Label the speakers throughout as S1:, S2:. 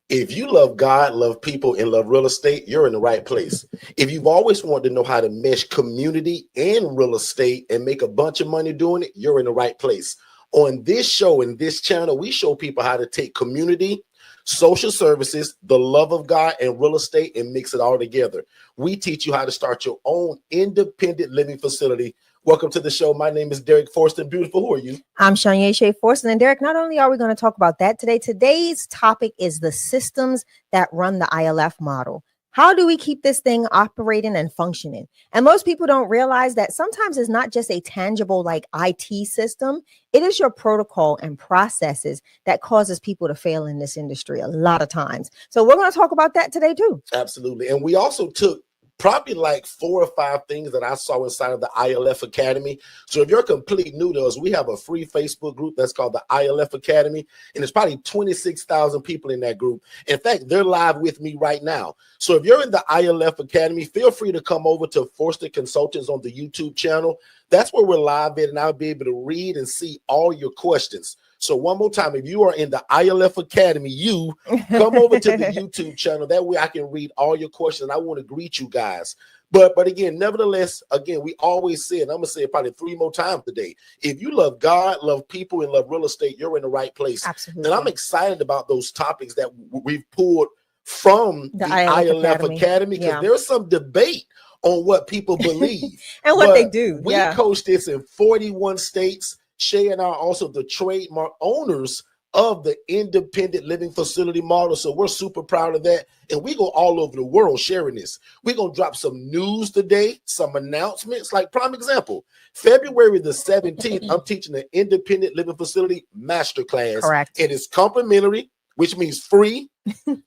S1: If you love God, love people, and love real estate, you're in the right place. If you've always wanted to know how to mesh community and real estate and make a bunch of money doing it, you're in the right place. On this show and this channel, we show people how to take community, social services, the love of God, and real estate and mix it all together. We teach you how to start your own independent living facility. Welcome to the show. My name is Derek Forston. Beautiful. Who are you?
S2: I'm Shanya Shea Forston. And Derek, not only are we going to talk about that today, today's topic is the systems that run the ILF model. How do we keep this thing operating and functioning? And most people don't realize that sometimes it's not just a tangible like IT system. It is your protocol and processes that causes people to fail in this industry a lot of times. So we're going to talk about that today too.
S1: Absolutely. And we also took probably like 4 or 5 things that I saw inside of the ILF Academy. So if you're complete new to us, we have a free Facebook group that's called the ILF Academy, and there's probably 26,000 people in that group. In fact, they're live with me right now. So if you're in the ILF Academy, feel free to come over to Forston Consultants on the YouTube channel. That's where we're live at, and I'll be able to read and see all your questions. So one more time, if you are in the ILF Academy, you come over to the YouTube channel. That way I can read all your questions. I want to greet you guys. But again, nevertheless, again, we always say, and I'm going to say it probably 3 more times today. If you love God, love people, and love real estate, you're in the right place.
S2: Absolutely.
S1: And I'm excited about those topics that we've pulled from the ILF Academy because there's some debate on what people believe.
S2: And what they do.
S1: We coach this in 41 states. Shay and I are also the trademark owners of the independent living facility model. So we're super proud of that. And we go all over the world sharing this. We're going to drop some news today, some announcements. Like prime example, February the 17th, I'm teaching an independent living facility masterclass.
S2: Correct.
S1: It is complimentary, which means free.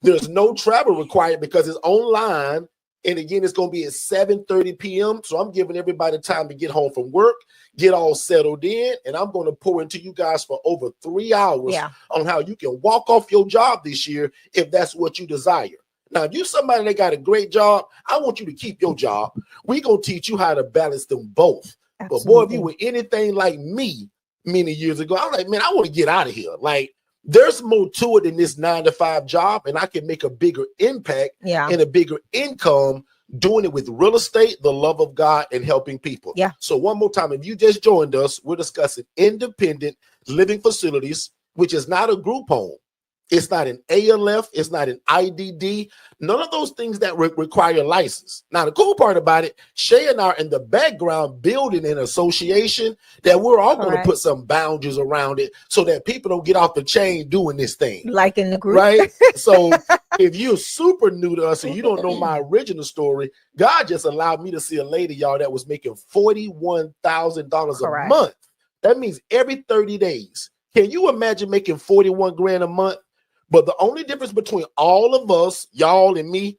S1: There's no travel required because it's online. And again, it's going to be at 7:30 p.m. So I'm giving everybody time to get home from work, get all settled in, and I'm going to pour into you guys for over 3 hours on how you can walk off your job this year if that's what you desire. Now, if you're somebody that got a great job, I want you to keep your job. We're going to teach you how to balance them both. Absolutely. But boy, if you were anything like me many years ago, I was like, man, I want to get out of here. Like, there's more to it than this 9-to-5 job, and I can make a bigger impact and a bigger income doing it with real estate, the love of God, and helping people.
S2: Yeah.
S1: So one more time, if you just joined us, we're discussing independent living facilities, which is not a group home. It's not an ALF. It's not an IDD. None of those things that require a license. Now, the cool part about it, Shay and I are in the background building an association that we're all going to put some boundaries around it so that people don't get off the chain doing this thing.
S2: Like in the group.
S1: Right? So if you're super new to us and you don't know my original story, God just allowed me to see a lady, y'all, that was making $41,000 a month. That means every 30 days. Can you imagine making 41 grand a month? But the only difference between all of us, y'all and me,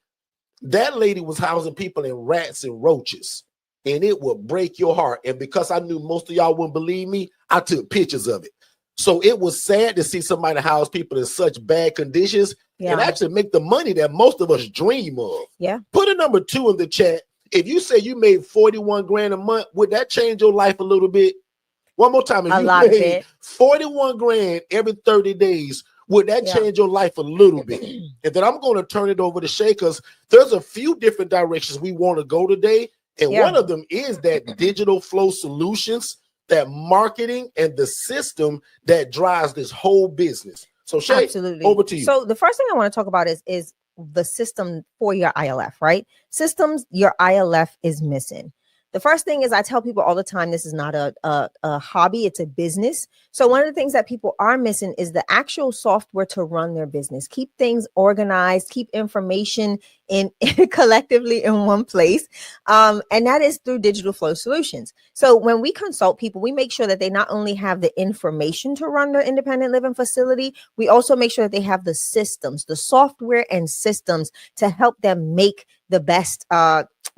S1: that lady was housing people in rats and roaches, and it would break your heart. And because I knew most of y'all wouldn't believe me, I took pictures of it. So it was sad to see somebody house people in such bad conditions and actually make the money that most of us dream of.
S2: Yeah.
S1: Put a number 2 in the chat. If you say you made 41 grand a month, would that change your life a little bit? One more time. If you made 41 grand every 30 days, would that change your life a little bit? And then I'm going to turn it over to Shay because there's a few different directions we want to go today. And one of them is that digital flow solutions, that marketing and the system that drives this whole business. So Shay, over to you.
S2: So the first thing I want to talk about is the system for your ILF, right? Systems your ILF is missing. The first thing is I tell people all the time, this is not a hobby, it's a business. So one of the things that people are missing is the actual software to run their business, keep things organized, keep information in collectively in one place. And that is through digital flow solutions. So when we consult people, we make sure that they not only have the information to run their independent living facility, we also make sure that they have the systems, the software and systems to help them make the best,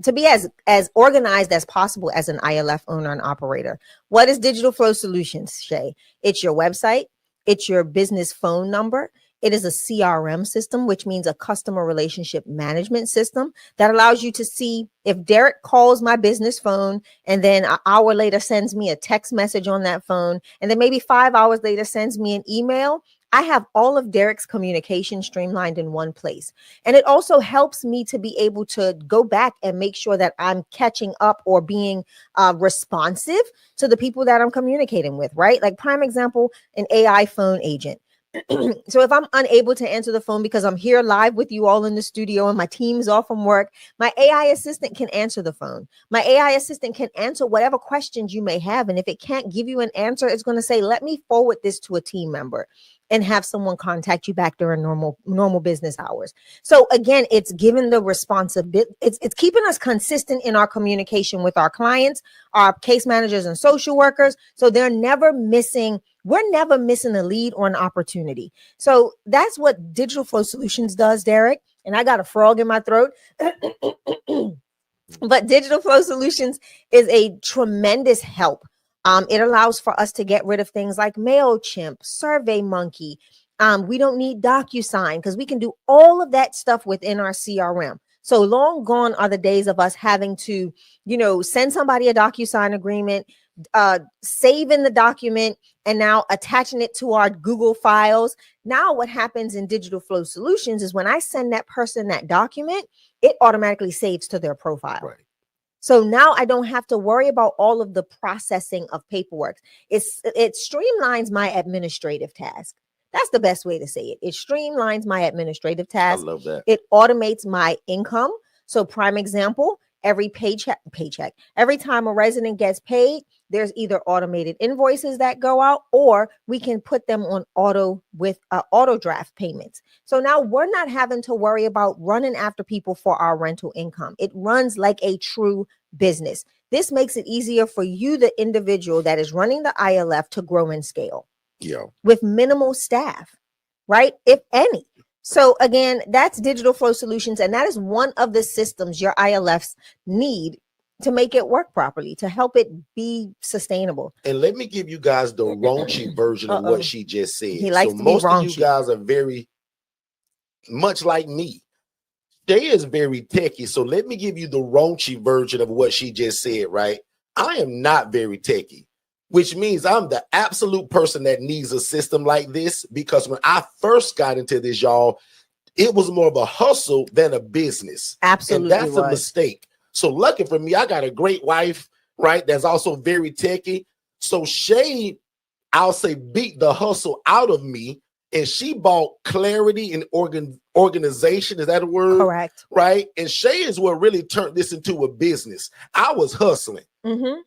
S2: to be as organized as possible as an ILF owner and operator. What is Digital Flow Solutions, Shay? It's your website. It's your business phone number. It is a CRM system, which means a customer relationship management system that allows you to see if Derek calls my business phone and then an hour later sends me a text message on that phone, and then maybe 5 hours later sends me an email, I have all of Derek's communication streamlined in one place. And it also helps me to be able to go back and make sure that I'm catching up or being responsive to the people that I'm communicating with, right? Like prime example, an AI phone agent. So if I'm unable to answer the phone because I'm here live with you all in the studio and my team's off from work, my AI assistant can answer the phone. My AI assistant can answer whatever questions you may have. And if it can't give you an answer, it's going to say, let me forward this to a team member and have someone contact you back during normal business hours. So again, it's given the responsibility. It's keeping us consistent in our communication with our clients, our case managers and social workers. So they're never missing. We're never missing a lead or an opportunity. So that's what Digital Flow Solutions does, Derek. And I got a frog in my throat. But Digital Flow Solutions is a tremendous help. It allows for us to get rid of things like MailChimp, SurveyMonkey. We don't need DocuSign because we can do all of that stuff within our CRM. So long gone are the days of us having to, send somebody a DocuSign agreement, saving the document, and now attaching it to our Google files. Now what happens in Digital Flow Solutions is when I send that person that document, it automatically saves to their profile.
S1: Right.
S2: So now I don't have to worry about all of the processing of paperwork. It streamlines my administrative task. That's the best way to say it. It streamlines my administrative task.
S1: I love that.
S2: It automates my income. So prime example, every paycheck, every time a resident gets paid, there's either automated invoices that go out, or we can put them on auto draft payments. So now we're not having to worry about running after people for our rental income. It runs like a true business. This makes it easier for you, the individual that is running the ILF, to grow and scale.
S1: Yeah.
S2: With minimal staff, right? If any. So again, that's Digital Flow Solutions. And that is one of the systems your ILFs need to make it work properly, to help it be sustainable.
S1: And let me give you guys the raunchy version of what she just said.
S2: He likes
S1: so
S2: to
S1: most
S2: be
S1: of you
S2: raunchy.
S1: guys are very much like me. Shay is very techy. So let me give you the raunchy version of what she just said, right? I am not very techy, which means I'm the absolute person that needs a system like this, because when I first got into this, y'all, it was more of a hustle than a business.
S2: Absolutely.
S1: And that's a mistake. So lucky for me, I got a great wife, right? That's also very techy. So Shay, I'll say, beat the hustle out of me. And she bought clarity and organization. Is that a word?
S2: Correct.
S1: Right. And Shay is what really turned this into a business. I was hustling.
S2: Mm-hmm.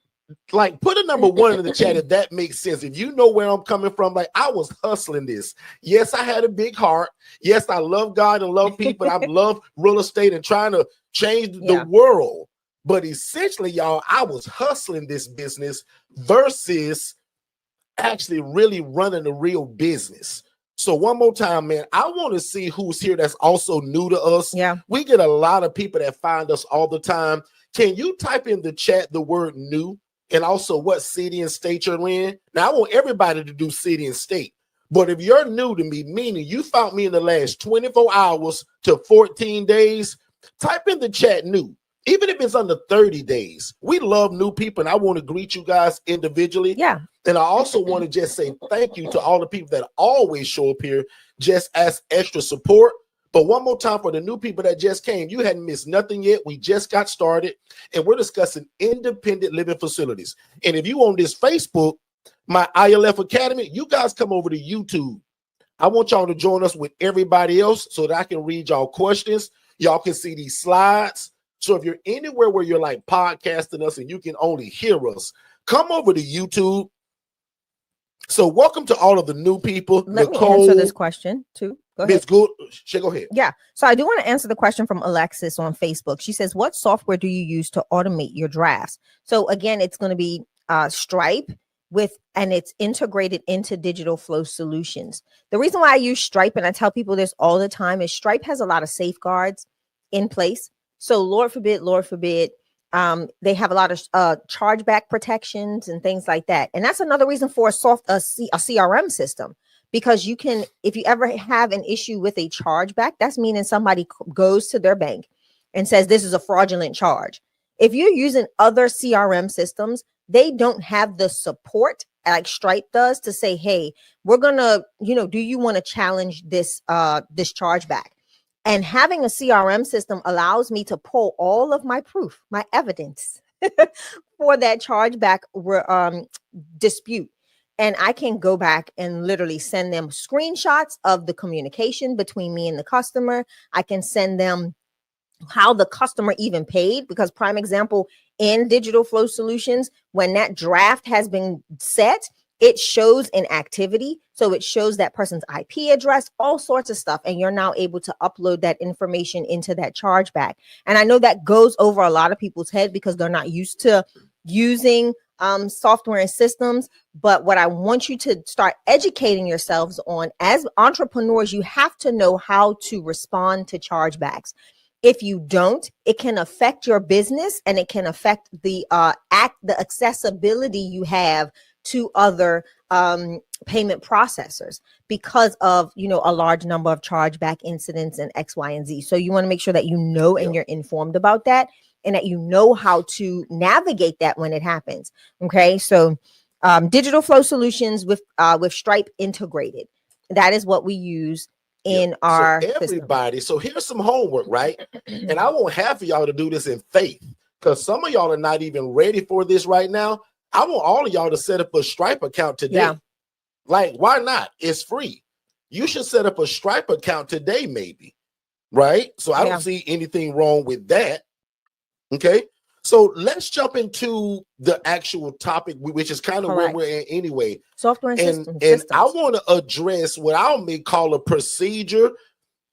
S1: Like, put a number 1 in the chat if that makes sense. If you know where I'm coming from, like, I was hustling this. Yes, I had a big heart. Yes, I love God and love people. I love real estate and trying to change the world. But essentially, y'all, I was hustling this business versus actually really running a real business. So one more time, man, I want to see who's here that's also new to us.
S2: Yeah.
S1: We get a lot of people that find us all the time. Can you type in the chat the word new and also what city and state you're in? Now, I want everybody to do city and state. But if you're new to me, meaning you found me in the last 24 hours to 14 days, type in the chat new. Even if it's under 30 days, we love new people, and I want to greet you guys individually.
S2: Yeah.
S1: And I also want to just say thank you to all the people that always show up here just as extra support. But one more time for the new people that just came, you hadn't missed nothing yet. We just got started, and we're discussing independent living facilities. And if you on this Facebook, my ILF Academy, you guys come over to YouTube. I want y'all to join us with everybody else so that I can read y'all questions. Y'all can see these slides. So if you're anywhere where you're like podcasting us and you can only hear us, come over to YouTube. So welcome to all of the new people.
S2: Let me answer this question too. Go ahead.
S1: Miss Good. Go ahead.
S2: Yeah. So I do want to answer the question from Alexis on Facebook. She says, what software do you use to automate your drafts? So again, it's going to be Stripe and it's integrated into Digital Flow Solutions. The reason why I use Stripe, and I tell people this all the time, is Stripe has a lot of safeguards in place. So Lord forbid, they have a lot of chargeback protections and things like that. And that's another reason for a CRM system, because you can, if you ever have an issue with a chargeback, that's meaning somebody goes to their bank and says, this is a fraudulent charge. If you're using other CRM systems, they don't have the support like Stripe does to say, hey, we're gonna, do you want to challenge this this chargeback? And having a CRM system allows me to pull all of my proof, my evidence for that chargeback dispute. And I can go back and literally send them screenshots of the communication between me and the customer. I can send them how the customer even paid, because prime example, in Digital Flow Solutions, when that draft has been set, it shows in activity. So it shows that person's IP address, all sorts of stuff. And you're now able to upload that information into that chargeback. And I know that goes over a lot of people's head because they're not used to using software and systems. But what I want you to start educating yourselves on as entrepreneurs, you have to know how to respond to chargebacks. If you don't, it can affect your business and it can affect the accessibility you have to other payment processors because of, a large number of chargeback incidents and X, Y, and Z. So you want to make sure that and you're informed about that, and that you know how to navigate that when it happens. Okay, so Digital Flow Solutions with Stripe integrated. That is what we use in our
S1: everybody system. So here's some homework, right? And I want half of y'all to do this in faith, because some of y'all are not even ready for this right now. I want all of y'all to set up a Stripe account today. Yeah. Like, why not? It's free. You should set up a Stripe account today, maybe, right? So I don't see anything wrong with that. Okay, so let's jump into the actual topic, which is kind of where we're at anyway.
S2: Software and systems.
S1: And I want to address what I may call a procedure.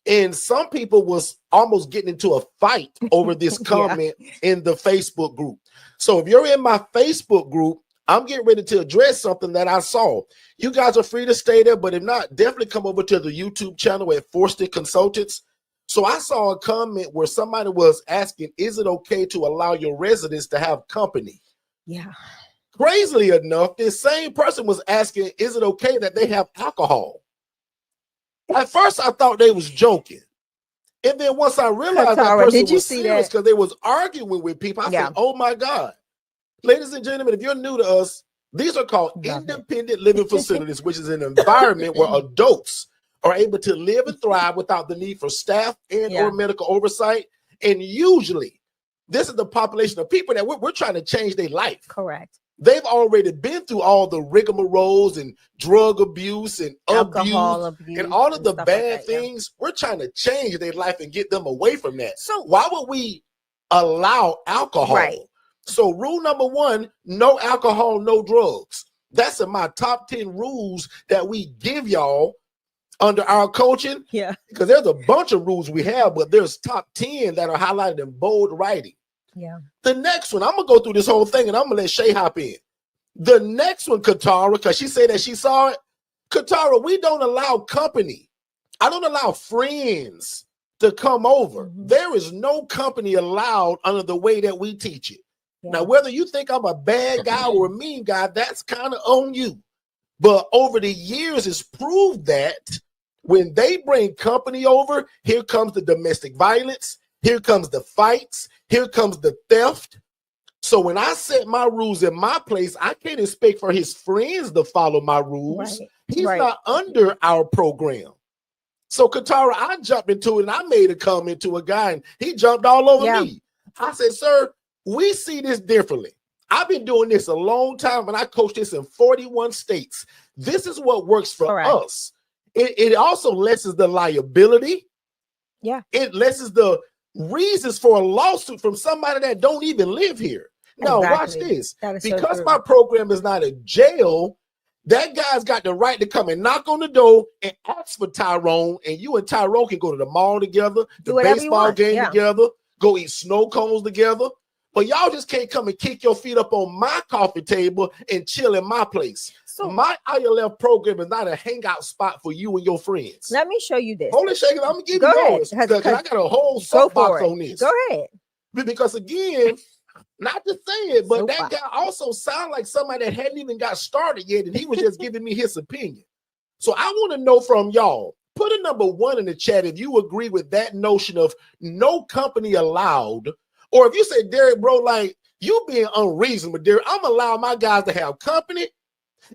S1: And some people was almost getting into a fight over this comment in the Facebook group. So if you're in my Facebook group, I'm getting ready to address something that I saw. You guys are free to stay there, but if not, definitely come over to the YouTube channel at Forston Consultants. So I saw a comment where somebody was asking, is it okay to allow your residents to have company?
S2: Yeah.
S1: Crazily enough, this same person was asking, is it okay that they have alcohol? At first, I thought they was joking. And then once I realized that person was serious because they was arguing with people, I said, oh my God. Ladies and gentlemen, if you're new to us, these are called independent living facilities, which is an environment where adults are able to live and thrive without the need for staff and or medical oversight. And usually, this is the population of people that we're trying to change their life.
S2: Correct.
S1: They've already been through all the rigmaroles and drug abuse and alcohol abuse and all of the bad things. We're trying to change their life and get them away from that. So why would we allow alcohol?
S2: Right.
S1: So rule number 1, no alcohol, no drugs. That's in my top 10 rules that we give y'all under our coaching.
S2: Yeah.
S1: Because there's a bunch of rules we have, but there's top 10 that are highlighted in bold writing.
S2: Yeah.
S1: The next one, I'm going to go through this whole thing and I'm going to let Shay hop in. The next one, Katara, because she said that she saw it. Katara, we don't allow company. I don't allow friends to come over. Mm-hmm. There is no company allowed under the way that we teach it. Yeah. Now, whether you think I'm a bad guy or a mean guy, that's kind of on you. But over the years, it's proved that when they bring company over, here comes the domestic violence, here comes the fights, here comes the theft. So when I set my rules in my place, I can't expect for his friends to follow my rules. Right. He's not under our program. So Katara, I jumped into it and I made a comment to a guy and he jumped all over me. I said, sir, we see this differently. I've been doing this a long time and I coach this in 41 states. This is what works for us. It also lessens the liability.
S2: Yeah.
S1: It lessens the reasons for a lawsuit from somebody that don't even live here. Now, watch this. Because my program is not a jail, that guy's got the right to come and knock on the door and ask for Tyrone, and you and Tyrone can go to the mall together, the baseball game together, go eat snow cones together. But y'all just can't come and kick your feet up on my coffee table and chill in my place. So my ILF program is not a hangout spot for you and your friends.
S2: Let me show you this.
S1: Hold it, shake it. I'm gonna give you yours because I got a whole soapbox on this.
S2: Go ahead.
S1: Because again, not to say it, but that guy also sounded like somebody that hadn't even got started yet, and he was just giving me his opinion. So I want to know from y'all. Put a number 1 in the chat if you agree with that notion of no company allowed. Or if you say, Derek, bro, like you being unreasonable, Derek, I'm allowing my guys to have company.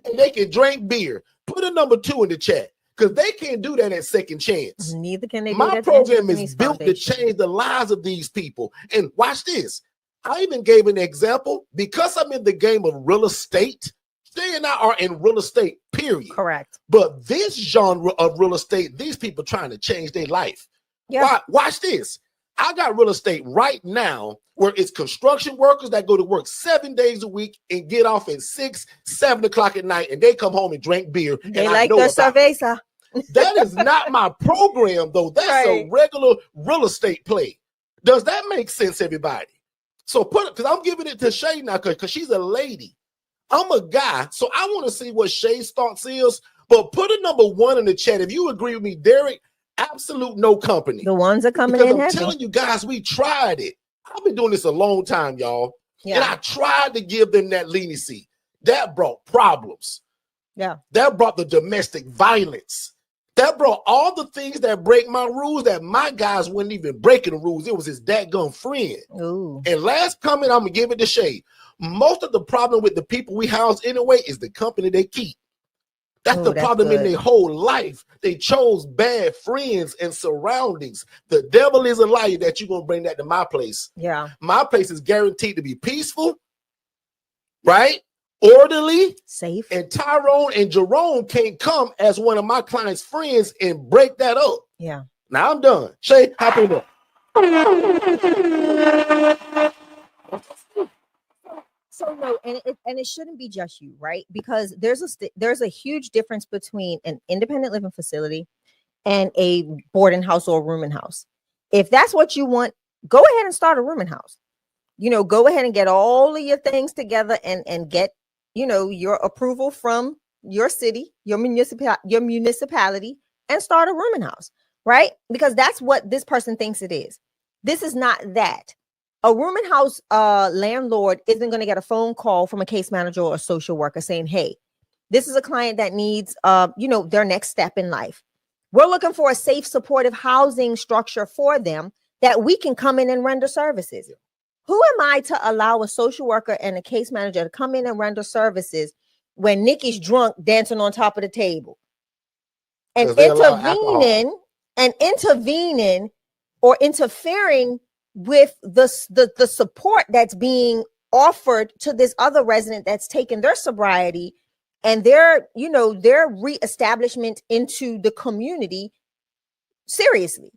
S1: and they can drink beer. Put a number 2 in the chat because they can't do that at Second Chance.
S2: Neither can they.
S1: My program is built to change the lives of these people. And watch this. I even gave an example because I'm in the game of real estate. Shay and I are in real estate, period.
S2: Correct.
S1: But this genre of real estate, these people trying to change their life. Yeah. Watch this. I got real estate right now where it's construction workers that go to work 7 days a week and get off at 6, 7 o'clock at night, and they come home and drink beer.
S2: They like their cerveza.
S1: That is not my program, though. That's a regular real estate play. Does that make sense, everybody? So because I'm giving it to Shay now because she's a lady. I'm a guy, so I want to see what Shay's thoughts is. But put a number 1 in the chat if you agree with me, Derek. Absolute no company.
S2: The ones are coming
S1: because
S2: in.
S1: I'm telling you guys, we tried it. I've been doing this a long time, y'all. Yeah. And I tried to give them that leniency. That brought problems.
S2: Yeah.
S1: That brought the domestic violence. That brought all the things that break my rules that my guys weren't even breaking the rules. It was his dadgum friend.
S2: Ooh.
S1: And last comment, I'm going to give it to Shay. Most of the problem with the people we house anyway is the company they keep. That's the problem in their whole life. They chose bad friends and surroundings. The devil is a liar that you're going to bring that to my place.
S2: Yeah.
S1: My place is guaranteed to be peaceful, right? Orderly,
S2: safe.
S1: And Tyrone and Jerome can't come as one of my clients' friends and break that up.
S2: Yeah.
S1: Now I'm done. Shay, hop in there.
S2: So no, and it shouldn't be just you, right? Because there's a huge difference between an independent living facility and a boarding house or a rooming house. If that's what you want, go ahead and start a rooming house. Go ahead and get all of your things together and get, your approval from your city, your municipality, and start a rooming house, right? Because that's what this person thinks it is. This is not that. A rooming house landlord isn't going to get a phone call from a case manager or a social worker saying, hey, this is a client that needs, their next step in life. We're looking for a safe, supportive housing structure for them that we can come in and render services. Who am I to allow a social worker and a case manager to come in and render services when Nikki's drunk dancing on top of the table? And intervening or interfering with the support that's being offered to this other resident that's taken their sobriety and their reestablishment into the community seriously.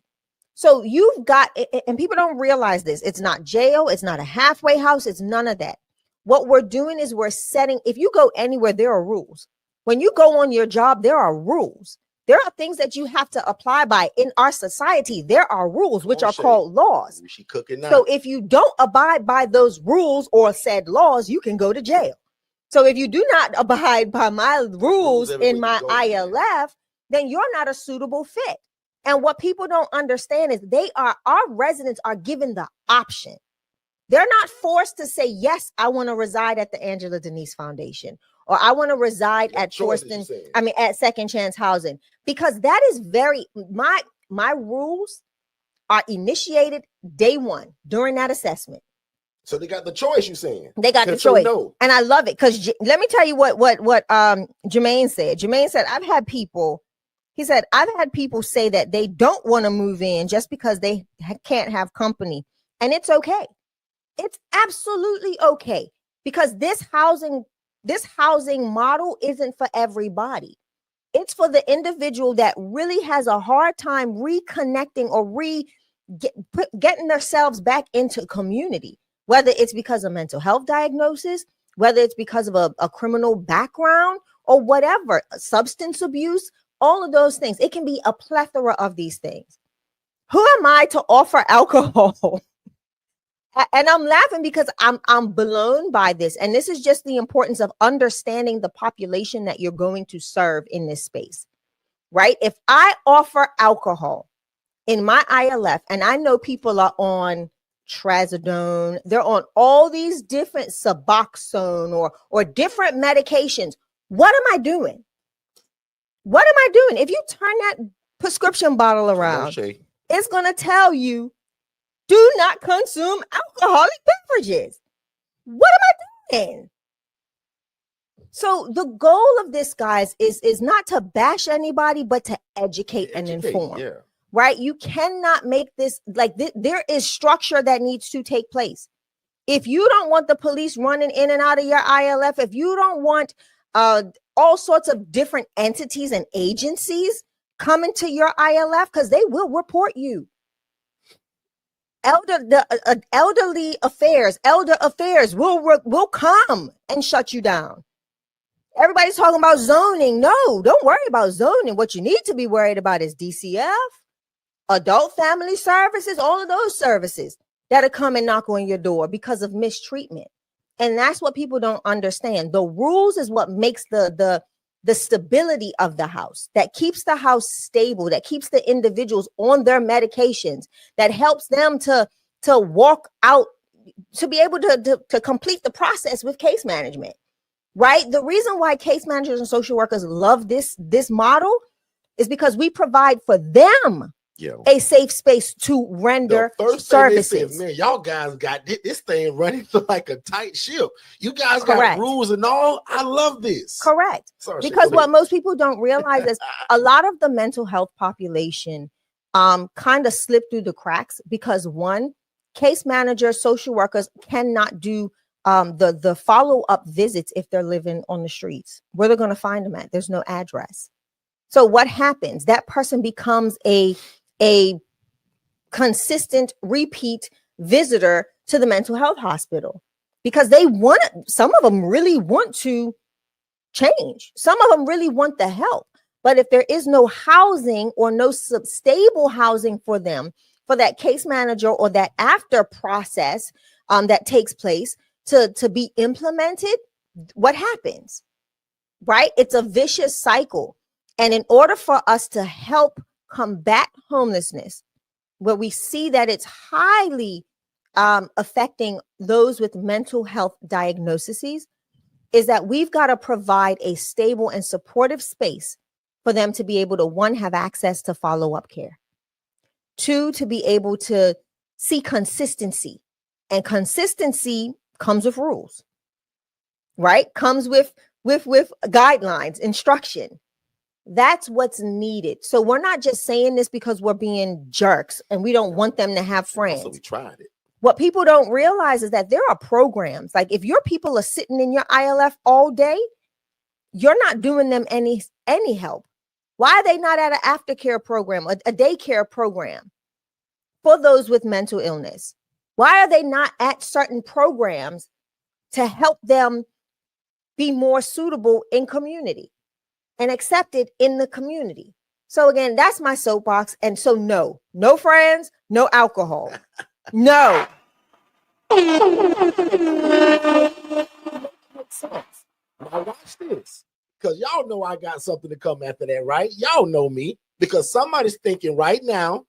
S2: So you've got, and people don't realize this, it's not jail, it's not a halfway house, it's none of that. What we're doing is we're setting, if you go anywhere, there are rules. When you go on your job, there are rules. There are things that you have to apply by in our society. There are rules, which are called laws.
S1: She cooking now.
S2: So if you don't abide by those rules or said laws, you can go to jail. So if you do not abide by my rules in my ILF, then you're not a suitable fit. And what people don't understand is our residents are given the option. They're not forced to say, yes, I want to reside at the Angela Denise Foundation, or I want to reside at Forston, at Second Chance Housing, because that is my rules are initiated day one during that assessment.
S1: So they got the choice, you're saying?
S2: They got the choice. No. And I love it because let me tell you what Jermaine said. Jermaine said, I've had people say that they don't want to move in just because they can't have company. And it's okay. It's absolutely okay, because this housing model isn't for everybody. It's for the individual that really has a hard time reconnecting or getting themselves back into community, whether it's because of mental health diagnosis, whether it's because of a criminal background or whatever, substance abuse, all of those things. It can be a plethora of these things. Who am I to offer alcohol? And I'm laughing because I'm blown by this. And this is just the importance of understanding the population that you're going to serve in this space, right? If I offer alcohol in my ILF, and I know people are on trazodone, they're on all these different Suboxone or different medications. What am I doing? What am I doing? If you turn that prescription bottle around, it's going to tell you, do not consume alcoholic beverages. What am I doing? So the goal of this, guys, is not to bash anybody, but to educate and inform.
S1: Yeah.
S2: Right? You cannot make this like there is structure that needs to take place. If you don't want the police running in and out of your ILF, if you don't want all sorts of different entities and agencies coming to your ILF, because they will report you. Elder affairs will come and shut you down. Everybody's talking about zoning. No, don't worry about zoning. What you need to be worried about is DCF, adult family services, all of those services that'll come and knock on your door because of mistreatment. And that's what people don't understand. The rules is what makes the stability of the house, that keeps the house stable, that keeps the individuals on their medications, that helps them to walk out, to be able to complete the process with case management, right? The reason why case managers and social workers love this model is because we provide for them a safe space to render services.
S1: They said, man, y'all guys got this thing running like a tight ship. You guys got rules and all. I love this.
S2: Correct. Because what most people don't realize is a lot of the mental health population kind of slip through the cracks because one, case managers, social workers cannot do the follow-up visits if they're living on the streets. Where they're going to find them at? There's no address. So what happens? That person becomes a consistent repeat visitor to the mental health hospital because some of them really want to change. Some of them really want the help. But if there is no housing or no stable housing for them, for that case manager or that after process that takes place to be implemented, what happens? Right? It's a vicious cycle. And in order for us to help combat homelessness, where we see that it's highly affecting those with mental health diagnoses, is that we've got to provide a stable and supportive space for them to be able to, one, have access to follow-up care, two, to be able to see consistency. And consistency comes with rules, right? Comes with guidelines, instruction. That's what's needed. So we're not just saying this because we're being jerks and we don't want them to have friends.
S1: So we tried it.
S2: What people don't realize is that there are programs. Like if your people are sitting in your ILF all day, you're not doing them any help. Why are they not at an aftercare program, a daycare program for those with mental illness? Why are they not at certain programs to help them be more suitable in community and accepted in the community? So again, that's my soapbox. And so no friends, no alcohol. No.
S1: Now watch this, because y'all know I got something to come after that, right? Y'all know me, because somebody's thinking right now,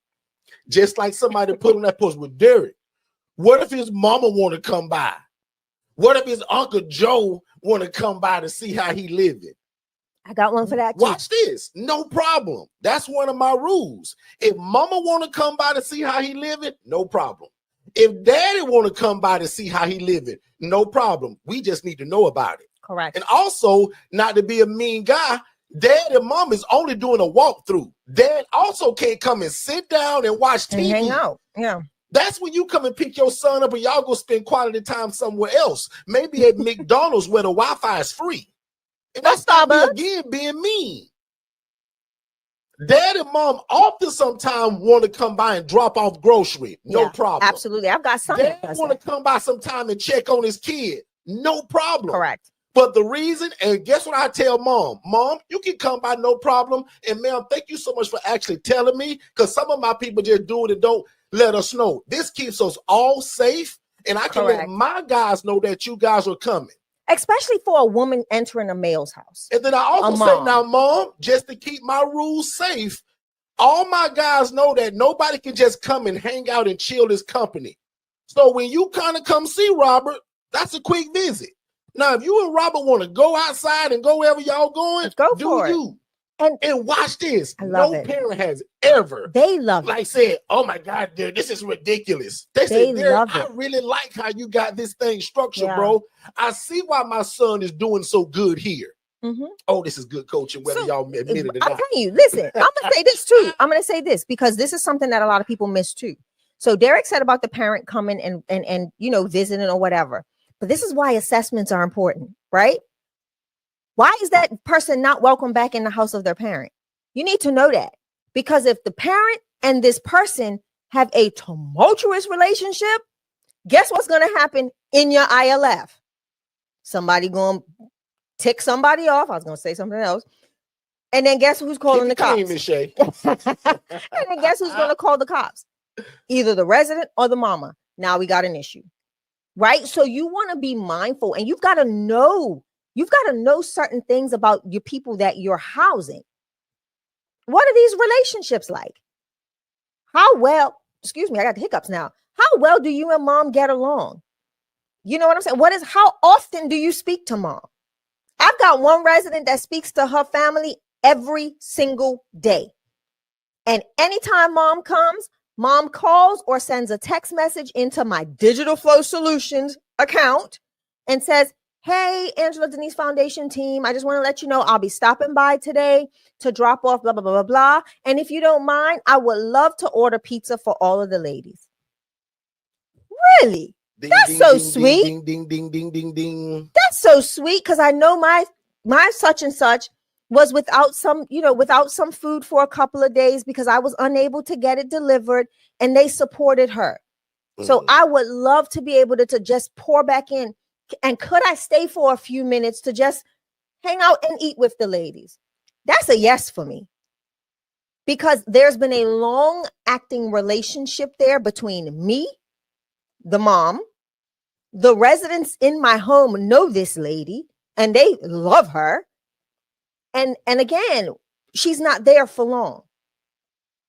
S1: just like somebody put on that post with Derek, what if his mama want to come by? What if his Uncle Joe want to come by to see how he living?
S2: I got one for that too.
S1: Watch this. No problem. That's one of my rules. If mama want to come by to see how he living, no problem. If daddy want to come by to see how he living, no problem. We just need to know about it.
S2: Correct.
S1: And also, not to be a mean guy, dad and mom is only doing a walkthrough. Dad also can't come and sit down and watch TV.
S2: And hang out. Yeah.
S1: That's when you come and pick your son up and y'all go spend quality time somewhere else. Maybe at McDonald's where the Wi-Fi is free. And that's not me again being mean. Dad and mom often sometimes want to come by and drop off grocery. No problem.
S2: Absolutely. I've got something.
S1: Dad want to come by sometime and check on his kid. No problem.
S2: Correct.
S1: But the reason, and guess what I tell mom? Mom, you can come by, no problem. And ma'am, thank you so much for actually telling me, because some of my people just do it and don't let us know. This keeps us all safe, and I can let my guys know that you guys are coming.
S2: Especially for a woman entering a male's house.
S1: And then I also say, now, mom, just to keep my rules safe, all my guys know that nobody can just come and hang out and chill this company. So when you kind of come see Robert, that's a quick visit. Now, if you and Robert want to go outside and go wherever y'all going,
S2: go for it.
S1: And watch this.
S2: I love
S1: No
S2: it.
S1: parent has ever
S2: They love it.
S1: like said, "Oh my God, dude, this is ridiculous." They
S2: They
S1: said, "Derek,
S2: love
S1: I
S2: it.
S1: really like how you got this thing structured,
S2: Yeah.
S1: bro. I see why my son is doing so good here."
S2: Mhm.
S1: Oh, this is good coaching, whether
S2: So,
S1: y'all admit it or
S2: I'm
S1: not.
S2: telling you, listen, I'm gonna say this too. I'm gonna say this because this is something that a lot of people miss too. So Derek said about the parent coming and visiting or whatever. But this is why assessments are important, right? Why is that person not welcome back in the house of their parent? You need to know that. Because if the parent and this person have a tumultuous relationship, guess what's going to happen in your ILF? Somebody going to tick somebody off. I was going to say something else. And then guess who's calling the cops?
S1: Miss Shay.
S2: And then guess who's going to call the cops? Either the resident or the mama. Now we got an issue, right? So you want to be mindful and you've got to know certain things about your people that you're housing. What are these relationships like? How well, excuse me, I got the hiccups now. How well do you and mom get along? You know what I'm saying? How often do you speak to mom? I've got one resident that speaks to her family every single day. And anytime mom comes, mom calls or sends a text message into my Digital Flow Solutions account and says, "Hey, Angela Denise Foundation team, I just want to let you know I'll be stopping by today to drop off blah, blah, blah, blah, blah. And if you don't mind, I would love to order pizza for all of the ladies." Really?
S1: Ding,
S2: That's
S1: ding,
S2: so
S1: ding,
S2: sweet.
S1: Ding, ding, ding, ding, ding, ding.
S2: That's so sweet because I know my such and such was without some food for a couple of days because I was unable to get it delivered and they supported her. So I would love to be able to just pour back in. And could I stay for a few minutes to just hang out and eat with the ladies? That's a yes for me. Because there's been a long acting relationship there between me, the mom, the residents in my home know this lady and they love her. And again, she's not there for long.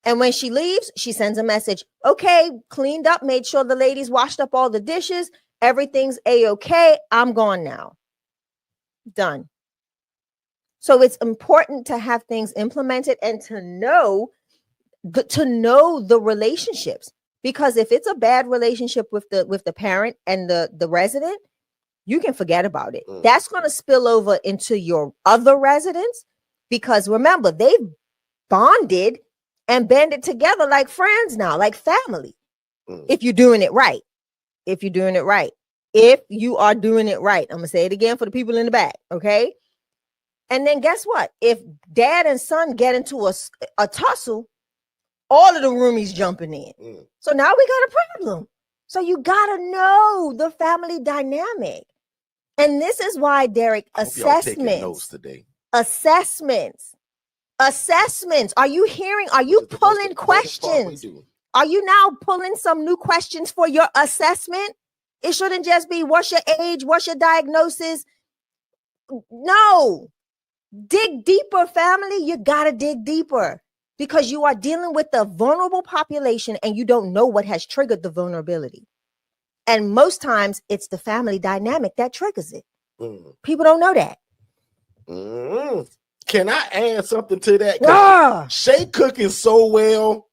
S2: And when she leaves, she sends a message. "Okay, cleaned up, made sure the ladies washed up all the dishes. Everything's a-okay. I'm gone now." Done. So it's important to have things implemented and to know the relationships. Because if it's a bad relationship with the parent and the resident, you can forget about it. That's going to spill over into your other residents because remember, they've bonded and banded together like friends now, like family. If you're doing it right. If you are doing it right. I'm going to say it again for the people in the back. Okay. And then guess what? If dad and son get into a tussle, all of the roomies jumping in. So now we got a problem. So you got to know the family dynamic. And this is why, Derek, assessments. Are you hearing? Are you pulling questions? Are you now pulling some new questions for your assessment? It shouldn't just be what's your age, what's your diagnosis. No. Dig deeper, family. You got to dig deeper because you are dealing with the vulnerable population and you don't know what has triggered the vulnerability. And most times it's the family dynamic that triggers it. People don't know that.
S1: Can I add something to that? Shay cooking so well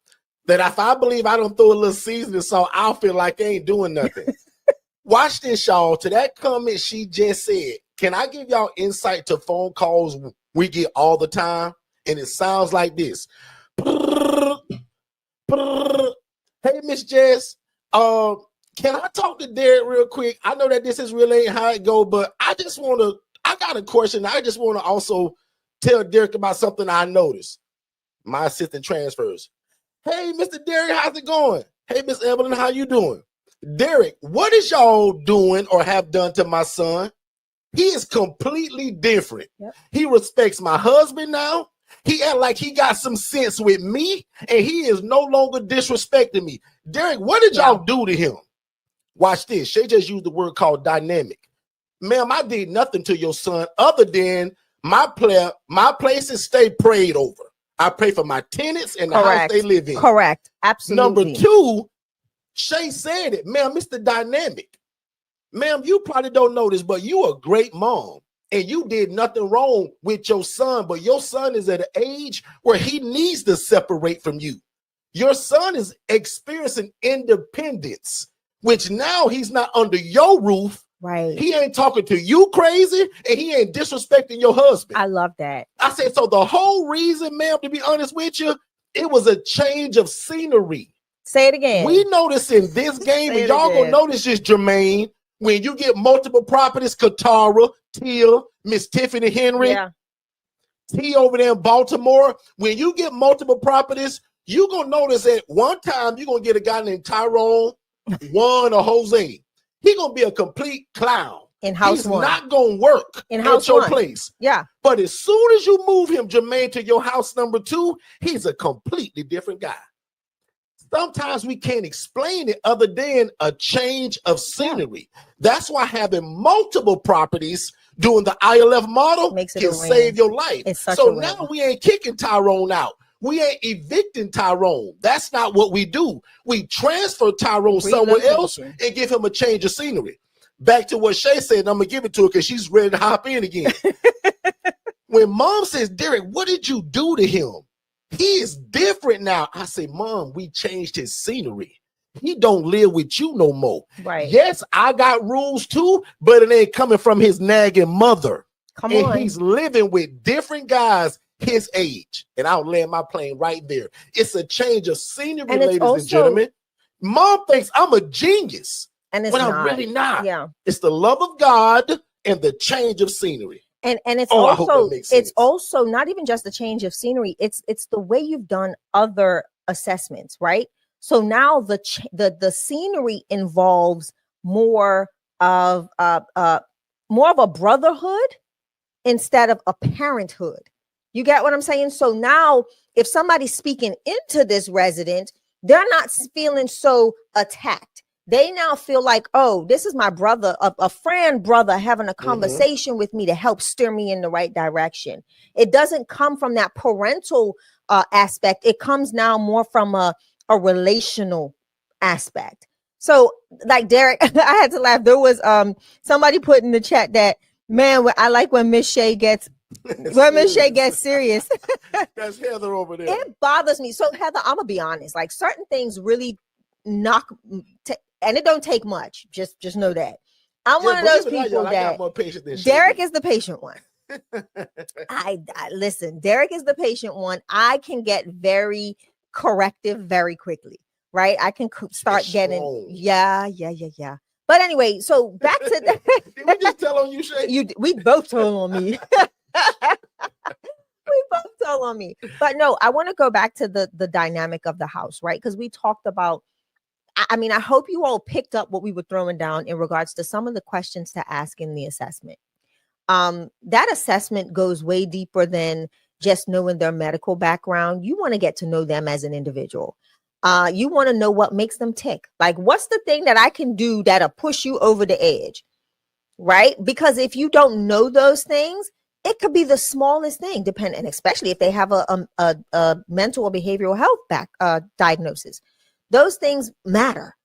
S1: that if I believe I don't throw a little seasoning salt, I'll feel like they ain't doing nothing. Watch this, y'all. To that comment she just said, can I give y'all insight to phone calls we get all the time? And it sounds like this. Hey, Miss Jess, can I talk to Derek real quick? I know that this is really ain't how it go, but I got a question. I just want to also tell Derek about something I noticed. My assistant transfers. Hey, Mr. Derek, how's it going? Hey, Miss Evelyn, how you doing? Derek, what is y'all doing or have done to my son? He is completely different. Yep. He respects my husband now. He act like he got some sense with me, and he is no longer disrespecting me. Derek, what did y'all do to him? Watch this. Shay just used the word called dynamic. Ma'am, I did nothing to your son other than my places stay prayed over. I pray for my tenants and the house they live in.
S2: Correct. Absolutely.
S1: Number two, Shay said it. Ma'am, it's the dynamic. Ma'am, you probably don't know this, but you a great mom. and you did nothing wrong with your son, but your son is at an age where he needs to separate from you. Your son is experiencing independence, which now he's not under your roof.
S2: Right.
S1: He ain't talking to you crazy, and he ain't disrespecting your husband.
S2: I love that.
S1: I said, so the whole reason, ma'am, to be honest with you, it was a change of scenery.
S2: Say it again.
S1: We notice in this game, and y'all gonna notice this, Jermaine, when you get multiple properties, Katara, Tia, Miss Tiffany Henry, T over there in Baltimore, when you get multiple properties, you're gonna notice that one time you're gonna get a guy named Tyrone, Juan, or Jose. He gonna be a complete clown.
S2: In house one.
S1: He's not gonna work
S2: in house
S1: your
S2: one.
S1: Place.
S2: Yeah.
S1: But as soon as you move him, Jermaine, to your house number 2, he's a completely different guy. Sometimes we can't explain it other than a change of scenery. That's why having multiple properties doing the ILF model can save your life. So now we ain't kicking Tyrone out. We ain't evicting Tyrone. That's not what we do. We transfer Tyrone somewhere else and give him a change of scenery. Back to what Shay said, and I'm going to give it to her because she's ready to hop in again. When mom says, Derek, what did you do to him? He is different now. I say, Mom, we changed his scenery. He don't live with you no more.
S2: Right.
S1: Yes, I got rules too, but it ain't coming from his nagging mother.
S2: Come on.
S1: He's living with different guys his age. And I'll land my plane right there. It's a change of scenery, ladies and gentlemen. Mom thinks I'm a genius.
S2: And it's
S1: but
S2: not.
S1: I'm really not.
S2: Yeah.
S1: It's the love of God and the change of scenery.
S2: And it's also not even just the change of scenery. It's the way you've done other assessments, right? So now the scenery involves more of a brotherhood instead of a parenthood. You get what I'm saying? So now if somebody's speaking into this resident, they're not feeling so attacked. They now feel like, oh, this is my brother, a friend brother having a conversation with me to help steer me in the right direction. It doesn't come from that parental aspect. It comes now more from a relational aspect. So like Derek, I had to laugh. There was somebody put in the chat that, man, I like when Miss Shay gets serious.
S1: That's Heather over there.
S2: It bothers me. So Heather, I'm gonna be honest, like certain things really knock and it don't take much. Just know that. I'm one of those people that Derek is the patient one. I listen, Derek is the patient one. I can get very corrective very quickly, right? I can start getting yeah. But anyway, so back to that.
S1: Did we just tell on you, Shay?
S2: We both told on me. We both told on me. But no, I want to go back to the dynamic of the house, right? Because we talked about, I mean, I hope you all picked up what we were throwing down in regards to some of the questions to ask in the assessment. That assessment goes way deeper than just knowing their medical background. You want to get to know them as an individual. You want to know what makes them tick. Like, what's the thing that I can do that'll push you over the edge, right? Because if you don't know those things, it could be the smallest thing, depending, especially if they have a mental or behavioral health diagnosis. Those things matter.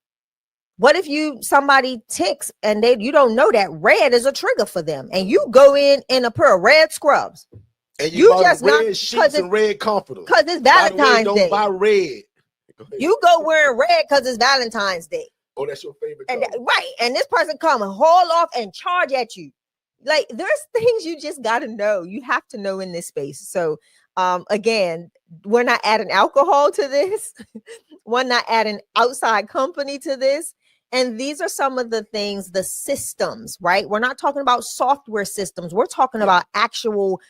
S2: What if somebody ticks and you don't know that red is a trigger for them, and you go in a pair of red scrubs,
S1: and you just red sheets and red comforters
S2: because it's Valentine's Day.
S1: Don't buy red.
S2: You go wearing red because it's Valentine's Day.
S1: Oh, that's your favorite
S2: color. Right, and this person come and haul off and charge at you. Like, there's things you just got to know. You have to know in this space. So again, we're not adding alcohol to this. We're not adding outside company to this. And these are some of the things, the systems, right? We're not talking about software systems. We're talking about actual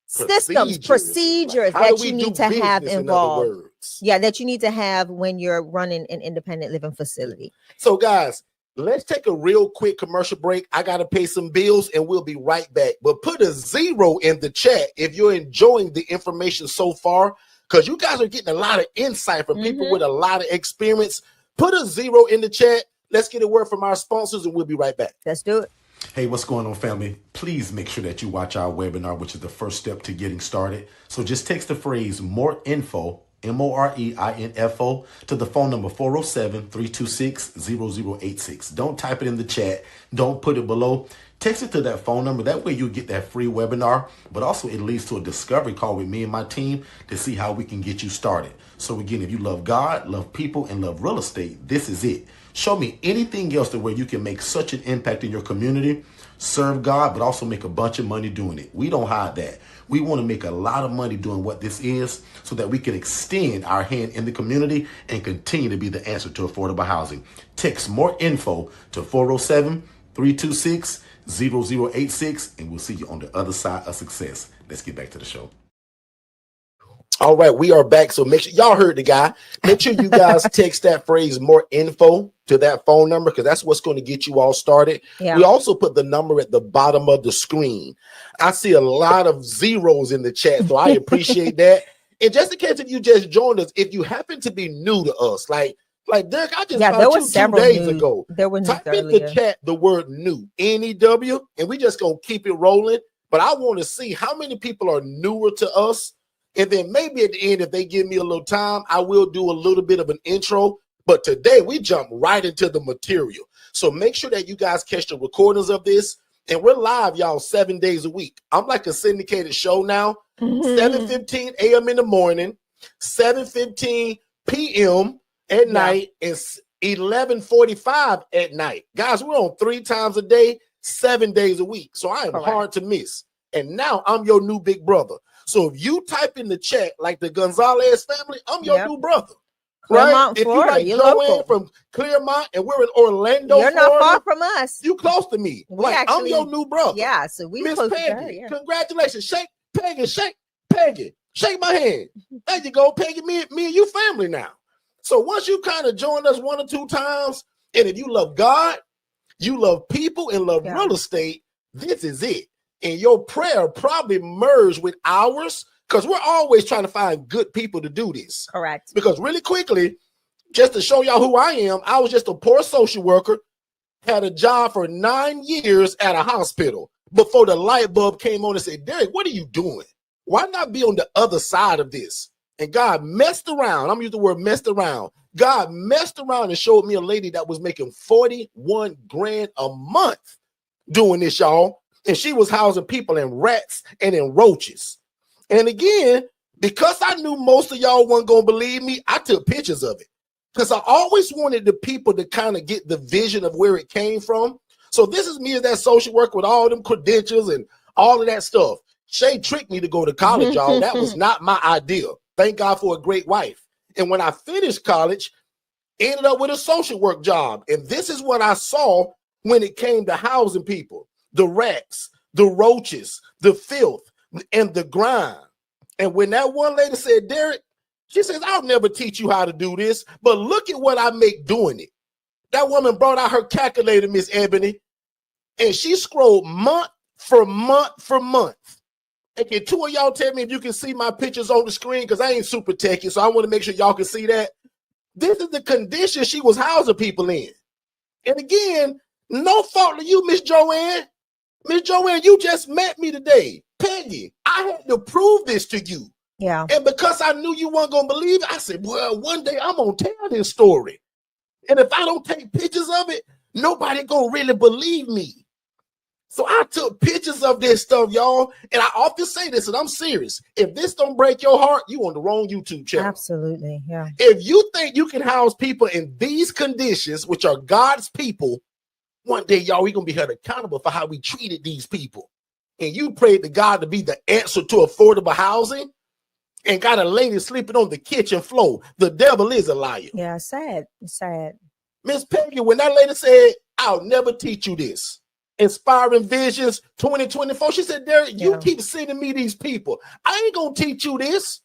S2: systems, procedures that you need to have involved. Yeah, that you need to have when you're running an independent living facility.
S1: So guys, let's take a real quick commercial break. I got to pay some bills and we'll be right back. But put a 0 in the chat if you're enjoying the information so far, because you guys are getting a lot of insight from people with a lot of experience. Put a 0 in the chat. Let's get a word from our sponsors and we'll be right back.
S2: Let's do it.
S3: Hey, what's going on, family? Please make sure that you watch our webinar, which is the first step to getting started. So just text the phrase "more info" MOREINFO, to the phone number 407-326-0086. Don't type it in the chat. Don't put it below. Text it to that phone number. That way you get that free webinar, but also it leads to a discovery call with me and my team to see how we can get you started. So again, if you love God, love people, and love real estate, this is it. Show me anything else to where you can make such an impact in your community, serve God, but also make a bunch of money doing it. We don't hide that. We want to make a lot of money doing what this is so that we can extend our hand in the community and continue to be the answer to affordable housing. Text more info to 407-326-0086, and we'll see you on the other side of success. Let's get back to the show.
S1: All right, we are back. So make sure y'all heard the guy. Make sure you guys text that phrase more info to that phone number, because that's what's going to get you all started. Yeah. We also put the number at the bottom of the screen. I see a lot of zeros in the chat, so I appreciate that. And just in case if you just joined us, if you happen to be new to us, like Derek, I just found you 2 days ago.
S2: There were
S1: type in the chat the word new, N-E-W, and we just going to keep it rolling. But I want to see how many people are newer to us. And then maybe at the end, if they give me a little time, I will do a little bit of an intro. But today we jump right into the material. So make sure that you guys catch the recordings of this. And we're live, y'all, 7 days a week. I'm like a syndicated show now. 7:15 a.m. in the morning, 7:15 p.m. at night, and 11:45 at night. Guys, we're on 3 times a day, 7 days a week. So I am hard to miss. And now I'm your new big brother. So if you type in the chat like the Gonzalez family, I'm your new brother.
S2: Claremont,
S1: right? If
S2: Florida,
S1: you like Joanne from Claremont and we're in Orlando,
S2: you're not
S1: Florida,
S2: far from us.
S1: You close to me. I'm your new brother.
S2: Yeah, so we
S1: Miss
S2: close
S1: Peggy.
S2: to her, yeah.
S1: Congratulations. Shake Peggy, shake Peggy. Shake my hand. There you go, Peggy. Me and you family now. So once you kind of join us 1 or 2 times, and if you love God, you love people, and love real estate, this is it. And your prayer probably merged with ours, because we're always trying to find good people to do this.
S2: Correct.
S1: Because really quickly, just to show y'all who I am, I was just a poor social worker, had a job for 9 years at a hospital before the light bulb came on and said, Derek, what are you doing? Why not be on the other side of this? And God messed around. I'm using the word messed around. God messed around and showed me a lady that was making 41 grand a month doing this, y'all. And she was housing people in rats and in roaches. And again, because I knew most of y'all weren't going to believe me, I took pictures of it. Because I always wanted the people to kind of get the vision of where it came from. So this is me as that social worker with all them credentials and all of that stuff. Shay tricked me to go to college, y'all. That was not my idea. Thank God for a great wife. And when I finished college, ended up with a social work job. And this is what I saw when it came to housing people. The rats, the roaches, the filth, and the grime. And when that one lady said, Derek, she says, I'll never teach you how to do this, but look at what I make doing it. That woman brought out her calculator, Miss Ebony, and she scrolled month for month for month. And can 2 of y'all tell me if you can see my pictures on the screen? Because I ain't super techy, so I want to make sure y'all can see that. This is the condition she was housing people in. And again, no fault to you, Miss Joanne. Miss Joanne, you just met me today. Peggy, I had to prove this to you.
S2: Yeah.
S1: And because I knew you weren't going to believe it, I said, well, one day I'm going to tell this story. And if I don't take pictures of it, nobody going to really believe me. So I took pictures of this stuff, y'all. And I often say this, and I'm serious. If this don't break your heart, you on the wrong YouTube channel.
S2: Absolutely, yeah.
S1: If you think you can house people in these conditions, which are God's people, one day, y'all, we're going to be held accountable for how we treated these people. And you prayed to God to be the answer to affordable housing and got a lady sleeping on the kitchen floor. The devil is a liar.
S2: Yeah, sad. It's sad.
S1: Miss Peggy, when that lady said, I'll never teach you this. Inspiring Visions 2024. She said, Derek, you keep sending me these people. I ain't going to teach you this.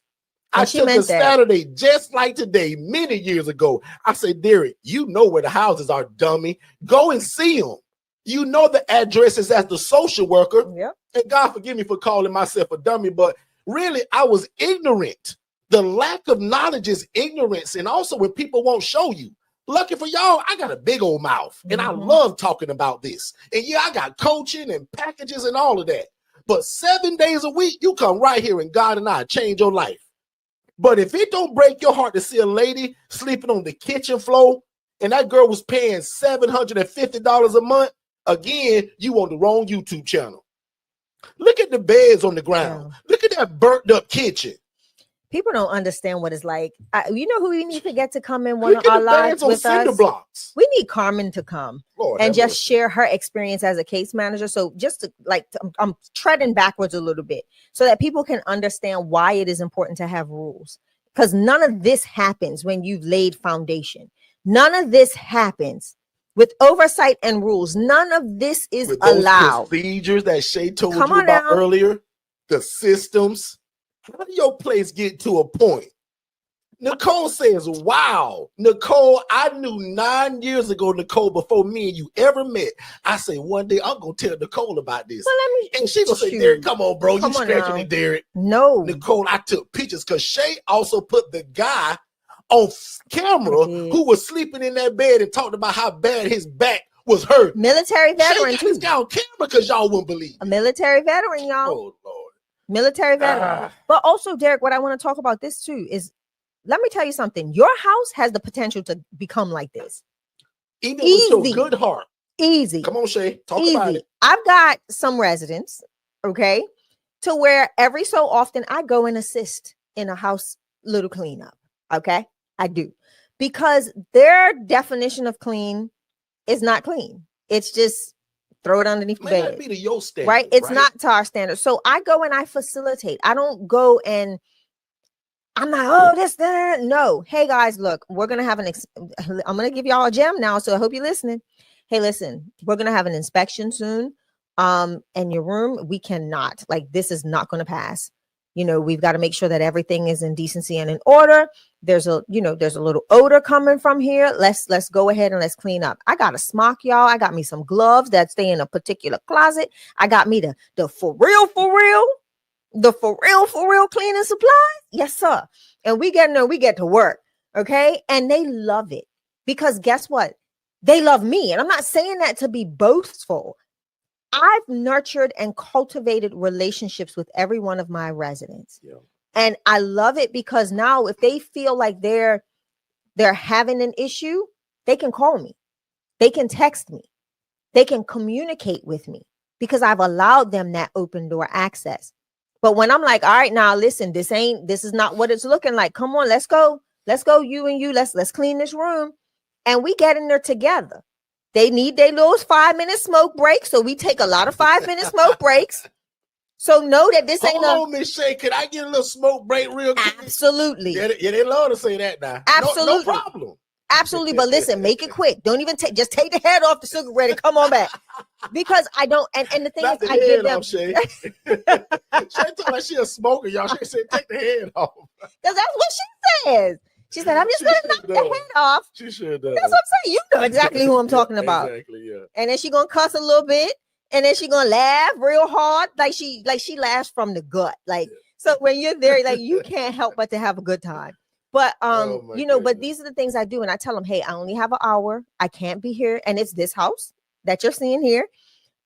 S1: I took a Saturday just like today, many years ago. I said, Derek, you know where the houses are, dummy. Go and see them. You know the addresses as the social worker.
S2: Yep.
S1: And God forgive me for calling myself a dummy, but really I was ignorant. The lack of knowledge is ignorance. And also when people won't show you. Lucky for y'all, I got a big old mouth. And I love talking about this. And yeah, I got coaching and packages and all of that. But 7 days a week, you come right here and God and I change your life. But if it don't break your heart to see a lady sleeping on the kitchen floor and that girl was paying $750 a month, again, you on the wrong YouTube channel. Look at the beds on the ground.
S2: Yeah.
S1: Look at that burnt up kitchen.
S2: People don't understand what it's like. You know who we need to get to come in one
S1: Look
S2: of
S1: at
S2: our
S1: the
S2: lives
S1: beds on
S2: with
S1: cinder
S2: us?
S1: blocks.
S2: We need Carmen to come
S1: Lord,
S2: and
S1: have
S2: just
S1: mercy.
S2: share her experience as a case manager. So just to, I'm treading backwards a little bit so that people can understand why it is important to have rules. Because none of this happens when you've laid foundation. None of this happens with oversight and rules. None of this is
S1: With those
S2: allowed.
S1: procedures that Shay told
S2: Come
S1: you
S2: on
S1: about
S2: now.
S1: earlier, the systems. How do your place get to a point? Nicole says, wow, Nicole, I knew 9 years ago, Nicole, before me and you ever met. I say, one day I'm going to tell Nicole about this.
S2: Well, let me,
S1: And she going to say,
S2: shoot.
S1: Derek, come on, bro.
S2: Come
S1: You
S2: on
S1: stretching
S2: now.
S1: it, Derek.
S2: No.
S1: Nicole, I took pictures because Shay also put the guy on camera
S2: did.
S1: who was sleeping in that bed and talked about how bad his back was hurt.
S2: Military
S1: Shay
S2: veteran
S1: got this
S2: too.
S1: guy on camera because y'all wouldn't believe it.
S2: A military veteran, y'all.
S1: Oh, Lord.
S2: Military veteran. But also, Derek, what I want to talk about this too is, let me tell you something. Your house has the potential to become like this.
S1: Even with your good heart.
S2: Easy.
S1: Come on, Shay. Talk
S2: Easy.
S1: about it.
S2: I've got some residents, okay, to where every so often I go and assist in a house little cleanup. Okay, I do, because their definition of clean is not clean. It's just throw it underneath the
S1: May not
S2: bed.
S1: be to your standard,
S2: Right? It's not to our standard. So I go and I facilitate. I don't go and I'm like, oh, this, that. No. Hey, guys, look, we're going to have I'm going to give y'all a gem now. So I hope you're listening. Hey, listen, we're going to have an inspection soon. And your room, we cannot, like, this is not going to pass. You know, we've got to make sure that everything is in decency and in order. There's a little odor coming from here. Let's go ahead and let's clean up. I got a smock, y'all. I got me some gloves that stay in a particular closet. I got me the for real, the for real cleaning supplies. Yes, sir. And we get to work. Okay. And they love it because guess what? They love me. And I'm not saying that to be boastful. I've nurtured and cultivated relationships with every one of my residents. Yeah. And I love it because now if they feel like they're having an issue, they can call me. They can text me. They can communicate with me because I've allowed them that open door access. But when I'm like, all right, now listen, this is not what it's looking like. Come on, let's go, you and you. Let's clean this room. And we get in there together. They need their little 5-minute smoke break. So we take a lot of 5-minute smoke breaks. So know that this ain't
S1: Hold on, Miss Shay. Can I get a little smoke break real quick?
S2: Absolutely.
S1: Yeah, they love to say that now.
S2: Absolutely.
S1: No problem.
S2: Absolutely. But listen, make it quick. Don't even just take the head off the cigarette and come on back. Because I don't, and the thing
S1: Not
S2: is,
S1: the
S2: I give
S1: head
S2: them.
S1: off, Shay. Shay told her she a smoker, y'all. She said, take the head off.
S2: Because that's what she says. She said, I'm just going to knock the head off.
S1: She should have.
S2: That's what I'm saying. You know exactly who I'm talking about.
S1: Exactly, yeah.
S2: And then she going to cuss a little bit. And then she going to laugh real hard. Like she laughs from the gut. Like, so when you're there, like, you can't help but to have a good time. But, but these are the things I do. And I tell them, hey, I only have an hour. I can't be here. And it's this house that you're seeing here.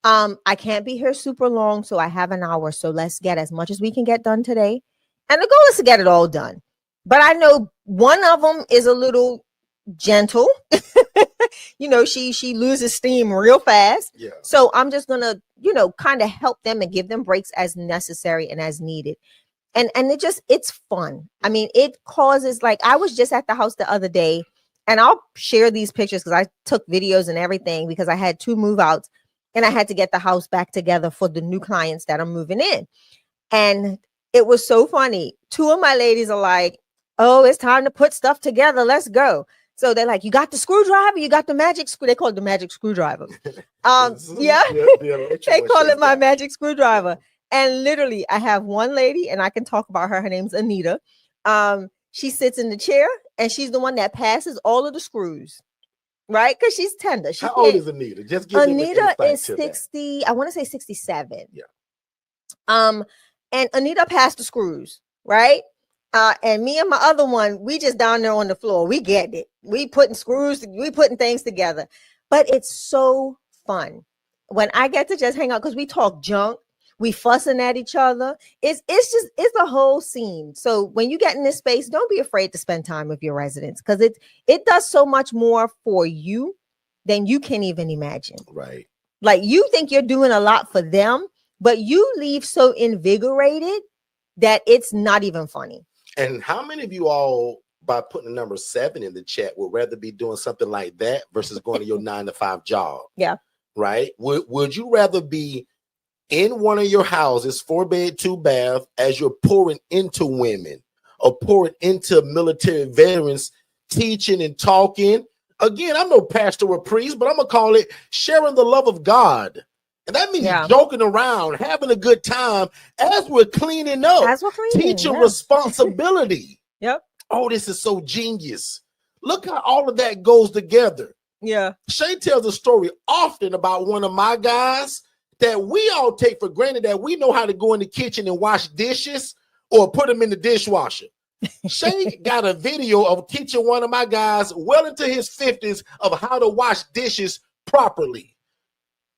S2: I can't be here super long. So I have an hour. So let's get as much as we can get done today. And the goal is to get it all done. But I know one of them is a little gentle. She loses steam real fast. Yeah. So I'm just going to, kind of help them and give them breaks as necessary and as needed. And it's fun. I mean, it causes, like, I was just at the house the other day, and I'll share these pictures because I took videos and everything because I had 2 move outs and I had to get the house back together for the new clients that are moving in. And it was so funny. 2 of my ladies are like, oh, it's time to put stuff together. Let's go. So they're like, you got the screwdriver? You got the magic screw? They call it the magic screwdriver. Yeah. They call it my magic screwdriver. And literally, I have one lady, and I can talk about her. Her name's Anita. She sits in the chair, and she's the one that passes all of the screws, right? Because she's tender.
S1: How old is Anita? Just give
S2: Anita is 60. That. I want to say 67. Yeah. And Anita passed the screws, right? And me and my other one, we just down there on the floor. We get it. We putting things together. But it's so fun when I get to just hang out because we talk junk. We fussing at each other. It's a whole scene. So when you get in this space, don't be afraid to spend time with your residents, because it does so much more for you than you can even imagine.
S1: Right.
S2: Like, you think you're doing a lot for them, but you leave so invigorated that it's not even funny.
S1: And how many of you all, by putting the number 7 in the chat, would rather be doing something like that versus going to your 9-to-5 job?
S2: Yeah.
S1: Right. Would you rather be in one of your houses, 4-bed, 2-bath, as you're pouring into women or pouring into military veterans, teaching and talking? Again, I'm no pastor or priest, but I'm going to call it sharing the love of God. And that means joking around, having a good time as we're cleaning up, teaching responsibility.
S2: Yep.
S1: Oh, this is so genius. Look how all of that goes together.
S2: Yeah.
S1: Shay tells a story often about one of my guys that we all take for granted, that we know how to go in the kitchen and wash dishes or put them in the dishwasher. Shay got a video of teaching one of my guys well into his 50s of how to wash dishes properly.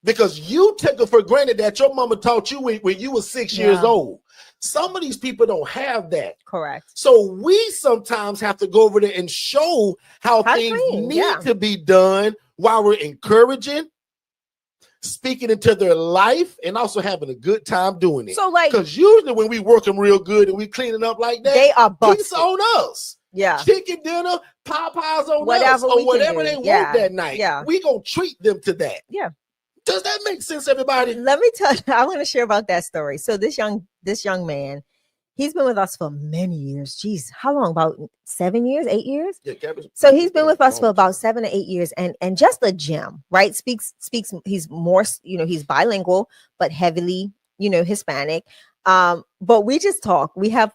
S1: Because you took it for granted that your mama taught you when you were 6 years old. Some of these people don't have that.
S2: Correct.
S1: So we sometimes have to go over there and show how things need to be done while we're encouraging, speaking into their life, and also having a good time doing it.
S2: So, like,
S1: because usually when we work them real good and we cleaning up like that,
S2: they are busted.
S1: It's on us.
S2: Yeah.
S1: Chicken dinner, Popeyes on us, or whatever they want that night.
S2: Yeah.
S1: We gonna treat them to that.
S2: Yeah.
S1: Does that make sense, everybody?
S2: Let me tell you, I want to share about that story. So this young man, he's been with us for many years. Jeez, how long? About 7 years, 8 years?
S1: Yeah,
S2: so he's been with us for about 7 to 8 years, and just a gem, right? Speaks. He's more, he's bilingual, but heavily, Hispanic. But we just talk. We have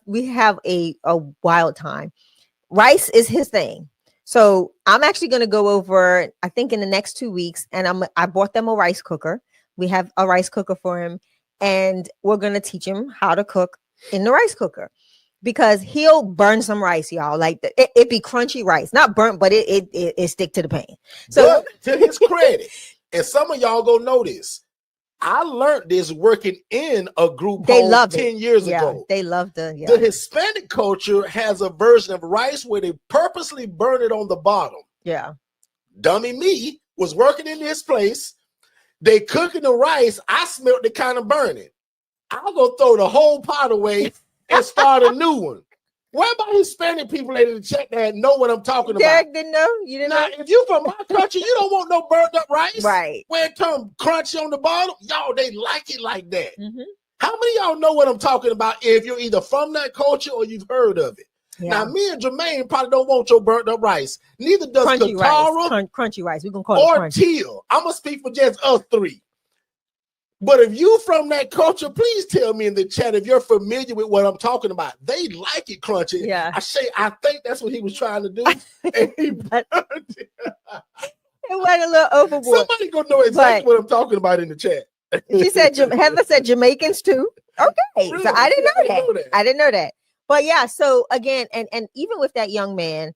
S2: a wild time. Rice is his thing. So I'm actually going to go over, I think, in the next 2 weeks, and I bought them a rice cooker. We have a rice cooker for him, and we're going to teach him how to cook in the rice cooker, because he'll burn some rice, y'all. Like, it be crunchy rice, not burnt, but it stick to the pan. So,
S1: but to his credit, and some of y'all gonna know this, I learned this working in a group called 10 years ago.
S2: They love the
S1: Hispanic culture has a version of rice where they purposely burn it on the bottom.
S2: Yeah.
S1: Dummy me was working in this place. They cooking the rice. I smelled it kind of burning. I'll go throw the whole pot away and start a new one. What about Hispanic people in the chat that know what I'm talking about?
S2: Derek didn't know? You didn't know?
S1: If you from my country, you don't want no burned up rice.
S2: Right.
S1: Where it turn crunchy on the bottom. Y'all, they like it like that.
S2: Mm-hmm.
S1: How many of y'all know what I'm talking about if you're either from that culture or you've heard of it? Yeah. Now, me and Jermaine probably don't want your burnt up rice. Neither does Katara.
S2: Crunchy rice. We're going to call it crunchy.
S1: Teal. I'm going to speak for just us three. But if you from that culture, please tell me in the chat if you're familiar with what I'm talking about. They like it crunchy.
S2: Yeah.
S1: I think that's what he was trying to do. And he
S2: it went a little overboard.
S1: Somebody gonna know exactly what I'm talking about in the chat.
S2: She said, Heather said Jamaicans too. Okay. Really? So I didn't know that. I didn't know that. But yeah, so again, and even with that young man,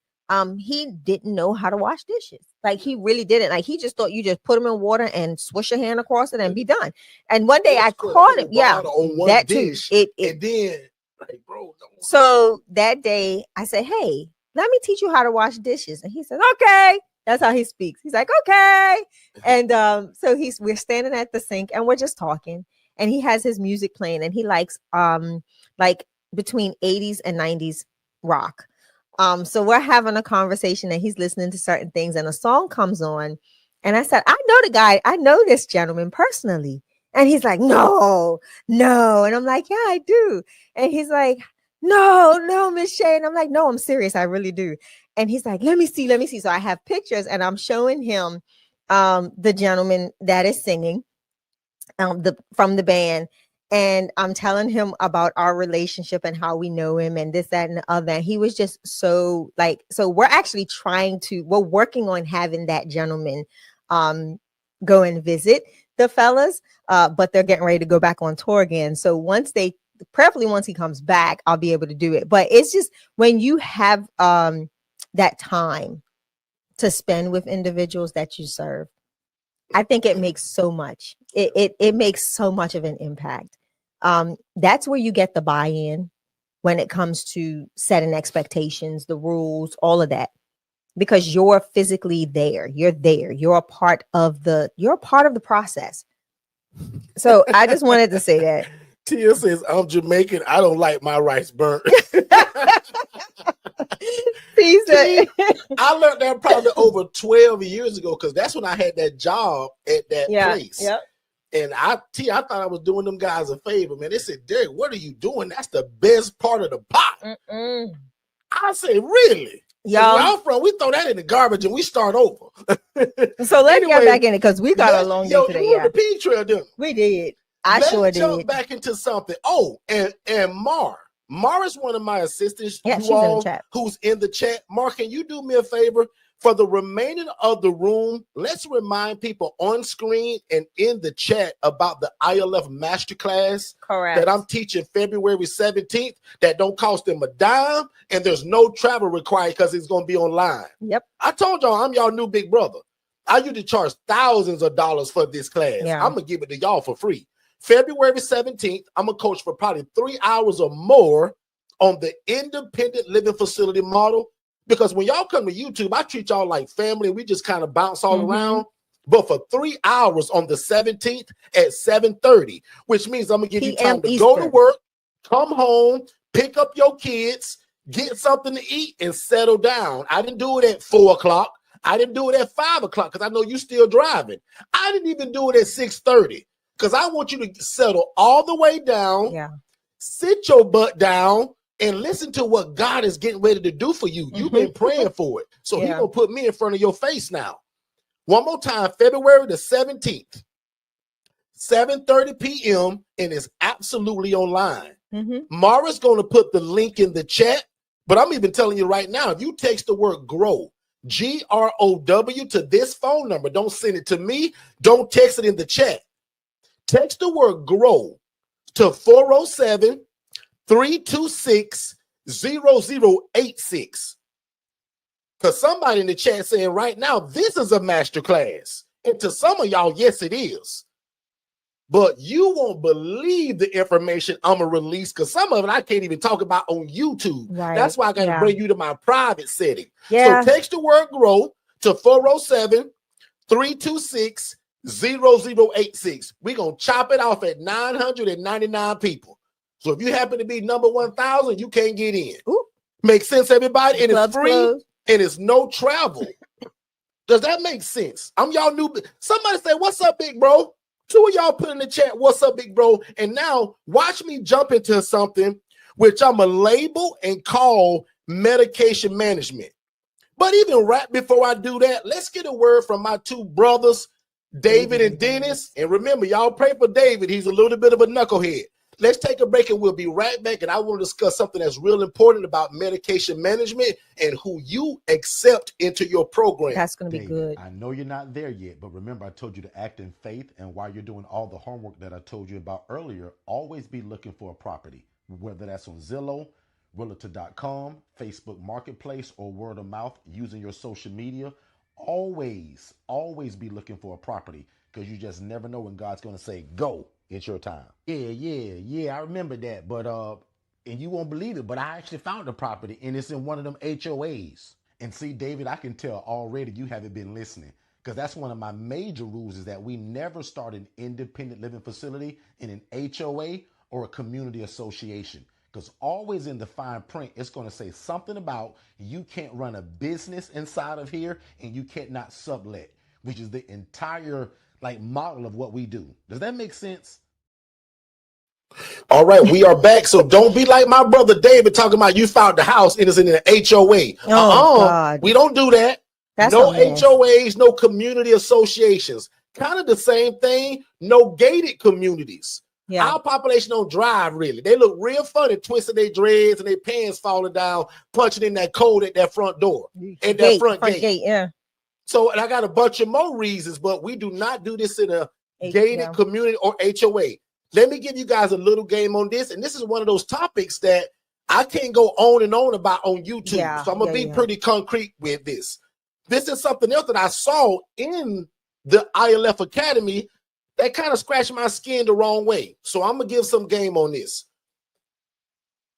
S2: he didn't know how to wash dishes. Like, he really didn't. Like, he just thought you just put them in water and swish your hand across it and be done. And one day I caught him. Yeah,
S1: on one
S2: that
S1: dish.
S2: Too.
S1: And then, like, bro.
S2: So that day I said, hey, let me teach you how to wash dishes. And he said, okay. That's how he speaks. He's like, okay. And so we're standing at the sink and we're just talking. And he has his music playing, and he likes like between 80s and 90s rock. So we're having a conversation and he's listening to certain things, and a song comes on, and I said, I know the guy, I know this gentleman personally. And he's like, no. And I'm like, yeah, I do. And he's like, no, Miss Shay. And I'm like, no, I'm serious. I really do. And he's like, let me see. So I have pictures, and I'm showing him the gentleman that is singing from the band. And I'm telling him about our relationship and how we know him and this, that, and the other. And he was just so we're actually we're working on having that gentleman go and visit the fellas, but they're getting ready to go back on tour again. So preferably once he comes back, I'll be able to do it. But it's just when you have that time to spend with individuals that you serve, I think it makes so much. It makes so much of an impact. That's where you get the buy-in when it comes to setting expectations, the rules, all of that, because you're physically there. You're there. You're a part of the process. So I just wanted to say that.
S1: Tia says, I'm Jamaican. I don't like my rice burnt.
S2: See,
S1: I learned that probably over 12 years ago, because that's when I had that job at that place.
S2: Yeah.
S1: And I thought I was doing them guys a favor, man. They said, Derek, what are you doing? That's the best part of the pot. I said, really?
S2: Y'all,
S1: where I'm from, we throw that in the garbage and we start over.
S2: So let's get back in it, because we got a long day today.
S1: You the P trail, didn't
S2: we did. Let's jump
S1: back into something. Oh, and Mar is one of my assistants.
S2: Yeah, she's in the chat.
S1: Who's in the chat. Mar, can you do me a favor? For the remaining of the room, let's remind people on screen and in the chat about the ILF Masterclass that I'm teaching February 17th that don't cost them a dime, and there's no travel required because it's going to be online.
S2: Yep.
S1: I told y'all I'm y'all new big brother. I used to charge thousands of dollars for this class.
S2: Yeah.
S1: I'm going to give it to y'all for free. February 17th, I'm going to coach for probably 3 hours or more on the independent living facility model. Because when y'all come to YouTube, I treat y'all like family. We just kind of bounce all around. But for 3 hours on the 17th at 7:30, which means I'm going to give you time to go to work, come home, pick up your kids, get something to eat, and settle down. I didn't do it at 4 o'clock. I didn't do it at 5 o'clock because I know you're still driving. I didn't even do it at 6:30 because I want you to settle all the way down, sit your butt down, and listen to what God is getting ready to do for you. You've been praying for it. So he's going to put me in front of your face now. One more time, February the 17th, 7:30 p.m., and it's absolutely online. Mara's going to put the link in the chat, but I'm even telling you right now, if you text the word GROW, GROW, to this phone number, don't send it to me, don't text it in the chat. Text the word GROW to 407-326-0086. Because somebody in the chat saying right now, this is a master class. And to some of y'all, yes, it is. But you won't believe the information I'm going to release, because some of it I can't even talk about on YouTube. Right. That's why I got to bring you to my private setting. So text the word GROW to 407-326-0086. We're going to chop it off at 999 people. So if you happen to be number 1,000, you can't get in. Ooh. Make sense, everybody? And it's free and it's no travel. Does that make sense? I'm y'all new. Somebody say, what's up, big bro? Two of y'all put in the chat, what's up, big bro? And now watch me jump into something which I'm going to label and call medication management. But even right before I do that, let's get a word from my two brothers, David and Dennis. And remember, y'all pray for David. He's a little bit of a knucklehead. Let's take a break and we'll be right back. And I want to discuss something that's real important about medication management and who you accept into your program.
S2: That's going to be good.
S3: I know you're not there yet, but remember I told you to act in faith. And while you're doing all the homework that I told you about earlier, always be looking for a property, whether that's on Zillow, Realtor.com, Facebook Marketplace, or word of mouth using your social media. Always be looking for a property, because you just never know when God's going to say, go. It's your time. Yeah. I remember that. But, and you won't believe it, but I actually found the property and it's in one of them HOAs. And see, David, I can tell already you haven't been listening, because that's one of my major rules, is that we never start an independent living facility in an HOA or a community association. Because always in the fine print, it's going to say something about you can't run a business inside of here and you can't not sublet, which is the entire model of what we do. Does that make sense?
S1: All right, we are back. So don't be like my brother David talking about you found the house and it's in an HOA.
S2: God.
S1: We don't do that.
S2: That's
S1: no HOAs, no community associations. Kind of the same thing. No gated communities. Yeah. Our population don't drive really. They look real funny, twisting their dreads and their pants falling down, punching in that code at that front door, at that front gate.
S2: Yeah.
S1: So, and I got a bunch of more reasons, but we do not do this in a gated community or HOA. Let me give you guys a little game on this. And this is one of those topics that I can't go on and on about on YouTube. Yeah, so I'm going to be pretty concrete with this. This is something else that I saw in the ILF Academy that kind of scratched my skin the wrong way. So I'm going to give some game on this.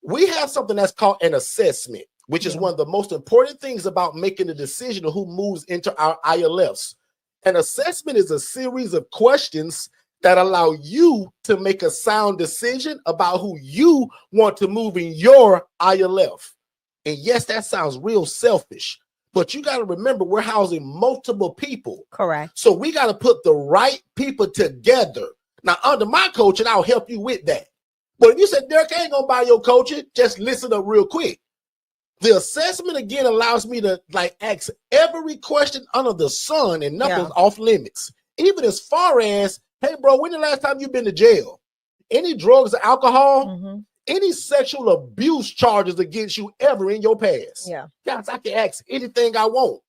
S1: We have something that's called an assessment, which is one of the most important things about making a decision of who moves into our ILFs. An assessment is a series of questions that allow you to make a sound decision about who you want to move in your ILF. And yes, that sounds real selfish, but you got to remember we're housing multiple people.
S2: Correct.
S1: So we got to put the right people together. Now, under my coaching, I'll help you with that. But if you said, Derek, I ain't going to buy your coaching, just listen up real quick. The assessment, again, allows me to ask every question under the sun, and nothing's off limits. Even as far as, hey, bro, when the last time you've been to jail? Any drugs or alcohol? Any sexual abuse charges against you ever in your past?
S2: Yeah.
S1: Guys, I can ask anything I want.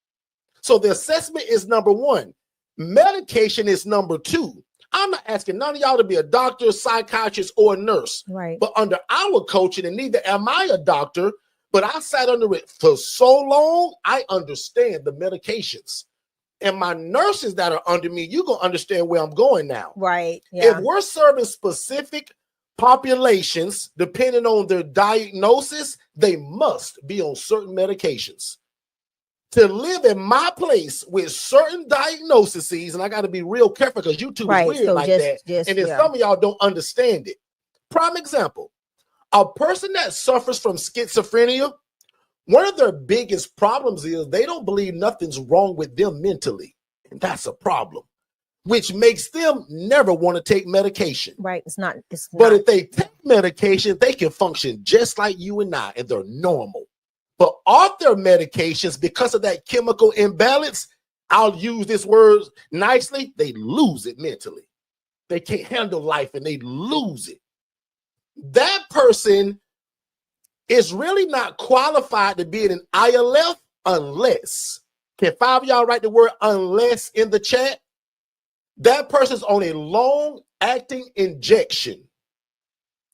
S1: So the assessment is number one. Medication is number two. I'm not asking none of y'all to be a doctor, psychiatrist, or a nurse.
S2: Right.
S1: But under our coaching, and neither am I a doctor, but I sat under it for so long, I understand the medications. And my nurses that are under me, you're going to understand where I'm going now.
S2: Right. Yeah.
S1: If we're serving specific populations, depending on their diagnosis, they must be on certain medications. To live in my place with certain diagnoses, and I got to be real careful because YouTube is weird like that. And then some of y'all don't understand it. Prime example, a person that suffers from schizophrenia, one of their biggest problems is they don't believe nothing's wrong with them mentally. And that's a problem, which makes them never want to take medication.
S2: Right. It's not.
S1: But if they take medication, they can function just like you and I, and they're normal. But off their medications, because of that chemical imbalance, I'll use this word nicely, they lose it mentally. They can't handle life and they lose it. That person is really not qualified to be in an ILF unless, can 5 of y'all write the word unless in the chat? That person's on a long-acting injection.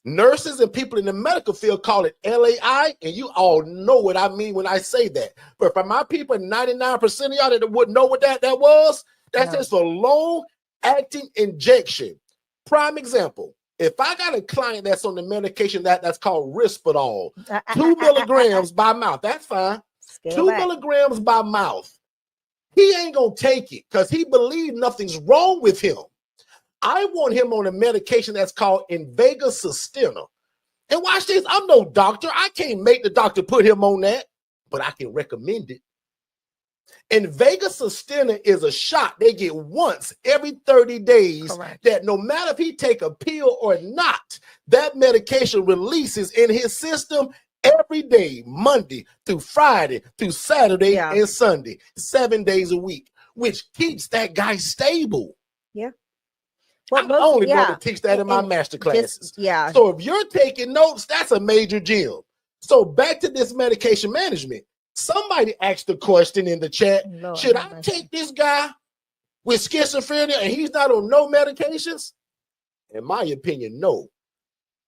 S1: Nurses and people in the medical field call it LAI, and you all know what I mean when I say that. But for my people, 99% of y'all that wouldn't know what that was, that's just a long-acting injection. Prime example, if I got a client that's on the medication that's called Risperdal, 2 milligrams by mouth, that's fine. 2 milligrams by mouth. He ain't going to take it because he believes nothing's wrong with him. I want him on a medication that's called Invega Sustenna. And watch this, I'm no doctor. I can't make the doctor put him on that, but I can recommend it. Invega Sustenna is a shot they get once every 30 days. Correct. That no matter if he take a pill or not, that medication releases in his system every day, Monday through Friday through Saturday and Sunday, 7 days a week, which keeps that guy stable.
S2: Yeah.
S1: I'm only going to teach that in my master classes. So if you're taking notes, that's a major gem. So back to this medication management. Somebody asked the question in the chat, should I take this guy with schizophrenia and he's not on no medications? In my opinion, no,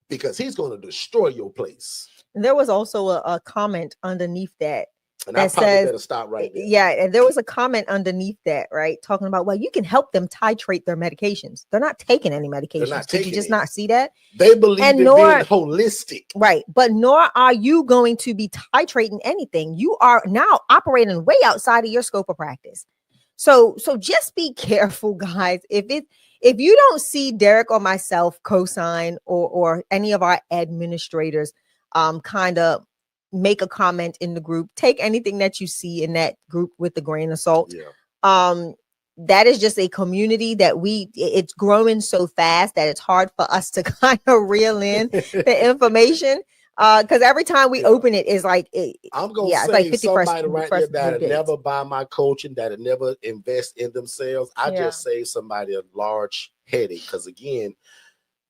S1: because he's going to destroy your place.
S2: There was also a comment underneath that.
S1: And I probably better stop right there.
S2: Yeah, and there was a comment underneath that, right? Talking about, well, you can help them titrate their medications. They're not taking any medications. Did you just not see that?
S1: They believe in being holistic.
S2: Right, but nor are you going to be titrating anything. You are now operating way outside of your scope of practice. So just be careful, guys. If you don't see Derek or myself co-sign or any of our administrators kind of make a comment in the group, take anything that you see in that group with a grain of salt. That is just a community that it's growing so fast that it's hard for us to kind of reel in the information. Because every time we open it is like,
S1: I'm going to say like somebody right there that'll never buy my coaching, that'll never invest in themselves. I just save somebody a large headache. Because again,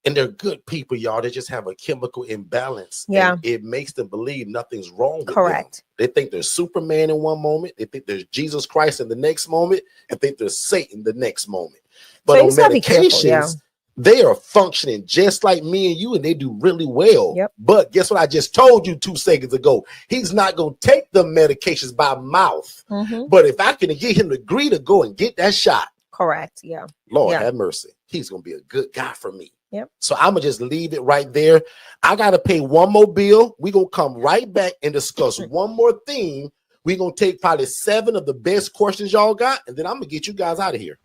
S1: and they're good people, y'all. They just have a chemical imbalance.
S2: Yeah.
S1: It makes them believe nothing's wrong with
S2: them.
S1: They think they're Superman in one moment. They think there's Jesus Christ in the next moment. And think there's Satan the next moment. But on medications, they are functioning just like me and you, and they do really well. But guess what I just told you 2 seconds ago? He's not going to take the medications by mouth. But if I can get him to agree to go and get that shot.
S2: Correct. Yeah.
S1: Lord have mercy. he's going to be a good guy for me.
S2: Yep.
S1: So I'm going to just leave it right there. I got to pay one more bill. We're going to come right back and discuss one more theme. We're going to take probably 7 of the best questions y'all got, and then I'm going to get you guys out of here.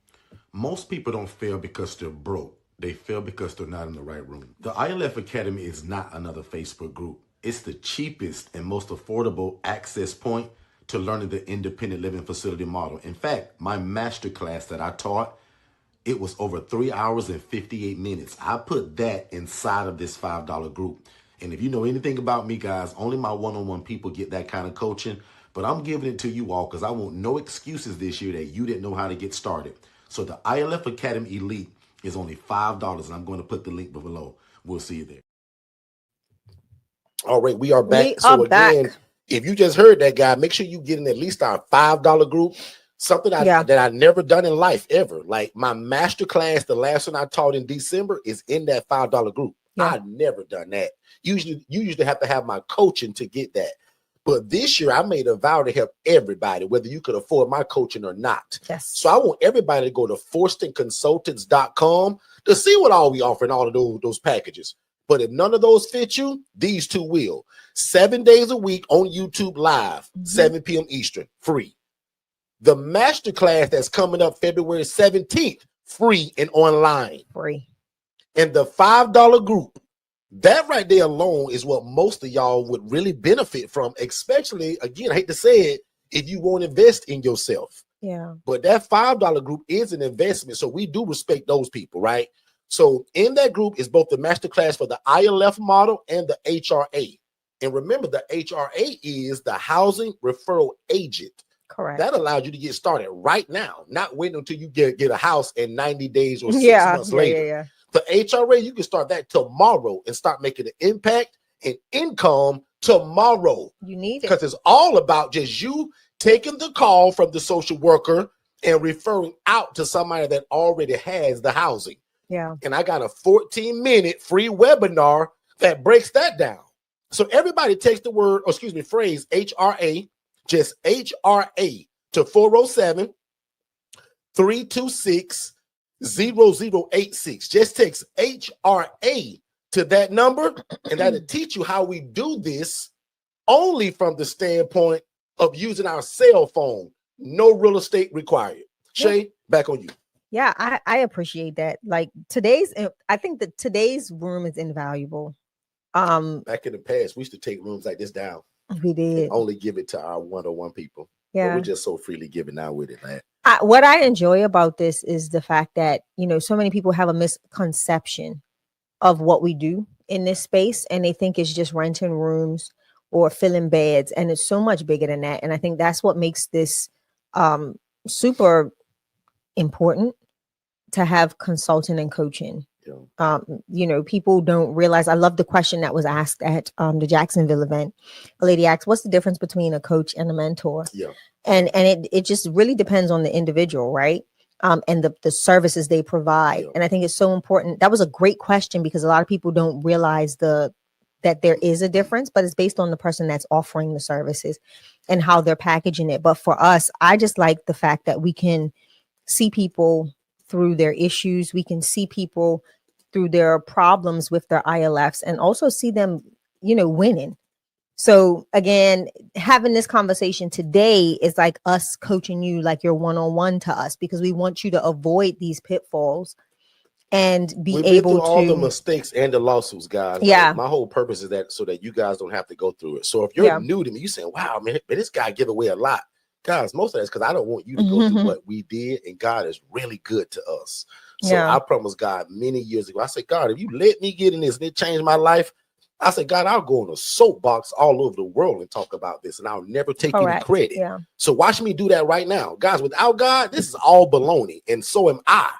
S3: Most people don't fail because they're broke. They fail because they're not in the right room. The ILF Academy is not another Facebook group. It's the cheapest and most affordable access point to learning the independent living facility model. In fact, my masterclass that I taught, it was over 3 hours and 58 minutes. I put that inside of this $5 group. And if you know anything about me, guys, only my one-on-one people get that kind of coaching. But I'm giving it to you all because I want no excuses this year that you didn't know how to get started. So the ILF Academy Elite is only $5, and I'm going to put the link below. We'll see you there.
S1: All right, we are back. If you just heard that, guy, make sure you get in at least our $5 group. Something that I never done in life ever. Like my master class, the last one I taught in December, is in that $5 group. Yeah. I've never done that. You usually have to have my coaching to get that. But this year I made a vow to help everybody, whether you could afford my coaching or not.
S2: Yes.
S1: So I want everybody to go to forstonconsultants.com to see what all we offer in all of those packages. But if none of those fit you, these 2 will. 7 days a week on YouTube Live, 7 p.m. Eastern, free. The masterclass that's coming up February 17th, free and online.
S2: Free.
S1: And the $5 group, that right there alone is what most of y'all would really benefit from, especially, again, I hate to say it, if you won't invest in yourself.
S2: Yeah. But
S1: that $5 group is an investment, so we do respect those people, right? So in that group is both the masterclass for the ILF model and the HRA. And remember, the HRA is the Housing Referral Agent.
S2: Correct.
S1: That allows you to get started right now, not waiting until you get a house in 90 days or 6 months later.
S2: Yeah.
S1: The HRA, you can start that tomorrow and start making an impact and income tomorrow.
S2: You need it.
S1: Because it's all about just you taking the call from the social worker and referring out to somebody that already has the housing.
S2: Yeah. And
S1: I got a 14-minute free webinar that breaks that down. So everybody takes the phrase HRA, just HRA to 407-326-0086. Just text HRA to that number, and that'll teach you how we do this only from the standpoint of using our cell phone. No real estate required. Shay, back on you.
S2: Yeah, I appreciate that. Like I think that today's room is invaluable.
S1: Back in the past, we used to take rooms like this down.
S2: We did.
S1: And only give it to our one-on-one people.
S2: Yeah.
S1: But we're just so freely giving now with it, man.
S2: What I enjoy about this is the fact that, so many people have a misconception of what we do in this space, and they think it's just renting rooms or filling beds, and it's so much bigger than that. And I think that's what makes this super important to have consulting and coaching. People don't realize. I love the question that was asked at the Jacksonville event. A lady asked, what's the difference between a coach and a mentor?
S1: Yeah.
S2: And it just really depends on the individual, right? And the services they provide. Yeah. And I think it's so important. That was a great question because a lot of people don't realize that there is a difference, but it's based on the person that's offering the services and how they're packaging it. But for us, I just like the fact that we can see people through their issues. We can see people through their problems with their ILFs and also see them, winning. So again, having this conversation today is like us coaching you like you're one-on-one to us, because we want you to avoid these pitfalls and be able to
S1: all the mistakes and the lawsuits, guys.
S2: Yeah.
S1: Like, my whole purpose is that so that you guys don't have to go through it. So if you're new to me, you saying, wow, man, this guy give away a lot. Guys, most of that's because I don't want you to go through what we did, and God is really good to us. So I promised God many years ago, I said, God, if you let me get in this and it changed my life, I said, God, I'll go on a soapbox all over the world and talk about this, and I'll never take any credit.
S2: Yeah.
S1: So watch me do that right now. Guys, without God, this is all baloney, and so am I.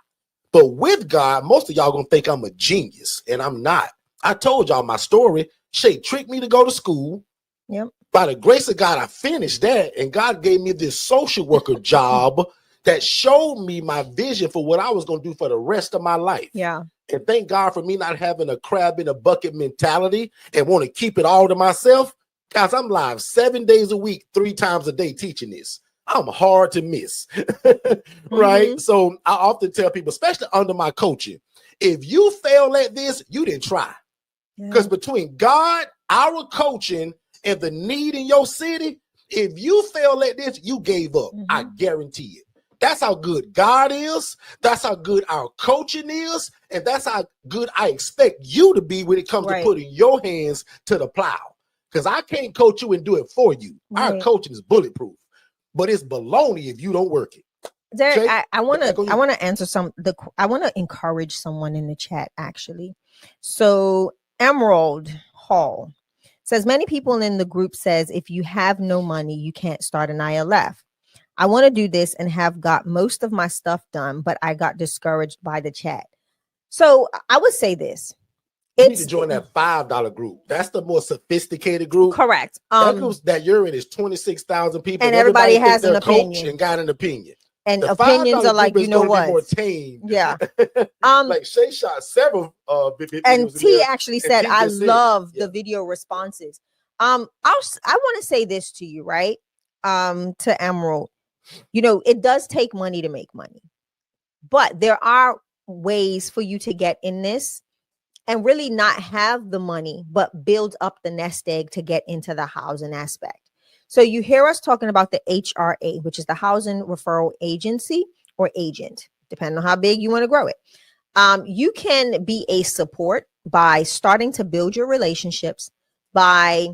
S1: But with God, most of y'all gonna think I'm a genius, and I'm not. I told y'all my story. Shay tricked me to go to school.
S2: Yep.
S1: By the grace of God, I finished that, and God gave me this social worker job that showed me my vision for what I was going to do for the rest of my life.
S2: Yeah.
S1: And thank God for me not having a crab in a bucket mentality and want to keep it all to myself. Guys, I'm live 7 days a week, 3 times a day teaching this. I'm hard to miss. Right? So I often tell people, especially under my coaching, if you fail at this, you didn't try. Because between God, our coaching, and the need in your city, if you fail at this, you gave up. I guarantee it. That's how good God is. That's how good our coaching is. And that's how good I expect you to be when it comes to putting your hands to the plow. Because I can't coach you and do it for you. Our coaching is bulletproof. But it's baloney if you don't work it.
S2: Derek, I want to answer I want to encourage someone in the chat, actually. So Emerald Hall says, many people in the group says, if you have no money, you can't start an ILF. I want to do this and have got most of my stuff done, but I got discouraged by the chat. So I would say this.
S1: You need to join that $5 group. That's the more sophisticated group.
S2: Correct.
S1: That group that you're in is 26,000 people.
S2: And everybody has an opinion.
S1: And got an opinion.
S2: And the opinions are like, you know what?
S1: More tame.
S2: Yeah.
S1: Like Shay shot several
S2: and T actually said, I love the video responses. I want to say this to you, right? To Emerald. You know, it does take money to make money. But there are ways for you to get in this and really not have the money, but build up the nest egg to get into the housing aspect. So you hear us talking about the HRA, which is the Housing Referral Agency or agent, depending on how big you want to grow it. You can be a support by starting to build your relationships, by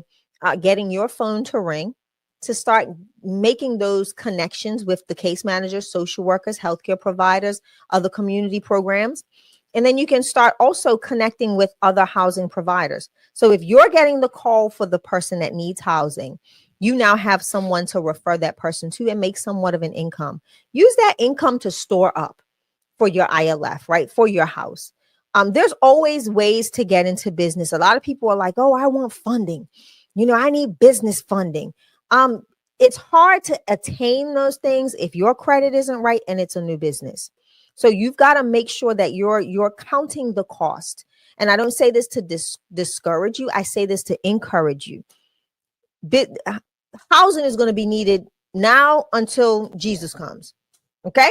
S2: getting your phone to ring, to start making those connections with the case managers, social workers, healthcare providers, other community programs. And then you can start also connecting with other housing providers. So if you're getting the call for the person that needs housing, you now have someone to refer that person to and make somewhat of an income. Use that income to store up for your ILF, right? For your house. There's always ways to get into business. A lot of people are like, oh, I want funding. You know, I need business funding. It's hard to attain those things if your credit isn't right and it's a new business. So you've got to make sure that you're counting the cost. And I don't say this to discourage you. I say this to encourage you. Housing is going to be needed now until Jesus comes. Okay?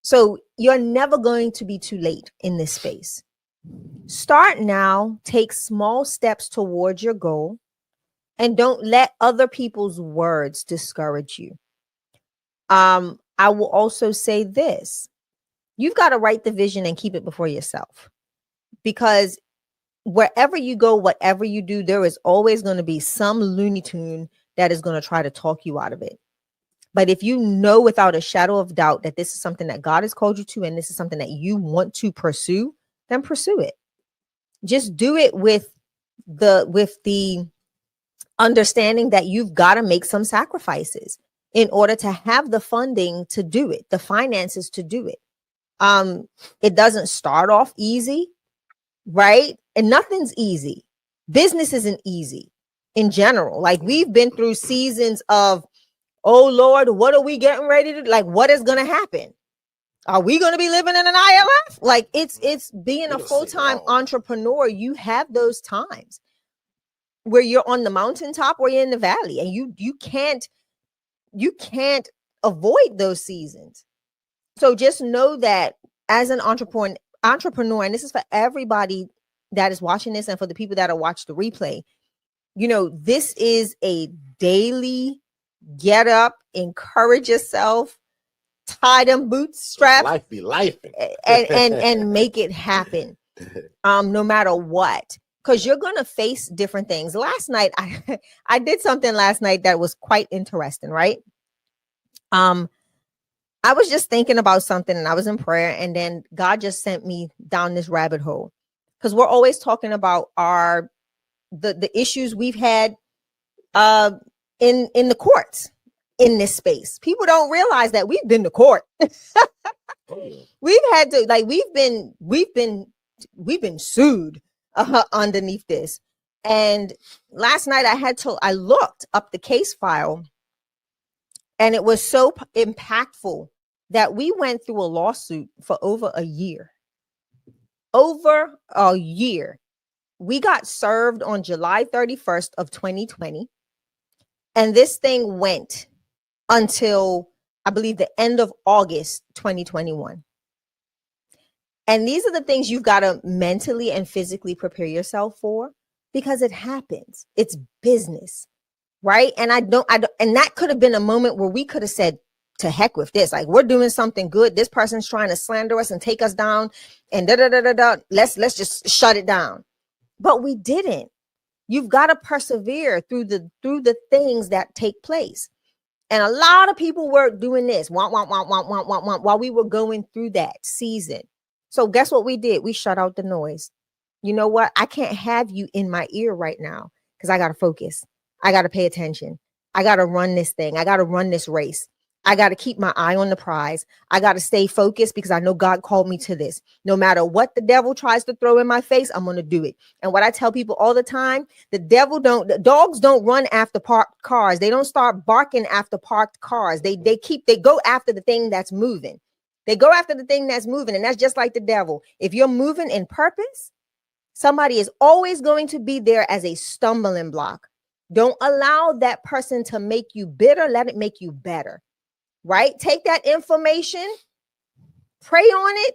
S2: So you're never going to be too late in this space. Start now, take small steps towards your goal, and don't let other people's words discourage you. I will also say this. You've got to write the vision and keep it before yourself, because wherever you go, whatever you do, there is always going to be some Looney Tune that is going to try to talk you out of it. But if you know without a shadow of doubt that this is something that God has called you to, and this is something that you want to pursue, then pursue it. Just do it with the understanding that you've got to make some sacrifices in order to have the funding to do it, the finances to do it. It doesn't start off easy, right? And nothing's easy. Business isn't easy in general. Like, we've been through seasons of, oh Lord, what are we getting ready to do? Like, what is going to happen? Are we going to be living in an ILF? Like, it's being a full-time entrepreneur. You have those times where you're on the mountaintop or you're in the valley, and you can't avoid those seasons. So just know that as an entrepreneur, and this is for everybody that is watching this and for the people that will watch the replay, you know, this is a daily get up, encourage yourself, tie them boots, strap,
S1: life be life,
S2: and make it happen. No matter what, because you're gonna face different things. Last night, I did something last night that was quite interesting, right? I was just thinking about something and I was in prayer, and then God just sent me down this rabbit hole, because we're always talking about the issues we've had in the courts in this space. People don't realize that we've been to court. We've had to, like, we've been sued underneath this. And last night I looked up the case file, and it was so impactful that we went through a lawsuit for over a year. Over a year. We got served on July 31st of 2020. And this thing went until I believe the end of August 2021. And these are the things you've got to mentally and physically prepare yourself for, because it happens. It's business, right? And I don't, and that could have been a moment where we could have said, to heck with this. Like, we're doing something good. This person's trying to slander us and take us down, and let's just shut it down. But we didn't. You've got to persevere through the things that take place. And a lot of people were doing this while we were going through that season. So guess what we did? We shut out the noise. You know what? I can't have you in my ear right now, because I got to focus. I got to pay attention. I got to run this thing. I got to run this race. I got to keep my eye on the prize. I got to stay focused, because I know God called me to this. No matter what the devil tries to throw in my face, I'm going to do it. And what I tell people all the time, the dogs don't run after parked cars. They don't start barking after parked cars. They go after the thing that's moving. They go after the thing that's moving. And that's just like the devil. If you're moving in purpose, somebody is always going to be there as a stumbling block. Don't allow that person to make you bitter. Let it make you better. Right? Take that information, pray on it,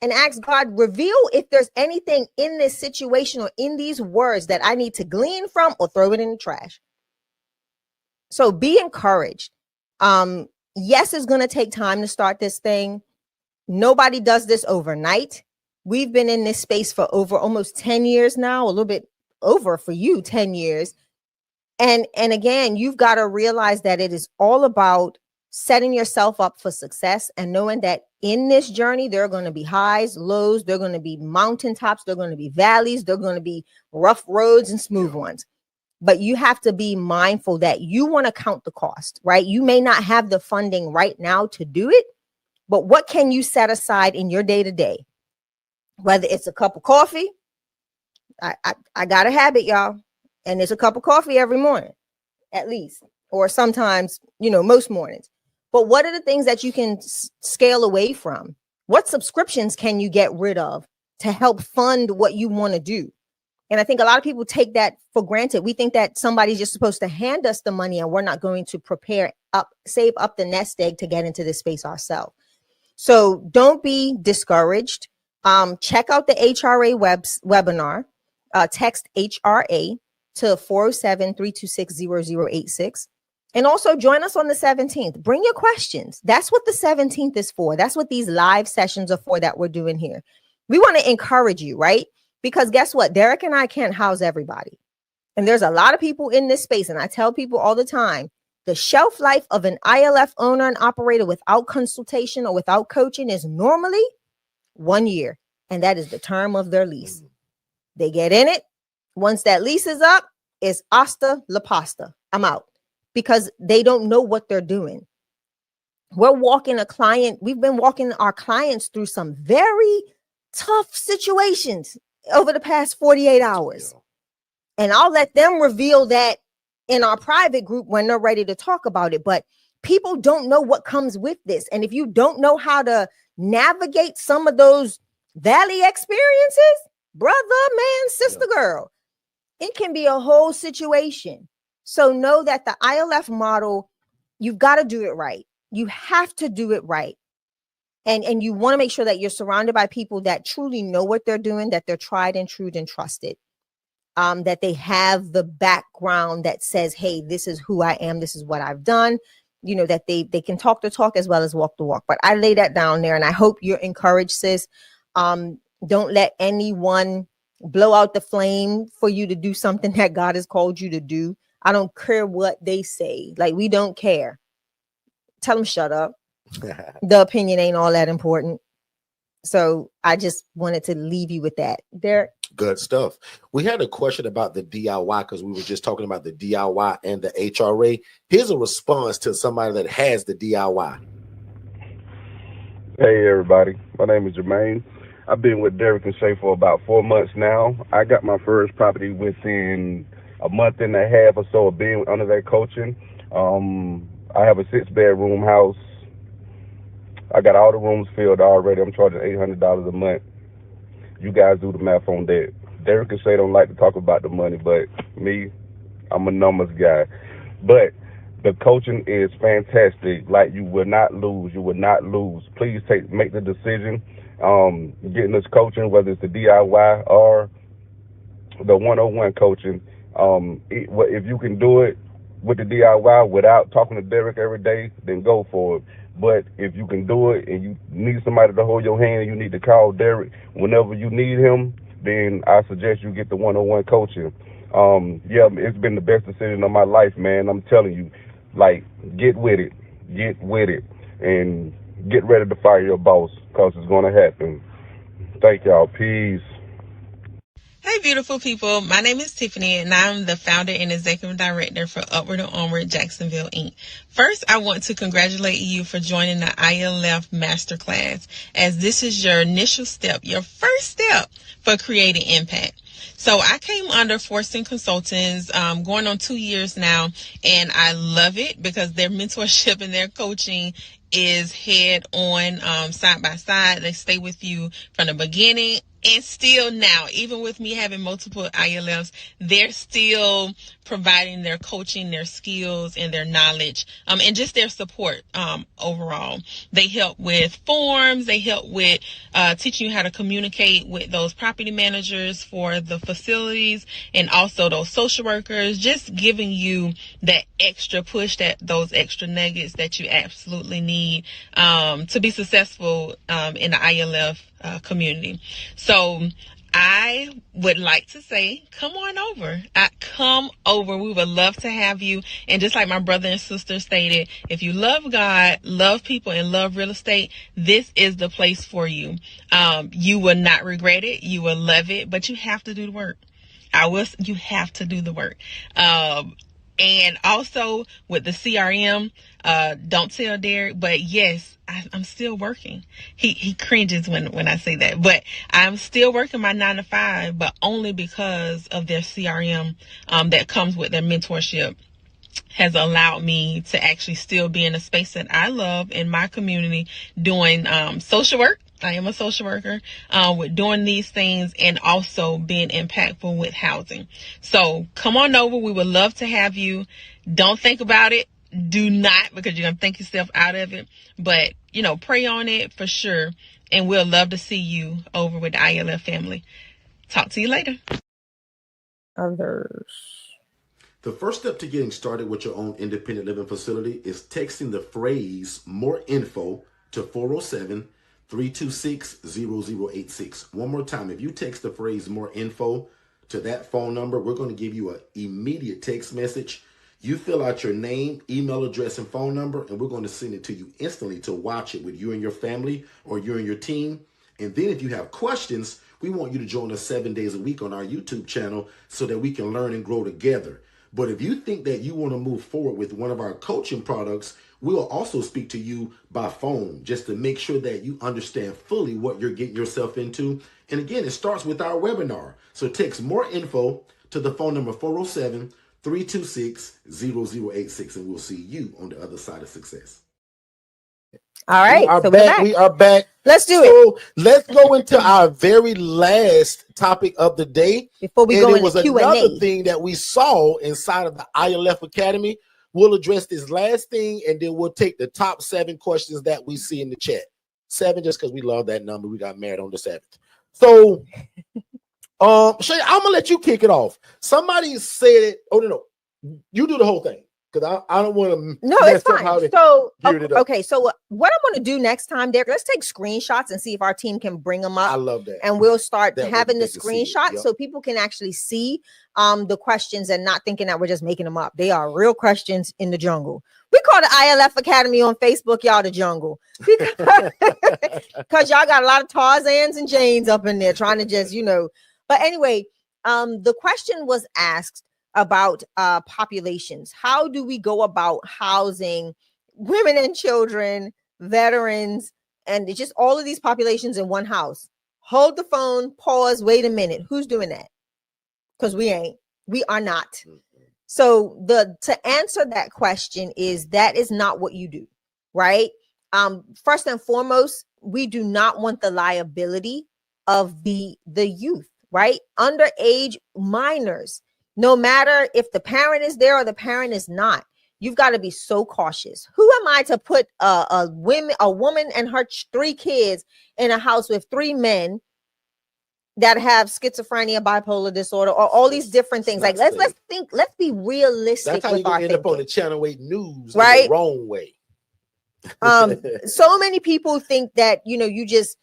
S2: and ask God, reveal if there's anything in this situation or in these words that I need to glean from, or throw it in the trash. So be encouraged. Yes, it's going to take time to start this thing. Nobody does this overnight. We've been in this space for over almost 10 years now, a little bit over for you, 10 years. And again, you've got to realize that it is all about setting yourself up for success, and knowing that in this journey, there are going to be highs, lows, there are going to be mountaintops, there are going to be valleys, there are going to be rough roads and smooth ones. But you have to be mindful that you want to count the cost, right? You may not have the funding right now to do it, but what can you set aside in your day to day? Whether it's a cup of coffee, I got a habit, y'all, and it's a cup of coffee every morning, at least, or sometimes, most mornings. But what are the things that you can scale away from? What subscriptions can you get rid of to help fund what you want to do? And I think a lot of people take that for granted. We think that somebody's just supposed to hand us the money, and we're not going to save up the nest egg to get into this space ourselves. So don't be discouraged. Check out the HRA webinar. Text HRA to 407-326-0086. And also join us on the 17th. Bring your questions. That's what the 17th is for. That's what these live sessions are for that we're doing here. We want to encourage you, right? Because guess what? Derek and I can't house everybody. And there's a lot of people in this space. And I tell people all the time, the shelf life of an ILF owner and operator without consultation or without coaching is normally 1 year. And that is the term of their lease. They get in it. Once that lease is up, it's hasta la pasta. I'm out. Because they don't know what they're doing. We've been walking our clients through some very tough situations over the past 48 hours. And I'll let them reveal that in our private group when they're ready to talk about it. But people don't know what comes with this. And if you don't know how to navigate some of those valley experiences, brother, man, sister, girl, it can be a whole situation. So know that the ILF model, you've got to do it right. You have to do it right. And you want to make sure that you're surrounded by people that truly know what they're doing, that they're tried and true and trusted, that they have the background that says, hey, this is who I am. This is what I've done. That they can talk the talk as well as walk the walk. But I lay that down there, and I hope you're encouraged, sis. Don't let anyone blow out the flame for you to do something that God has called you to do. I don't care what they say. Like, we don't care. Tell them shut up. The opinion ain't all that important. So I just wanted to leave you with that. Derek?
S1: Good stuff. We had a question about the DIY, because we were just talking about the DIY and the HRA. Here's a response to somebody that has the DIY.
S4: Hey, everybody. My name is Jermaine. I've been with Derek and Shay for about 4 months now. I got my first property within a month and a half or so of being under that coaching. I have a 6-bedroom house. I got all the rooms filled already. I'm charging $800 a month. You guys do the math on that. Derek and Shay don't like to talk about the money, but me, I'm a numbers guy. But The coaching is fantastic. Like, you will not lose. You will not lose. Please make the decision. Getting this coaching, whether it's the DIY or the one-on-one coaching. If you can do it with the DIY without talking to Derek every day, then go for it. But if you can do it and you need somebody to hold your hand and you need to call Derek whenever you need him, then I suggest you get the one-on-one coaching. It's been the best decision of my life, man. I'm telling you, like, get with it, and get ready to fire your boss, because it's going to happen. Thank y'all. Peace.
S5: Hey, beautiful people. My name is Tiffany, and I'm the founder and executive director for Upward and Onward Jacksonville, Inc. First, I want to congratulate you for joining the ILF Masterclass, as this is your initial step, your first step for creating impact. So I came under Forston Consultants going on 2 years now, and I love it because their mentorship and their coaching is head on, side by side. They stay with you from the beginning and still now. Even with me having multiple ILFs, they're still providing their coaching, their skills, and their knowledge, and just their support overall. They help with forms. They help with teaching you how to communicate with those property managers for the facilities, and also those social workers, just giving you that extra push, those extra nuggets that you absolutely need to be successful in the ILF community. So I would like to say, come on over. Come over. We would love to have you. And just like my brother and sister stated, if you love God, love people, and love real estate, this is the place for you. You will not regret it. You will love it, but you have to do the work. You have to do the work. And also with the CRM, don't tell Derek, but yes, I'm still working. He cringes when I say that, but I'm still working my 9 to 5, but only because of their CRM, that comes with their mentorship, has allowed me to actually still be in a space that I love in my community, doing social work. I am a social worker, with doing these things, and also being impactful with housing. So come on over. We would love to have you. Don't think about it. Do not, because you're going to think yourself out of it. But, pray on it for sure. And we'll love to see you over with the ILF family. Talk to you later.
S2: Others.
S1: The first step to getting started with your own independent living facility is texting the phrase "more info" to 407-326-0086. One more time, if you text the phrase "more info" to that phone number, we're going to give you an immediate text message. You fill out your name, email address, and phone number, and we're going to send it to you instantly to watch it with you and your family, or you and your team. And then if you have questions, we want you to join us 7 days a week on our YouTube channel so that we can learn and grow together. But if you think that you want to move forward with one of our coaching products, we'll also speak to you by phone just to make sure that you understand fully what you're getting yourself into. And again, it starts with our webinar. So text "more info" to the phone number 407-326-0086, and we'll see you on the other side of success.
S2: All right.
S1: We are back.
S2: Let's do it.
S1: So let's go into our very last topic of the day.
S2: Before we go into
S1: Q&A. Another
S2: Q&A.
S1: thing that we saw inside of the ILF Academy. We'll address this last thing, and then we'll take the top 7 questions that we see in the chat. 7, just because we love that number. We got married on the 7th. So, Shay, I'm gonna let you kick it off. Somebody said it. Oh no, you do the whole thing, because I don't want to.
S2: No, it's fine. So okay, so what I'm going to do next time, Derek, let's take screenshots and see if our team can bring them up.
S1: I love that,
S2: and we'll start having the screenshots so people can actually see the questions and not thinking that we're just making them up. They are real questions in the jungle. We call the ILF Academy on Facebook, y'all, the jungle, because y'all got a lot of Tarzans and Janes up in there trying to just, But anyway, the question was asked about populations. How do we go about housing women and children, veterans, and just all of these populations in one house? Hold the phone, pause, wait a minute. Who's doing that? Because we are not. So to answer that question that is not what you do, right? First and foremost, we do not want the liability of the youth, right? Underage minors. No matter if the parent is there or the parent is not, you've got to be so cautious. Who am I to put a woman and her 3 kids in a house with 3 men that have schizophrenia, bipolar disorder, or all these different things? Like, let's be realistic.
S1: That's how you're gonna end up on the Channel 8 news,
S2: right?
S1: The wrong way.
S2: So many people think that, you know, you just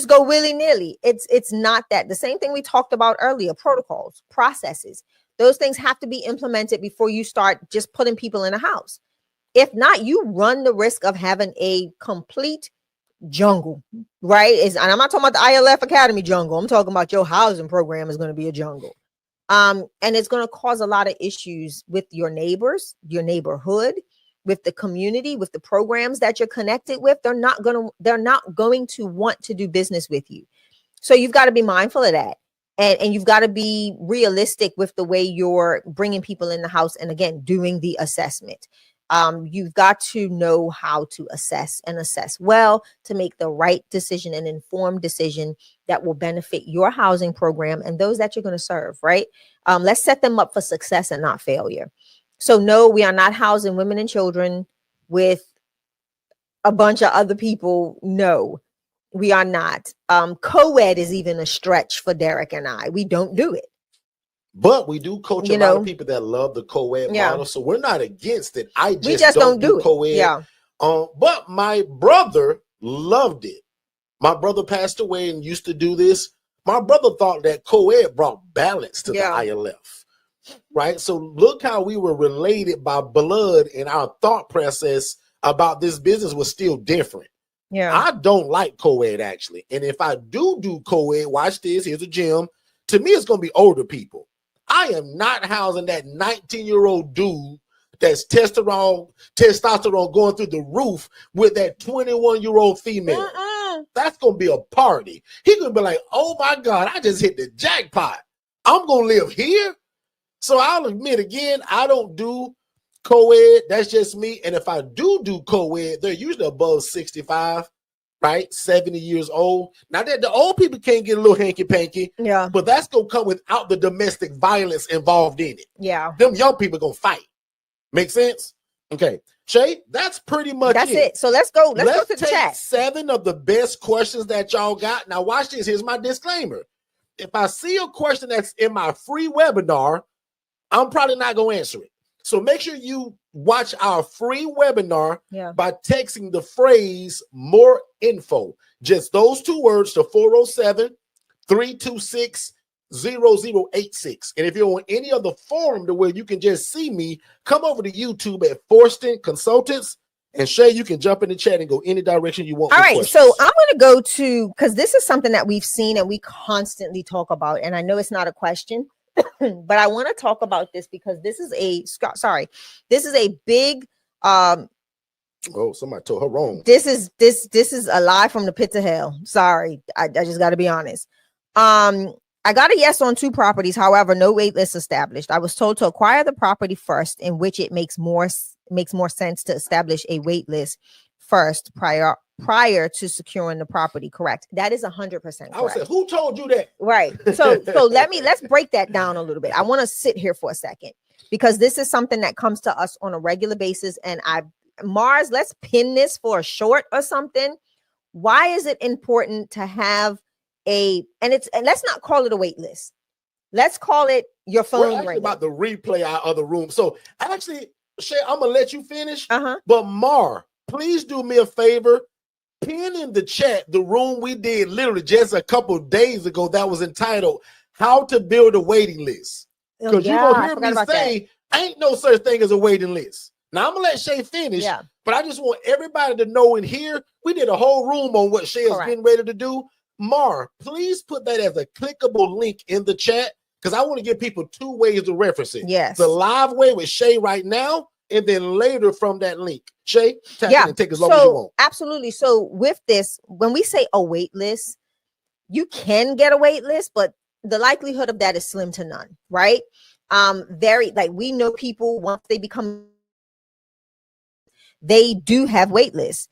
S2: go willy-nilly. It's not that. The same thing we talked about earlier: protocols, processes. Those things have to be implemented before you start just putting people in a house. If not, you run the risk of having a complete jungle, right? And I'm not talking about the ILF Academy jungle. I'm talking about your housing program is going to be a jungle. And it's going to cause a lot of issues with your neighbors, your neighborhood, with the community, with the programs that you're connected with. They're not going to want to do business with you. So you've got to be mindful of that. And you've got to be realistic with the way you're bringing people in the house. And again, doing the assessment. You've got to know how to assess well to make the right decision, an informed decision that will benefit your housing program and those that you're going to serve, right? Let's set them up for success and not failure. So no, we are not housing women and children with a bunch of other people. No, we are not. Co-ed is even a stretch for Derek and I. We don't do it.
S1: But we do coach a lot of people that love the co-ed model. So we're not against it. We just don't do co-ed.
S2: Yeah.
S1: But my brother loved it. My brother passed away and used to do this. My brother thought that co-ed brought balance to the ILF. Right? So look how we were related by blood, and our thought process about this business was still different.
S2: Yeah.
S1: I don't like co-ed, actually. And if I do co-ed, watch this, here's a gym. To me, it's going to be older people. I am not housing that 19-year-old dude that's testosterone going through the roof with that 21-year-old female. That's going to be a party. He's going to be like, oh my God, I just hit the jackpot. I'm going to live here. So I'll admit again, I don't do co-ed. That's just me. And if I do co-ed, they're usually above 65, right? 70 years old. Now that the old people can't get a little hanky-panky, but that's going to come without the domestic violence involved in it.
S2: Yeah.
S1: Them young people going to fight. Make sense? Okay. Shay, that's pretty much
S2: it. So let's go to the
S1: take
S2: chat.
S1: 7 of the best questions that y'all got. Now watch this. Here's my disclaimer. If I see a question that's in my free webinar, I'm probably not going to answer it. So make sure you watch our free webinar by texting the phrase more info. Just those 2 words to 407-326-0086. And if you're on any other forum to where you can just see me, come over to YouTube at Forston Consultants. And Shay, you can jump in the chat and go any direction you want.
S2: All right. So I'm going to go to, because this is something that we've seen and we constantly talk about. And I know it's not a question, but I want to talk about this because this is a big
S1: somebody told her wrong.
S2: This is a lie from the pits of hell. Sorry, I just got to be honest. I got a yes on 2 properties. However, no wait list established. I was told to acquire the property first, in which it makes more sense to establish a wait list first prior to securing the property. Correct. That is 100% correct.
S1: I would say, who told you that?
S2: Right. So let's break that down a little bit. I want to sit here for a second because this is something that comes to us on a regular basis. And Mars, let's pin this for a short or something. Why is it important to have and let's not call it a wait list. Let's call it your phone ringing.
S1: About the replay our other room. So actually, Shay, I'm gonna let you finish. But Mar, please do me a favor. Pin in the chat the room we did literally just a couple days ago that was entitled "How to Build a Waiting List." Because you're gonna hear me say, "Ain't no such thing as a waiting list." Now I'm gonna let Shay finish, but I just want everybody to know in here we did a whole room on what Shay is getting ready to do. Mar, please put that as a clickable link in the chat because I want to give people 2 ways to reference it.
S2: Yes,
S1: the live way with Shay right now, and then later from that link. Shay, tap in and take as long as you want.
S2: Absolutely. So with this, when we say a wait list, you can get a wait list, but the likelihood of that is slim to none, right? We know people once they become, they do have wait lists.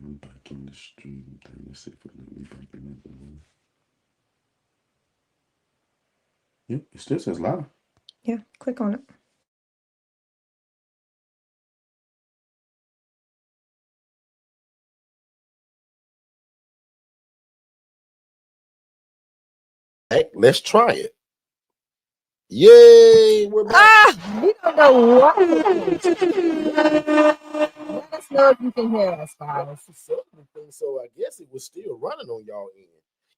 S3: I'm back in the stream thing. Let's see if it'll let me back in it. Yep, it still says live.
S2: Yeah, click on it.
S1: Hey, let's try it. Yay, we're back.
S2: We don't know what. Let us know if you can hear us, guys.
S1: So I guess it was still running on y'all end.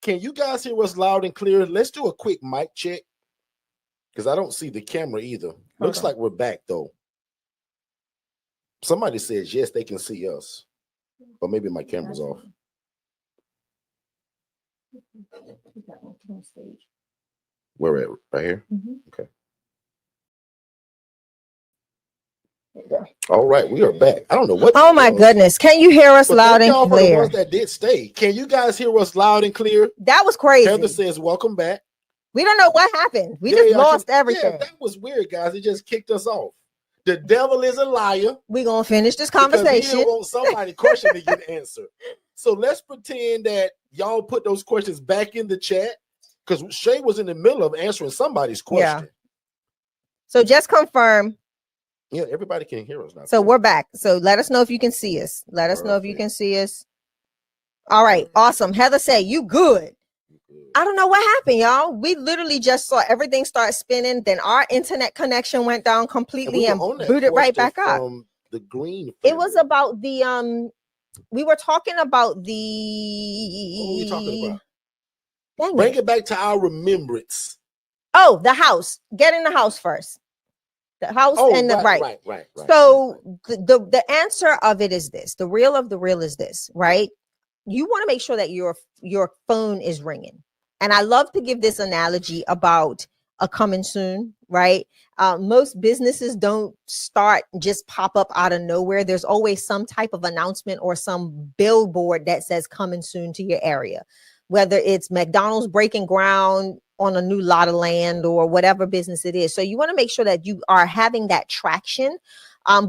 S1: Can you guys hear us loud and clear? Let's do a quick mic check because I don't see the camera either. Looks like we're back though. Somebody says yes, they can see us, or maybe my camera's off. Where at? Right here? Okay. All right, we are back. I don't know what.
S2: Oh my goodness. Can you hear us loud and
S1: For the
S2: clear?
S1: ones that did stay. Can you guys hear us loud and clear?
S2: That was crazy.
S1: Heather says, welcome back.
S2: We don't know what happened. We just lost everything.
S1: Yeah, that was weird, guys. It just kicked us off. The devil is a liar.
S2: We're going to finish this conversation.
S1: Because he didn't want somebody's question to get answered. So let's pretend that y'all put those questions back in the chat because Shay was in the middle of answering somebody's question.
S2: Yeah. So just confirm.
S1: Yeah, everybody can hear us now.
S2: So we're back. So let us know if you can see us. Let us know if you can see us. All right. Awesome. Heather said, you good. I don't know what happened, y'all. We literally just saw everything start spinning. Then our internet connection went down completely and booted right back up.
S1: The green.
S2: It was about the we were talking about the.
S1: What were we talking about?
S2: Dang
S1: Bring it back to our remembrance.
S2: Oh, the house. Get in the house first. The house and the right. So the answer of it is this. The real of the real is this, right? You want to make sure that your phone is ringing. And I love to give this analogy about a coming soon, right? Most businesses don't start just pop up out of nowhere. There's always some type of announcement or some billboard that says coming soon to your area, whether it's McDonald's breaking ground on a new lot of land or whatever business it is. So you want to make sure that you are having that traction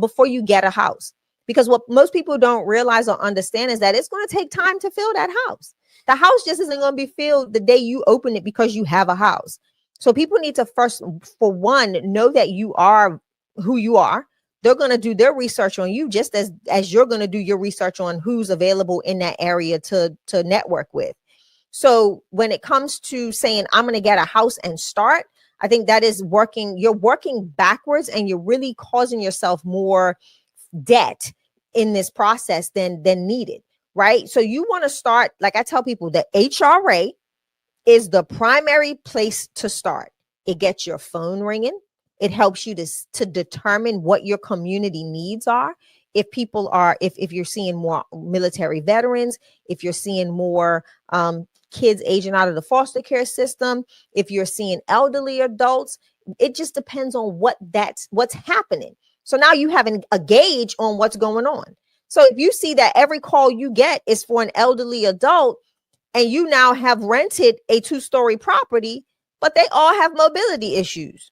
S2: before you get a house. Because what most people don't realize or understand is that it's going to take time to fill that house. The house just isn't going to be filled the day you open it because you have a house. So people need to first, for one, know that you are who you are. They're going to do their research on you just as you're going to do your research on who's available in that area to network with. So when it comes to saying, I'm going to get a house and start, I think that is working. You're working backwards and you're really causing yourself more debt in this process than needed, right? So you want to start, like I tell people, the HRA is the primary place to start. It gets your phone ringing. It helps you to determine what your community needs are. If people are, if you're seeing more military veterans, if you're seeing more kids aging out of the foster care system, if you're seeing elderly adults, it just depends on what's happening. So now you have a gauge on what's going on. So if you see that every call you get is for an elderly adult and you now have rented a 2-story property, but they all have mobility issues,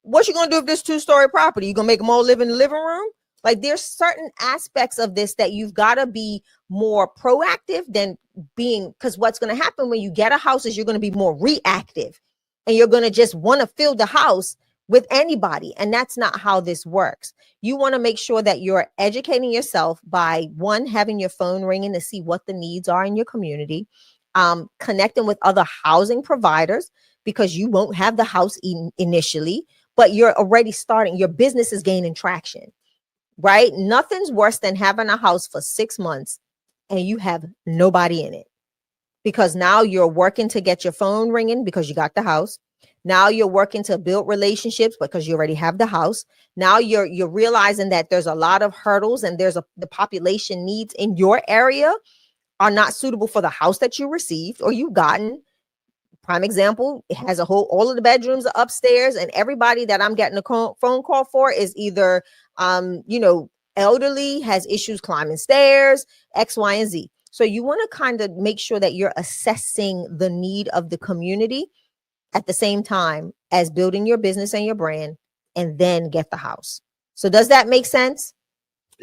S2: what you going to do with this 2-story property? You going to make them all live in the living room? Like there's certain aspects of this that you've got to be more proactive than being, because what's going to happen when you get a house is you're going to be more reactive and you're going to just want to fill the house with anybody. And that's not how this works. You want to make sure that you're educating yourself by, one, having your phone ringing to see what the needs are in your community, connecting with other housing providers, because you won't have the house initially, but you're already starting, your business is gaining traction. Right? Nothing's worse than having a house for 6 months and you have nobody in it, because now you're working to get your phone ringing because you got the house. Now you're working to build relationships because you already have the house. Now you're realizing that there's a lot of hurdles and the population needs in your area are not suitable for the house that you received or you've gotten. Prime example, it has all of the bedrooms are upstairs, and everybody that I'm getting a phone call for is either, elderly, has issues climbing stairs, X, Y, and Z. So you want to kind of make sure that you're assessing the need of the community at the same time as building your business and your brand, and then get the house. So does that make sense?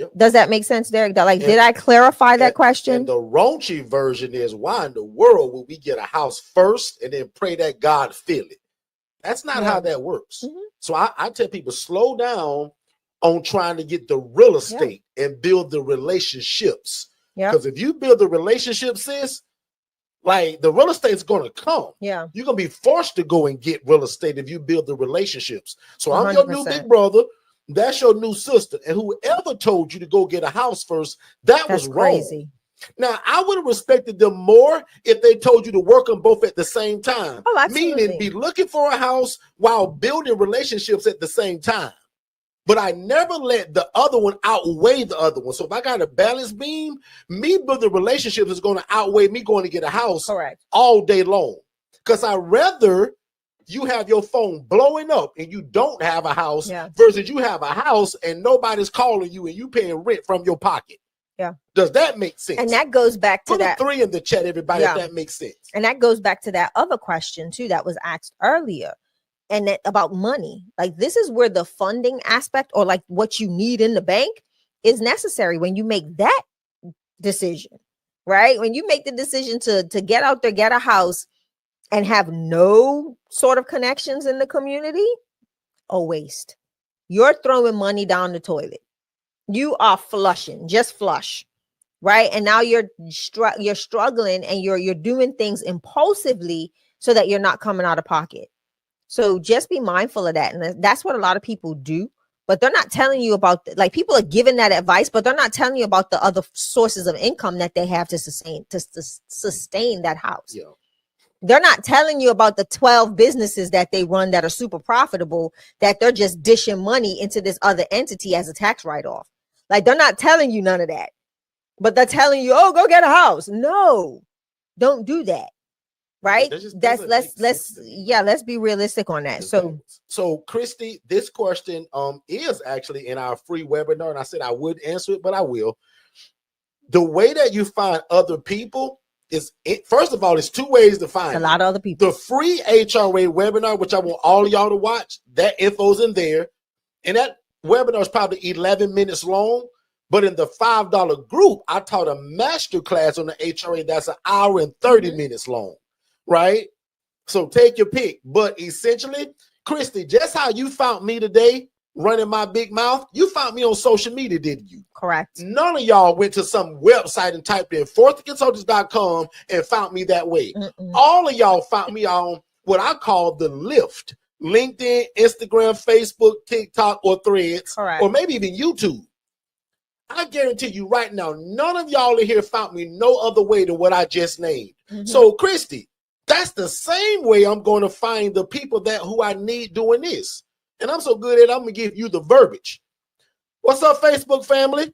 S1: Yep.
S2: Does that make sense, Derek? Like,
S1: And-
S2: did I clarify that question?
S1: And the raunchy version is, why in the world would we get a house first and then pray that God fill it? That's not how that works.
S2: Mhm.
S1: So I tell people, slow down on trying to get the real estate and build the relationships.
S2: Yeah.
S1: Because if you build the relationship, sis, like the real estate's going to come.
S2: Yeah.
S1: You're going to be forced to go and get real estate if you build the relationships. So I'm your new
S2: 100%.
S1: big brother. That's your new sister. And whoever told you to go get a house first, that's was
S2: crazy.
S1: wrong. Now, I would have respected them more if they told you to work them both at the same time.
S2: Oh, absolutely.
S1: Meaning be looking for a house while building relationships at the same time. But I never let the other one outweigh the other one. So if I got a balance beam, me building relationships is going to outweigh me going to get a house all day long. Because I'd rather you have your phone blowing up and you don't have a house versus you have a house and nobody's calling you and you paying rent from your pocket.
S2: Yeah.
S1: Does that make sense?
S2: And that goes back to
S1: Put
S2: that.
S1: a 3 in the chat, everybody, if that makes sense.
S2: And that goes back to that other question too that was asked earlier, and that about money. Like, this is where the funding aspect, or like what you need in the bank, is necessary when you make that decision, right? When you make the decision to get out there, get a house, and have no sort of connections in the community, a waste. You're throwing money down the toilet. You are flushing, just flush, right? And now you're struggling, and you're doing things impulsively so that you're not coming out of pocket. So just be mindful of that. And that's what a lot of people do, but they're not telling you about, like, people are giving that advice, but they're not telling you about the other sources of income that they have to sustain that house.
S1: Yeah.
S2: They're not telling you about the 12 businesses that they run that are super profitable, that they're just dishing money into this other entity as a tax write-off. Like, they're not telling you none of that, but they're telling you, oh, go get a house. No, don't do that. Right? Let's be realistic on that.
S1: So Christy, this question is actually in our free webinar, and I said I would answer it, but I will. The way that you find other people is, first of all, it's 2 ways to find
S2: a lot of other people.
S1: The free HRA webinar, which I want all of y'all to watch, that info's in there, and that webinar is probably 11 minutes long. But in the $5 group, I taught a master class on the HRA that's 1 hour and 30 minutes long. Right? So take your pick. But essentially, Christy, just how you found me today running my big mouth, you found me on social media, didn't you?
S2: Correct.
S1: None of y'all went to some website and typed in forstonconsultants.com and found me that way. All of y'all found me on what I call the lift: LinkedIn, Instagram, Facebook, TikTok, or Threads, or maybe even YouTube. I guarantee you right now, none of y'all in here found me no other way than what I just named. So, Christy, that's the same way I'm going to find the people who I need doing this. And I'm so good at it, I'm going to give you the verbiage. What's up, Facebook family?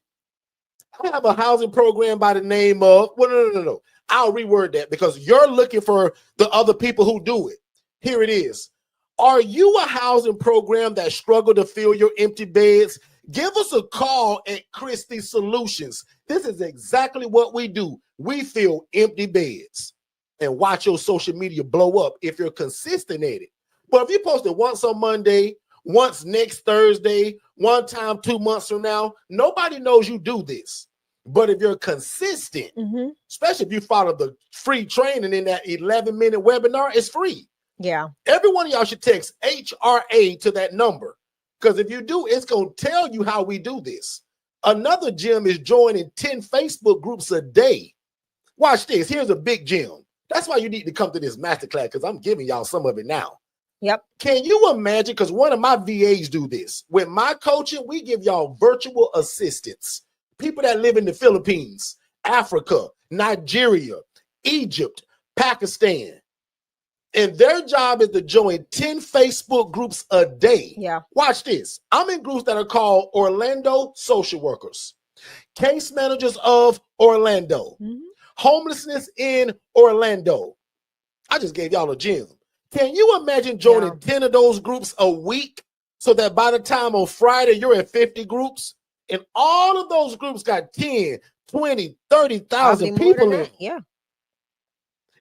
S1: I have a housing program by the name of, well, no. I'll reword that because you're looking for the other people who do it. Here it is. Are you a housing program that struggle to fill your empty beds? Give us a call at Christie Solutions. This is exactly what we do. We fill empty beds. And watch your social media blow up if you're consistent at it. But if you post it once on Monday, once next Thursday, one time 2 months from now, nobody knows you do this. But if you're consistent, especially if you follow the free training in that 11-minute webinar, it's free.
S2: Yeah.
S1: Every one of y'all should text HRA to that number. Because if you do, it's going to tell you how we do this. Another gem is joining 10 Facebook groups a day. Watch this. Here's a big gem. That's why you need to come to this masterclass, because I'm giving y'all some of it now.
S2: Yep.
S1: Can you imagine? Because one of my VAs do this. With my coaching, we give y'all virtual assistants. People that live in the Philippines, Africa, Nigeria, Egypt, Pakistan. And their job is to join 10 Facebook groups a day.
S2: Yeah. Watch
S1: this. I'm in groups that are called Orlando Social Workers, Case Managers of Orlando, Homelessness in Orlando. I just gave y'all a gem. Can you imagine joining 10 of those groups a week so that by the time on Friday you're in 50 groups? And all of those groups got 10, 20, 30,000 people in.
S2: Yeah.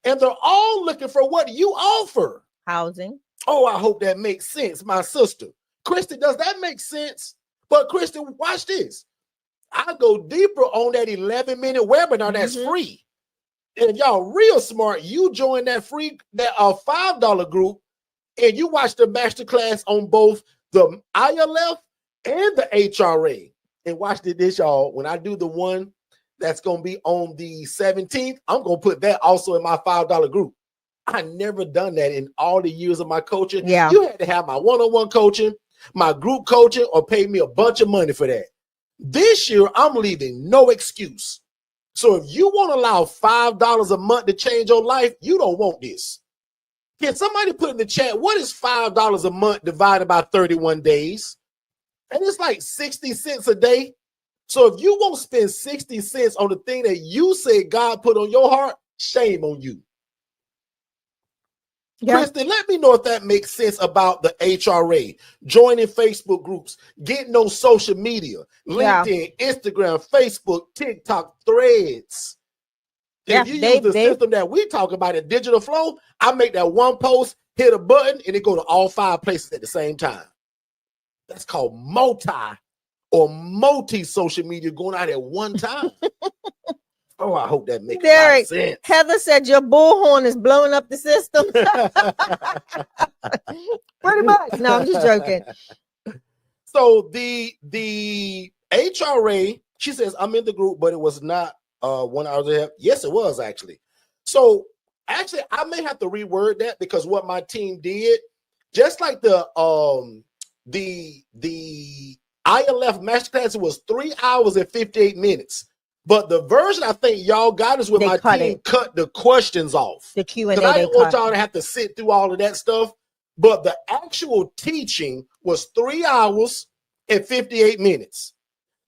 S1: And they're all looking for what you offer.
S2: Housing.
S1: Oh, I hope that makes sense, my sister. Christy, does that make sense? But Christy, watch this. I go deeper on that 11-minute webinar that's free. And if y'all real smart, you join that free, that $5 group, and you watch the masterclass on both the ILF and the HRA. And watch this, y'all. When I do the one that's going to be on the 17th, I'm going to put that also in my $5 group. I never done that in all the years of my coaching.
S2: Yeah.
S1: You had to have my one-on-one coaching, my group coaching, or pay me a bunch of money for that. This year, I'm leaving no excuse. So if you want to allow $5 a month to change your life, you don't want this. Can somebody put in the chat, what is $5 a month divided by 31 days? And it's like 60 cents a day. So if you won't spend 60 cents on the thing that you said God put on your heart, shame on you. Yeah. Kristen, let me know if that makes sense about the HRA, joining Facebook groups, getting on social media, LinkedIn, Instagram, Facebook, TikTok, Threads. If you use the system that we talk about in Digital Flow, I make that one post, hit a button, and it go to all 5 places at the same time. That's called multi social media going out at one time. Oh, I hope that makes sense.
S2: Heather said your bullhorn is blowing up the system. Pretty much. No, I'm just joking.
S1: So the HRA, she says, I'm in the group, but it was not 1 hour ahead. Yes, it was actually. So actually, I may have to reword that because what my team did, just like the ILF masterclass, it was 3 hours and 58 minutes. But the version I think y'all got is when my team cut the questions off.
S2: The Q&A.
S1: Because I didn't want y'all to have to sit through all of that stuff. But the actual teaching was 3 hours and 58 minutes.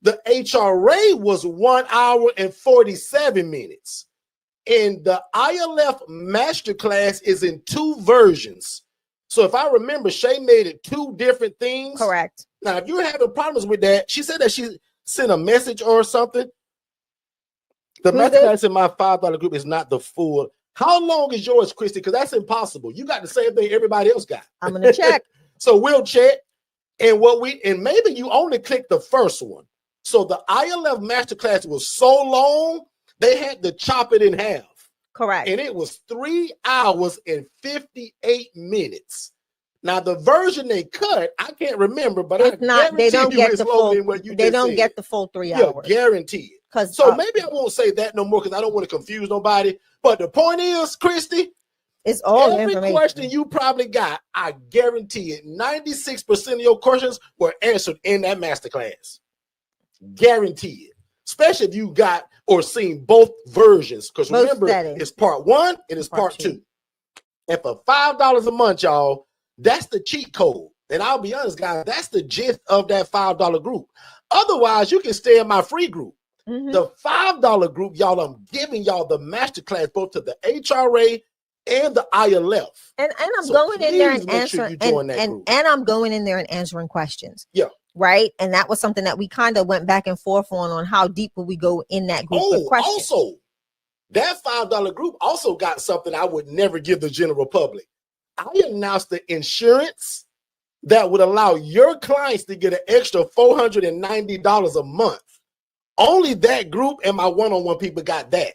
S1: The HRA was 1 hour and 47 minutes. And the ILF masterclass is in 2 versions. So if I remember, Shay made it 2 different things.
S2: Correct.
S1: Now, if you're having problems with that, she said that she sent a message or something. The masterclass in my $5 group is not the full. How long is yours, Christy? Because that's impossible. You got the same thing everybody else got.
S2: I'm gonna check.
S1: So we'll check. And maybe you only clicked the first one. So the ILF masterclass was so long, they had to chop it in half.
S2: Correct.
S1: And it was 3 hours and 58 minutes. Now the version they cut, I can't remember, but
S2: it's not. They don't get the full. They don't get the full 3 hours.
S1: Yeah, guaranteed. So maybe I won't say that no more because I don't want to confuse nobody. But the point is, Christy,
S2: it's all
S1: every question you probably got, I guarantee it, 96% of your questions were answered in that masterclass. Guarantee it. Especially if you got or seen both versions. Because remember, it's part 1 and it's part 2. And for $5 a month, y'all, that's the cheat code. And I'll be honest, guys, that's the gist of that $5 group. Otherwise, you can stay in my free group. The $5 group, y'all, I'm giving y'all the masterclass both to the HRA and the ILF.
S2: And I'm going in there and answering and I'm going in there and answering questions.
S1: Yeah.
S2: Right. And that was something that we kind of went back and forth on how deep will we go in that group of questions.
S1: Also, that $5 group also got something I would never give the general public. I announced the insurance that would allow your clients to get an extra $490 a month. Only that group and my one-on-one people got that.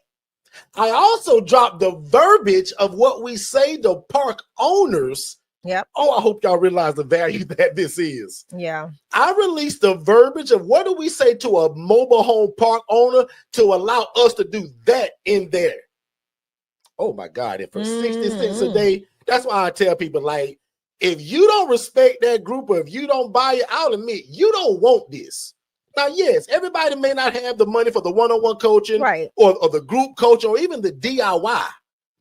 S1: I also dropped the verbiage of what we say to park owners.
S2: Yep.
S1: Oh, I hope y'all realize the value that this is.
S2: Yeah.
S1: I released the verbiage of what do we say to a mobile home park owner to allow us to do that in there. Oh my God. And for 60 cents a day, that's why I tell people, like, if you don't respect that group or if you don't buy it, I'll admit you don't want this. Now, yes, everybody may not have the money for the one-on-one coaching,
S2: right,
S1: or the group coaching or even the DIY.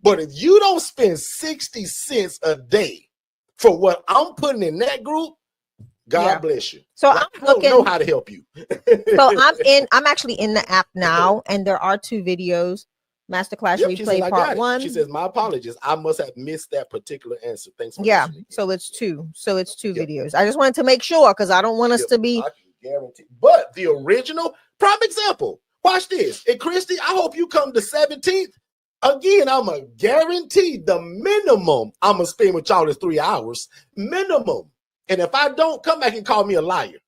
S1: But if you don't spend 60 cents a day for what I'm putting in that group, God bless you.
S2: So
S1: I don't know how to help you.
S2: So I'm actually in the app now, and there are 2 videos. Masterclass replay part 1.
S1: She says, my apologies. I must have missed that particular answer. Thanks for
S2: listening. So it's 2. So it's 2 videos. I just wanted to make sure because I don't want us to be
S1: guaranteed. But the original, prime example. Watch this. And Christy, I hope you come the 17th. Again, I'm a guarantee the minimum I'm gonna spend with y'all is 3 hours. Minimum. And if I don't, come back and call me a liar.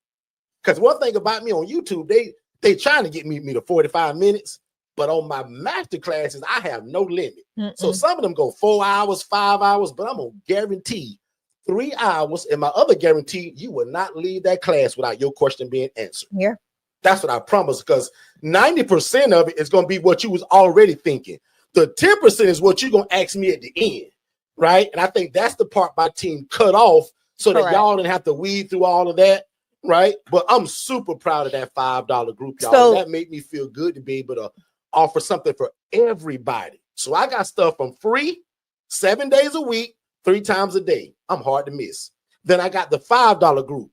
S1: Because one thing about me on YouTube, they They trying to get me to 45 minutes, but on my master classes, I have no limit. So some of them go 4 hours, 5 hours, but I'm gonna guarantee 3 hours. And my other guarantee, you will not leave that class without your question being answered.
S2: Yeah.
S1: That's what I promise, because 90% of it is going to be what you was already thinking. The 10% is what you're going to ask me at the end, right? And I think that's the part my team cut off so that y'all didn't have to weed through all of that, right? But I'm super proud of that $5 group, y'all. So, that made me feel good to be able to offer something for everybody. So I got stuff from free 7 days a week, 3 times a day. I'm hard to miss. Then I got the $5 group.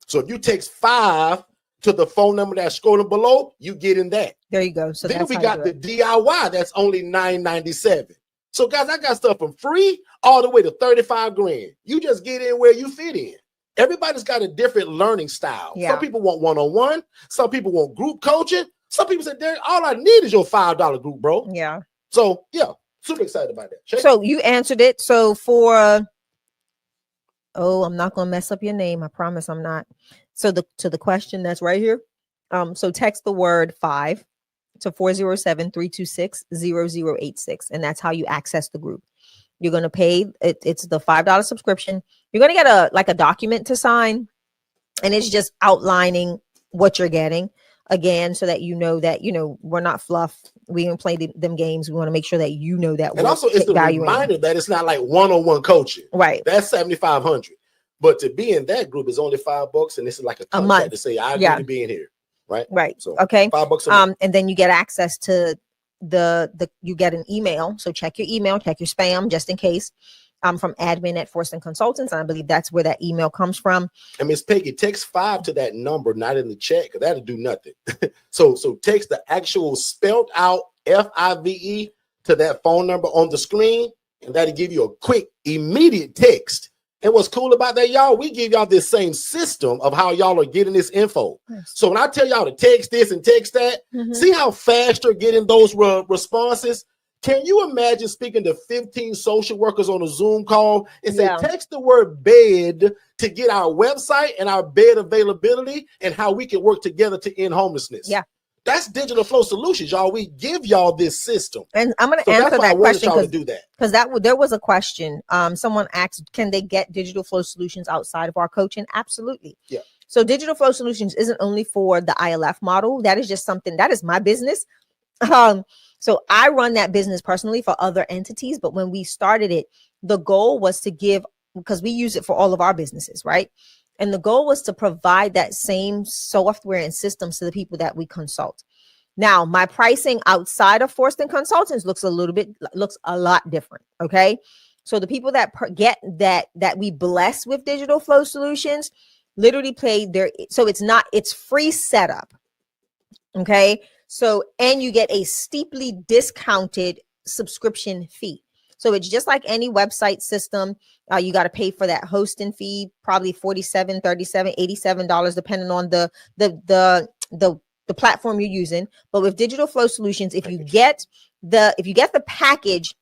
S1: So if you text 5 to the phone number that's scrolling below, you get in that.
S2: There you go. So
S1: then we got the DIY that's only $9.97. So guys, I got stuff from free all the way to 35 grand. You just get in where you fit in. Everybody's got a different learning style. Yeah. Some people want one-on-one. Some people want group coaching. Some people say, Derek, all I need is your $5 group, bro.
S2: Yeah.
S1: So yeah, super excited about that. Check.
S2: So you answered it. So for I'm not gonna mess up your name. I promise I'm not. So to the question that's right here. So text the word 5 to 407-326-0086. And that's how you access the group. You're gonna pay it's the $5 subscription. You're gonna get a document to sign, and it's just outlining what you're getting. Again, so that we're not fluff. We don't play them games. We want to make sure that you know that.
S1: And also, it's the reminder that it's not like one-on-one coaching.
S2: Right.
S1: That's $7,500. But to be in that group is only $5, and this is like a contract to say I agree to be in here. Right.
S2: Right.
S1: So
S2: okay.
S1: $5 a month.
S2: And then you get access to you get an email. So check your email, check your spam just in case. From admin at Forston Consultants. And I believe that's where that email comes from.
S1: And Miss Peggy, text 5 to that number, not in the chat, because that'll do nothing. so text the actual spelled out FIVE to that phone number on the screen, and that'll give you a quick, immediate text. And what's cool about that, y'all, we give y'all this same system of how y'all are getting this info. Yes. So when I tell y'all to text this and text that, see how fast you're getting those responses? Can you imagine speaking to 15 social workers on a Zoom call and say, text the word bed to get our website and our bed availability and how we can work together to end homelessness?
S2: Yeah.
S1: That's Digital Flow Solutions, y'all. We give y'all this system.
S2: And I'm going to answer that question
S1: because
S2: there was a question. Someone asked, can they get Digital Flow Solutions outside of our coaching? Absolutely.
S1: Yeah.
S2: So Digital Flow Solutions isn't only for the ILF model. That is just something that is my business. So I run that business personally for other entities. But when we started it, the goal was to give, because we use it for all of our businesses, right? And the goal was to provide that same software and systems to the people that we consult. Now, my pricing outside of Forston Consultants looks a lot different. Okay. So the people that get that we bless with Digital Flow Solutions literally pay it's free setup. Okay. So, and you get a steeply discounted subscription fee. So it's just like any website system. You got to pay for that hosting fee, probably $47, $37, $87, depending on the platform you're using. But with Digital Flow Solutions, if you get the package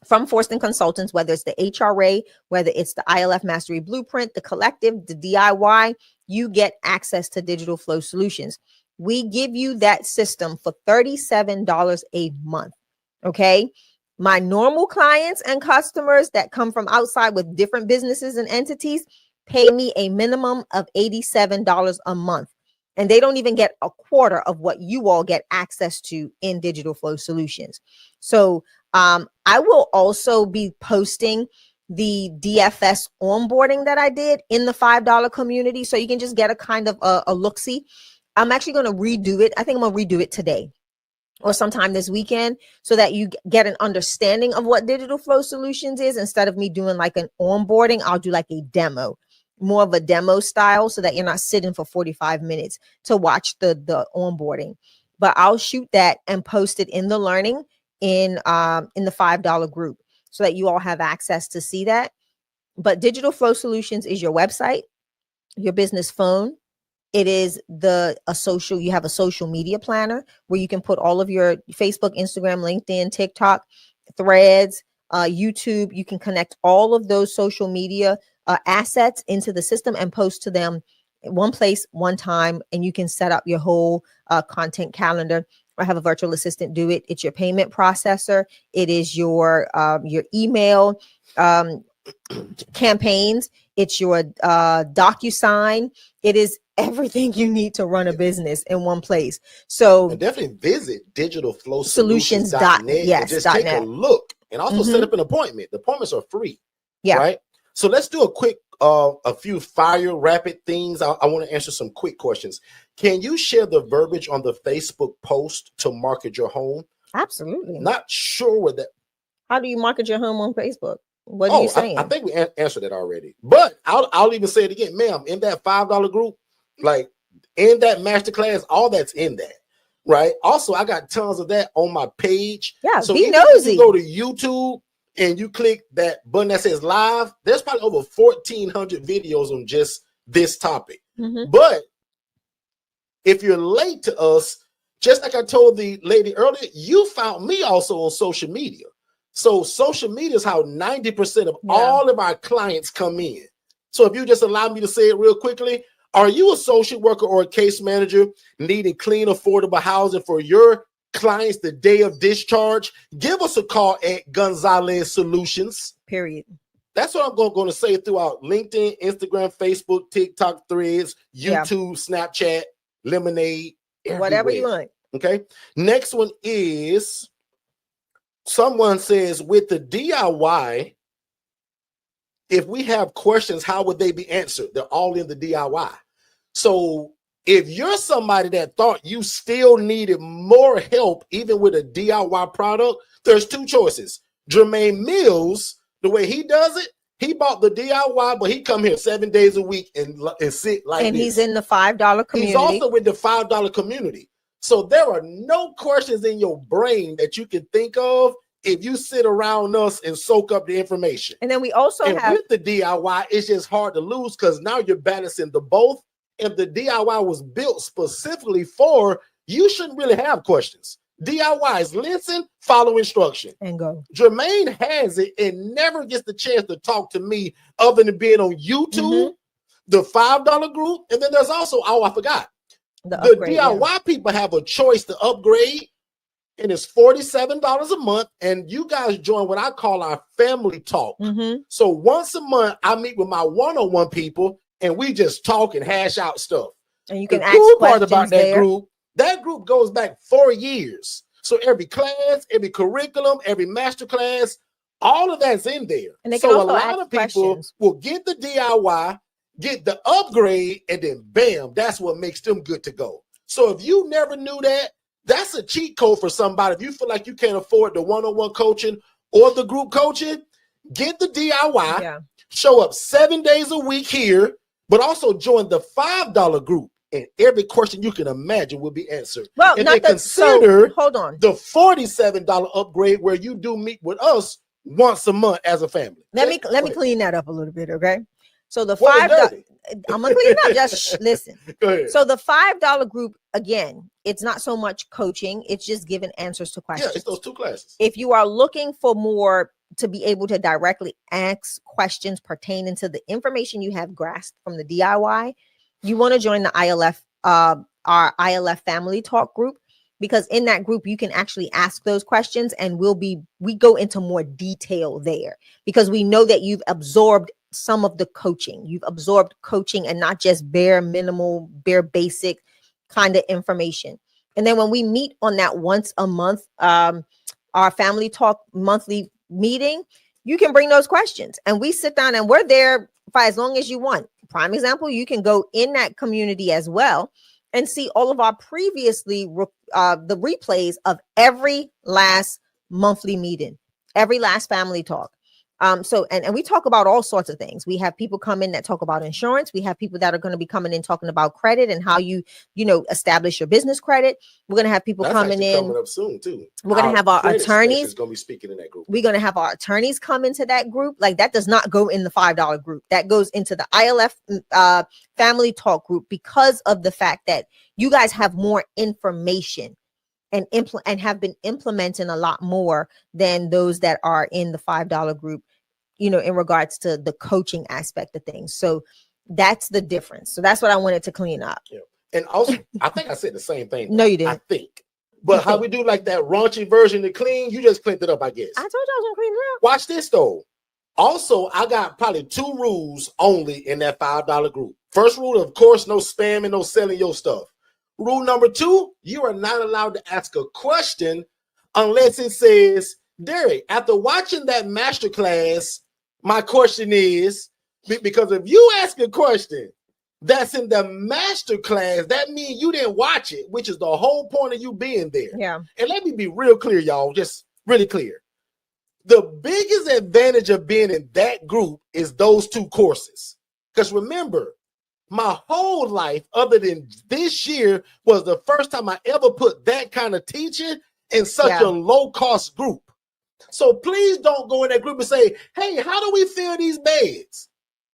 S2: from Forston Consultants, whether it's the HRA, whether it's the ILF Mastery Blueprint, the Collective, the DIY, you get access to Digital Flow Solutions. We give you that system for $37 a month. Okay. My normal clients and customers that come from outside with different businesses and entities pay me a minimum of $87 a month. And they don't even get a quarter of what you all get access to in Digital Flow Solutions. So I will also be posting the DFS onboarding that I did in the $5 community. So you can just get a kind of a look-see. I'm actually going to redo it. I think I'm going to redo it today or sometime this weekend so that you get an understanding of what Digital Flow Solutions is. Instead of me doing like an onboarding, I'll do like a demo, more of a demo style, so that you're not sitting for 45 minutes to watch the onboarding. But I'll shoot that and post it in the learning in the $5 group so that you all have access to see that. But Digital Flow Solutions is your website, your business phone. It is you have a social media planner where you can put all of your Facebook, Instagram, LinkedIn, TikTok, Threads, YouTube. You can connect all of those social media assets into the system and post to them one place, one time, and you can set up your whole content calendar or have a virtual assistant do it. It's your payment processor. It is your email campaigns. It's your DocuSign. It is everything you need to run a business in one place. So
S1: and definitely visit digitalflowsolutions.net.
S2: Yes,
S1: and just take a look and also set up an appointment. The appointments are free.
S2: Yeah.
S1: Right. So let's do a quick, a few fire rapid things. I want to answer some quick questions. Can you share the verbiage on the Facebook post to market your home?
S2: Absolutely.
S1: Not sure what that.
S2: How do you market your home on Facebook? What are you saying?
S1: I think we answered that already, but I'll even say it again, ma'am. In that $5 group, like in that masterclass, all that's in that, right? Also, I got tons of that on my page.
S2: Yeah,
S1: so
S2: be
S1: if
S2: nosy.
S1: you go to YouTube and you click that button that says live, there's probably over 1,400 videos on just this topic. But if you're late to us, just like I told the lady earlier, you found me also on social media. So social media is how 90% of all of our clients come in. So if you just allow me to say it real quickly, are you a social worker or a case manager needing clean, affordable housing for your clients the day of discharge? Give us a call at Gonzalez Solutions.
S2: Period.
S1: That's what I'm going to say throughout LinkedIn, Instagram, Facebook, TikTok, Threads, YouTube, Snapchat, Lemonade,
S2: whatever you want.
S1: Okay. Next one is someone says, with the DIY, if we have questions, how would they be answered? They're all in the DIY. So if you're somebody that thought you still needed more help, even with a DIY product, there's two choices. Jermaine Mills, the way he does it, he bought the DIY, but he come here 7 days a week and sit like
S2: and
S1: this.
S2: He's in the $5 community.
S1: He's also with the $5 community. So there are no questions in your brain that you can think of if you sit around us and soak up the information.
S2: And then we also have
S1: with the DIY, it's just hard to lose because now you're balancing the both. If the DIY was built specifically for, you shouldn't really have questions. DIY is listen, follow instruction,
S2: and go.
S1: Jermaine has it and never gets the chance to talk to me other than being on YouTube, the $5 group, and then there's also, I forgot. The upgrade, DIY people have a choice to upgrade, and it's $47 a month. And you guys join what I call our family talk. So once a month, I meet with my one-on-one people, and we just talk and hash out stuff.
S2: And you can
S1: the
S2: ask
S1: cool
S2: questions
S1: part about
S2: there.
S1: That group goes back 4 years. So every class, every curriculum, every master class, all of that's in there.
S2: And they
S1: so
S2: can also
S1: a lot
S2: ask
S1: of people
S2: questions.
S1: will get the DIY, get the upgrade, and then bam, that's what makes them good to go. So if you never knew that, that's a cheat code for somebody. If you feel like you can't afford the one-on-one coaching or the group coaching, get the DIY, show up 7 days a week here, but also join the $5 group. And every question you can imagine will be answered.
S2: Well,
S1: and
S2: not
S1: then consider
S2: hold on.
S1: the $47 upgrade where you do meet with us once a month as a family.
S2: Let me clean that up a little bit, okay? So the $5, I'm gonna clean it up. Just listen.
S1: Go ahead.
S2: So the $5 group, again, it's not so much coaching; it's just giving answers to questions.
S1: Yeah, it's those 2 classes.
S2: If you are looking for more to be able to directly ask questions pertaining to the information you have grasped from the DIY, you want to join the ILF, our ILF family talk group, because in that group you can actually ask those questions, and we go into more detail there because we know that you've absorbed some of the coaching. You've absorbed coaching and not just bare minimal, bare basic kind of information. And then when we meet on that once a month, our family talk monthly meeting, you can bring those questions and we sit down and we're there for as long as you want. Prime example, you can go in that community as well and see all of our previously the replays of every last monthly meeting, every last family talk. So we talk about all sorts of things. We have people come in that talk about insurance. We have people that are going to be coming in talking about credit and how you establish your business credit. We're going to have people coming
S1: up soon too.
S2: We're going to have our attorneys.
S1: Is going to be speaking in that group.
S2: We're going to have our attorneys come into that group. Like that does not go in the $5 group. That goes into the ILF family talk group because of the fact that you guys have more information and have been implementing a lot more than those that are in the $5 group, in regards to the coaching aspect of things. So That's the difference. So that's what I wanted to clean up.
S1: Yeah. And also, I think I said the same thing.
S2: No, you didn't.
S1: I think. But how we do like that raunchy version to clean, you just cleaned it up, I guess.
S2: I told you I was gonna clean it up.
S1: Watch this though. Also, I got probably 2 rules only in that $5 group. First rule, of course, no spamming, no selling your stuff. Rule number 2, you are not allowed to ask a question unless it says, Derek, after watching that masterclass, my question is, because if you ask a question that's in the masterclass, that means you didn't watch it, which is the whole point of you being there.
S2: Yeah.
S1: And let me be real clear, y'all, just really clear. The biggest advantage of being in that group is those 2 courses. Because remember, my whole life, other than this year, was the first time I ever put that kind of teaching in such a low-cost group. So please don't go in that group and say, hey, how do we fill these beds?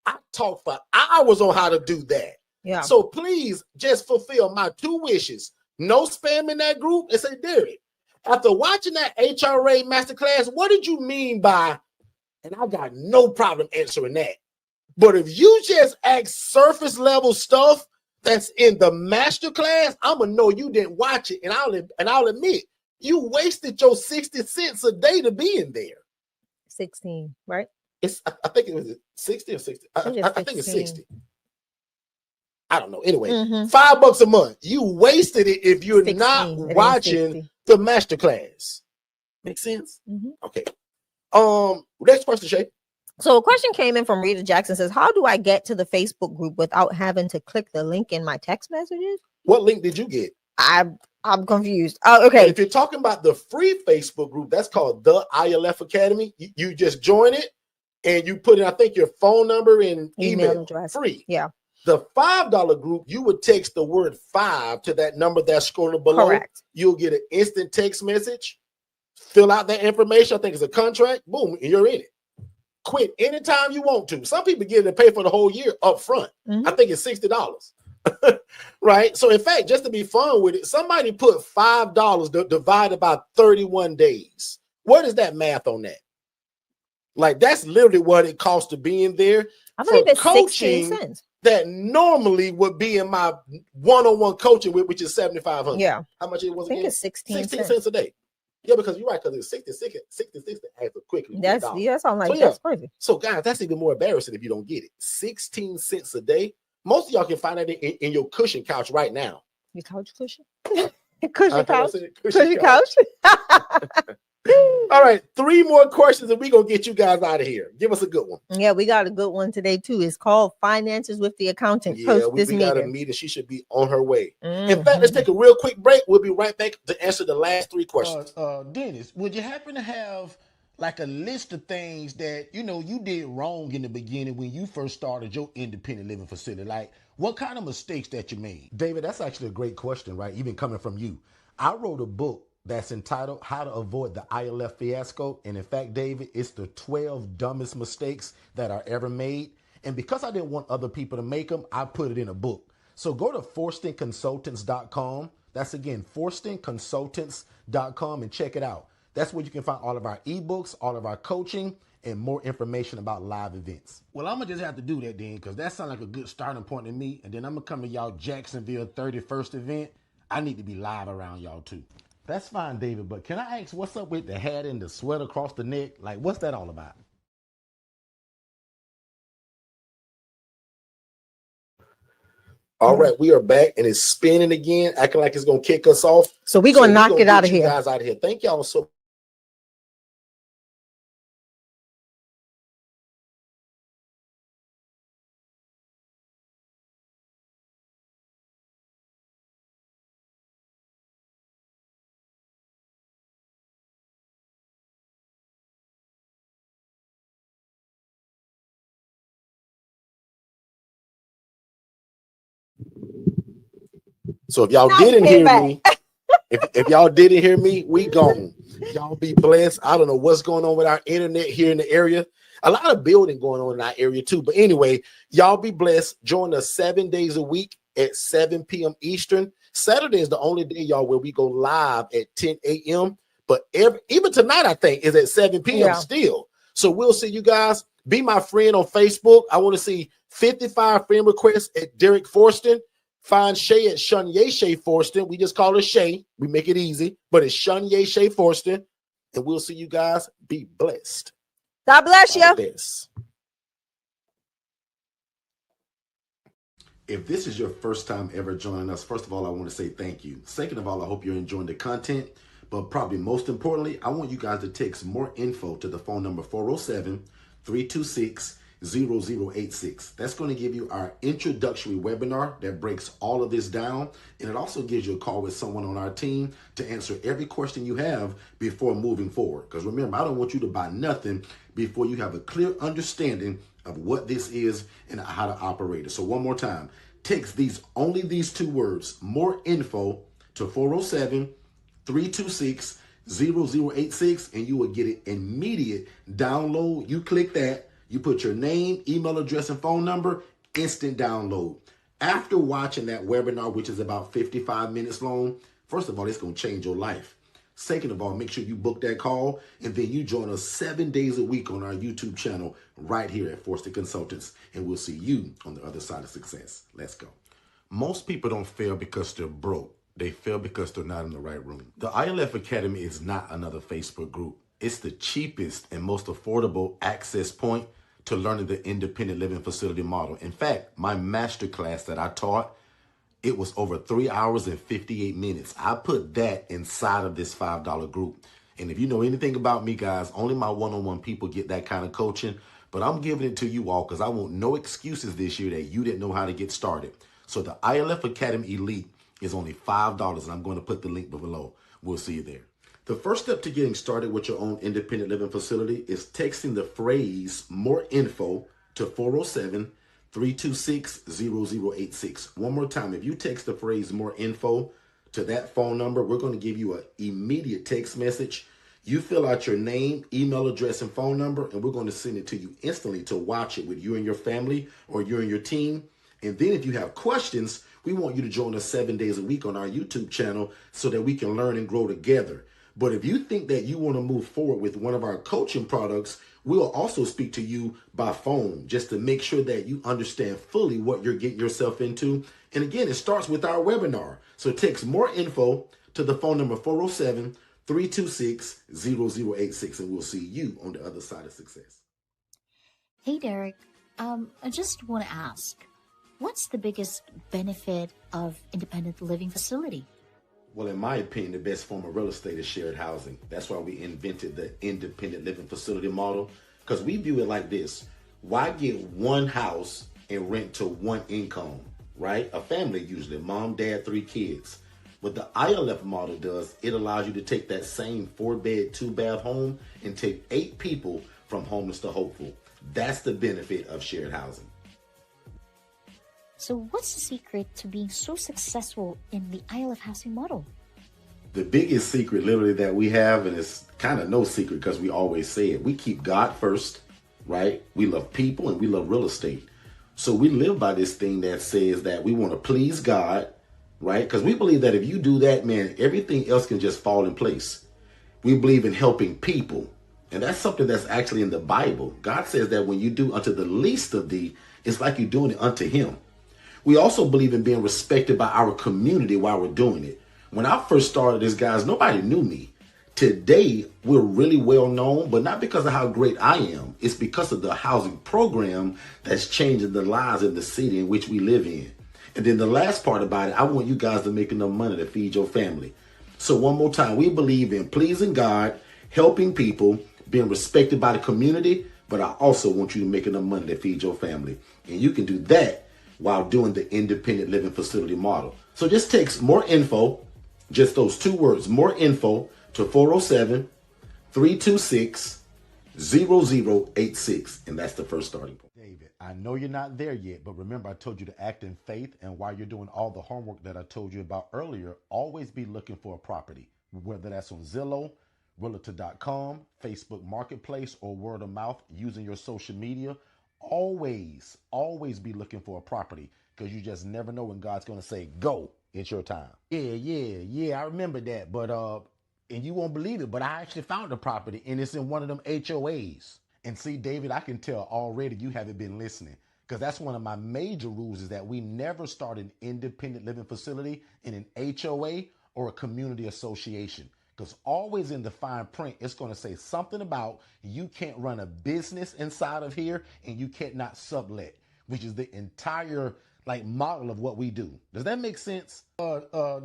S1: I talk for hours on how to do that.
S2: Yeah.
S1: So please just fulfill my 2 wishes. No spam in that group and say, Derek, after watching that HRA masterclass, what did you mean by, and I got no problem answering that. But if you just ask surface level stuff that's in the masterclass, I'm going to know you didn't watch it. And I'll admit, you wasted your 60 cents a day to be in there.
S2: 16, right?
S1: I think it was 60 or 60. I think it's 60. I don't know. Anyway, $5 a month. You wasted it if you're
S2: 16,
S1: not watching the masterclass. Make sense? Okay. Next question, Shay.
S2: So a question came in from Rita Jackson, says, how do I get to the Facebook group without having to click the link in my text messages?
S1: What link did you get?
S2: I'm confused. Oh, okay.
S1: And if you're talking about the free Facebook group, that's called the ILF Academy. You just join it and you put in, I think, your phone number and email address. Free.
S2: Yeah.
S1: The $5 group, you would text the word 5 to that number that's scrolling below.
S2: Correct.
S1: You'll get an instant text message. Fill out that information. I think it's a contract. Boom, you're in it. Quit anytime you want to. Some people get it and pay for the whole year up front. I think it's $60. Right? So in fact, just to be fun with it, somebody put $5 divided by 31 days. What is that math on that? Like, that's literally what it costs to be in there.
S2: I believe it's 16 cents.
S1: That normally would be in my one-on-one coaching, which is $7,500.
S2: Yeah.
S1: How much it was
S2: I think
S1: again?
S2: it's 16
S1: cents a day. Yeah, because you're right, because it's 66 adds up quickly.
S2: That's I'm like,
S1: so,
S2: that's crazy.
S1: So guys, that's even more embarrassing if you don't get it. 16 cents a day. Most of y'all can find that in your cushion couch right now.
S2: Your couch cushion? Cushion couch?
S1: Cushion couch. All right, 3 more questions and we're going to get you guys out of here. Give us a good one.
S2: Yeah, we got a good one today too. It's called Finances with the Accountant.
S1: Yeah, we got a meeting. She should be on her way. In fact, let's take a real quick break. We'll be right back to answer the last 3 questions.
S3: Dennis, would you happen to have like a list of things that, you did wrong in the beginning when you first started your independent living facility? Like, what kind of mistakes that you made?
S6: David, that's actually a great question, right? Even coming from you. I wrote a book that's entitled How to Avoid the ILF Fiasco. And in fact, David, it's the 12 dumbest mistakes that are ever made. And because I didn't want other people to make them, I put it in a book. So go to forstonconsultants.com. That's again, forstonconsultants.com, and check it out. That's where you can find all of our ebooks, all of our coaching, and more information about live events.
S3: Well, I'm going to just have to do that then, because that sounds like a good starting point to me. And then I'm going to come to y'all Jacksonville 31st event. I need to be live around y'all too.
S6: That's fine, David, but can I ask what's up with the hat and the sweater across the neck? Like, what's that all about?
S1: All right, we are back and it's spinning again, acting like it's going to kick us off.
S2: So we're going to knock it out of here.
S1: Guys out of here. Thank y'all so much. So if y'all didn't hear me, if y'all didn't hear me, we gone. Y'all be blessed. I don't know what's going on with our internet here in the area. A lot of building going on in our area too. But anyway, y'all be blessed. Join us 7 days a week at 7 p.m. Eastern. Saturday is the only day, y'all, where we go live at 10 a.m. But even tonight, I think, is at 7 p.m. still. So we'll see you guys. Be my friend on Facebook. I want to see 55 friend requests at Derek Forston. Find Shay at Shunye Shay Forston. We just call her Shay. We make it easy, but it's Shunye Shay Forston. And we'll see you guys. Be blessed.
S2: God bless you.
S6: If this is your first time ever joining us, first of all, I want to say thank you. Second of all, I hope you're enjoying the content. But probably most importantly, I want you guys to text more info to the phone number 407-326-0086. That's going to give you our introductory webinar that breaks all of this down. And it also gives you a call with someone on our team to answer every question you have before moving forward. Because remember, I don't want you to buy nothing before you have a clear understanding of what this is and how to operate it. So one more time, text only these two words, more info, to 407-326-0086, and you will get an immediate download. You click that, you put your name, email address, and phone number, instant download. After watching that webinar, which is about 55 minutes long, first of all, it's going to change your life. Second of all, make sure you book that call, and then you join us 7 days a week on our YouTube channel right here at Forston Consultants, and we'll see you on the other side of success. Let's go. Most people don't fail because they're broke. They fail because they're not in the right room. The ILF Academy is not another Facebook group. It's the cheapest and most affordable access point to learning the independent living facility model. In fact, my masterclass that I taught, it was over 3 hours and 58 minutes. I put that inside of this $5 group. And if you know anything about me, guys, only my one-on-one people get that kind of coaching. But I'm giving it to you all because I want no excuses this year that you didn't know how to get started. So the ILF Academy Elite is only $5, and I'm going to put the link below. We'll see you there. The first step to getting started with your own independent living facility is texting the phrase more info to 407-326-0086. One more time, if you text the phrase more info to that phone number, we're going to give you an immediate text message. You fill out your name, email address, and phone number, and we're going to send it to you instantly to watch it with you and your family or you and your team. And then if you have questions, we want you to join us 7 days a week on our YouTube channel so that we can learn and grow together. But if you think that you want to move forward with one of our coaching products, we'll also speak to you by phone just to make sure that you understand fully what you're getting yourself into. And again, it starts with our webinar. So text more info to the phone number 407-326-0086, and we'll see you on the other side of success.
S7: Hey, Derek, I just want to ask, what's the biggest benefit of independent living facility?
S6: Well, in my opinion, the best form of real estate is shared housing. That's why we invented the independent living facility model, because we view it like this. Why get one house and rent to one income, right? A family usually, mom, dad, 3 kids. What the ILF model does, it allows you to take that same 4-bed, 2-bath home and take 8 people from homeless to hopeful. That's the benefit of shared housing.
S7: So what's the secret to being so successful in the ILF housing model?
S6: The biggest secret literally that we have, and it's kind of no secret because we always say it, we keep God first, right? We love people and we love real estate. So we live by this thing that says that we want to please God, right? Because we believe that if you do that, man, everything else can just fall in place. We believe in helping people. And that's something that's actually in the Bible. God says that when you do unto the least of thee, it's like you're doing it unto him. We also believe in being respected by our community while we're doing it. When I first started this, guys, nobody knew me. Today, we're really well known, but not because of how great I am. It's because of the housing program that's changing the lives in the city in which we live in. And then the last part about it, I want you guys to make enough money to feed your family. So one more time, we believe in pleasing God, helping people, being respected by the community, but I also want you to make enough money to feed your family. And you can do that while doing the independent living facility model. So just text more info, just those 2 words, more info, to 407-326-0086. And that's the first starting point.
S3: David, I know you're not there yet, but remember I told you to act in faith, and while you're doing all the homework that I told you about earlier, always be looking for a property, whether that's on Zillow, Realtor.com, Facebook Marketplace, or word of mouth using your social media. Always be looking for a property, because you just never know when God's going to say, go, it's your time. Yeah, I remember that. But, and you won't believe it, but I actually found a property, and it's in one of them HOAs.
S6: And see, David, I can tell already you haven't been listening, because that's one of my major rules, is that we never start an independent living facility in an HOA or a community association. Because always in the fine print, it's going to say something about you can't run a business inside of here and you can't not sublet, which is the entire like model of what we do. Does that make sense?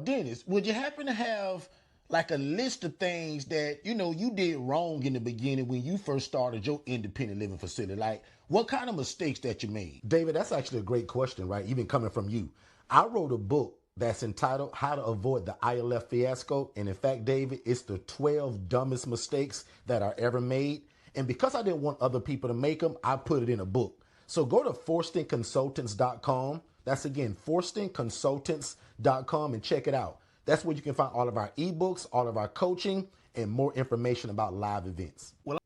S6: Dennis, would you happen to have like a list of things that, you did wrong in the beginning when you first started your independent living facility? Like what kind of mistakes that you made?
S3: David, that's actually a great question, right? Even coming from you. I wrote a book that's entitled How to Avoid the ILF Fiasco. And in fact, David, it's the 12 dumbest mistakes that are ever made. And because I didn't want other people to make them, I put it in a book. So go to forstonconsultants.com. That's again, forstonconsultants.com, and check it out. That's where you can find all of our ebooks, all of our coaching, and more information about live events. Well,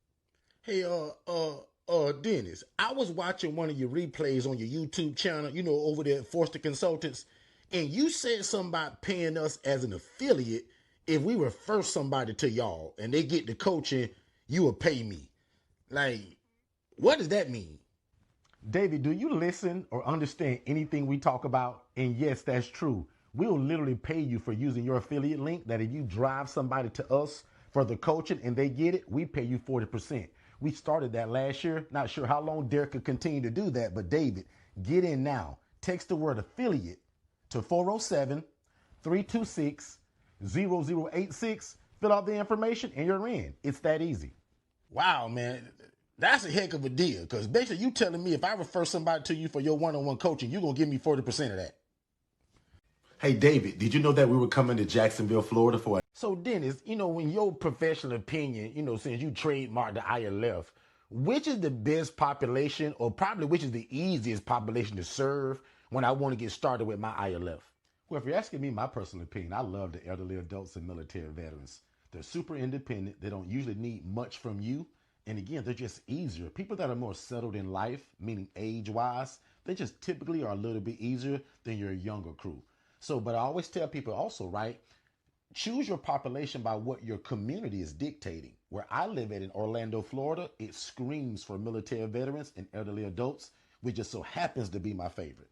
S6: Hey, Dennis, I was watching one of your replays on your YouTube channel, over there at Forston Consultants, and you said something about paying us as an affiliate if we refer somebody to y'all and they get the coaching, you will pay me. Like, what does that mean?
S3: David, do you listen or understand anything we talk about? And yes, that's true. We'll literally pay you for using your affiliate link, that if you drive somebody to us for the coaching and they get it, we pay you 40%. We started that last year. Not sure how long Derek could continue to do that, but David, get in now. Text the word affiliate to 407-326-0086. Fill out the information and you're in. It's that easy.
S6: Wow, man. That's a heck of a deal, because basically you telling me if I refer somebody to you for your one-on-one coaching, you're going to give me 40% of that.
S3: Hey, David, did you know that we were coming to Jacksonville, Florida for
S6: So, Dennis, in your professional opinion, since you trademarked the ILF, which is the best population, or probably which is the easiest population to serve when I want to get started with my ILF?
S3: Well, if you're asking me my personal opinion, I love the elderly adults and military veterans. They're super independent. They don't usually need much from you. And again, they're just easier. People that are more settled in life, meaning age-wise, they just typically are a little bit easier than your younger crew. So, but I always tell people also, right, choose your population by what your community is dictating. Where I live at in Orlando, Florida, it screams for military veterans and elderly adults, which just so happens to be my favorite.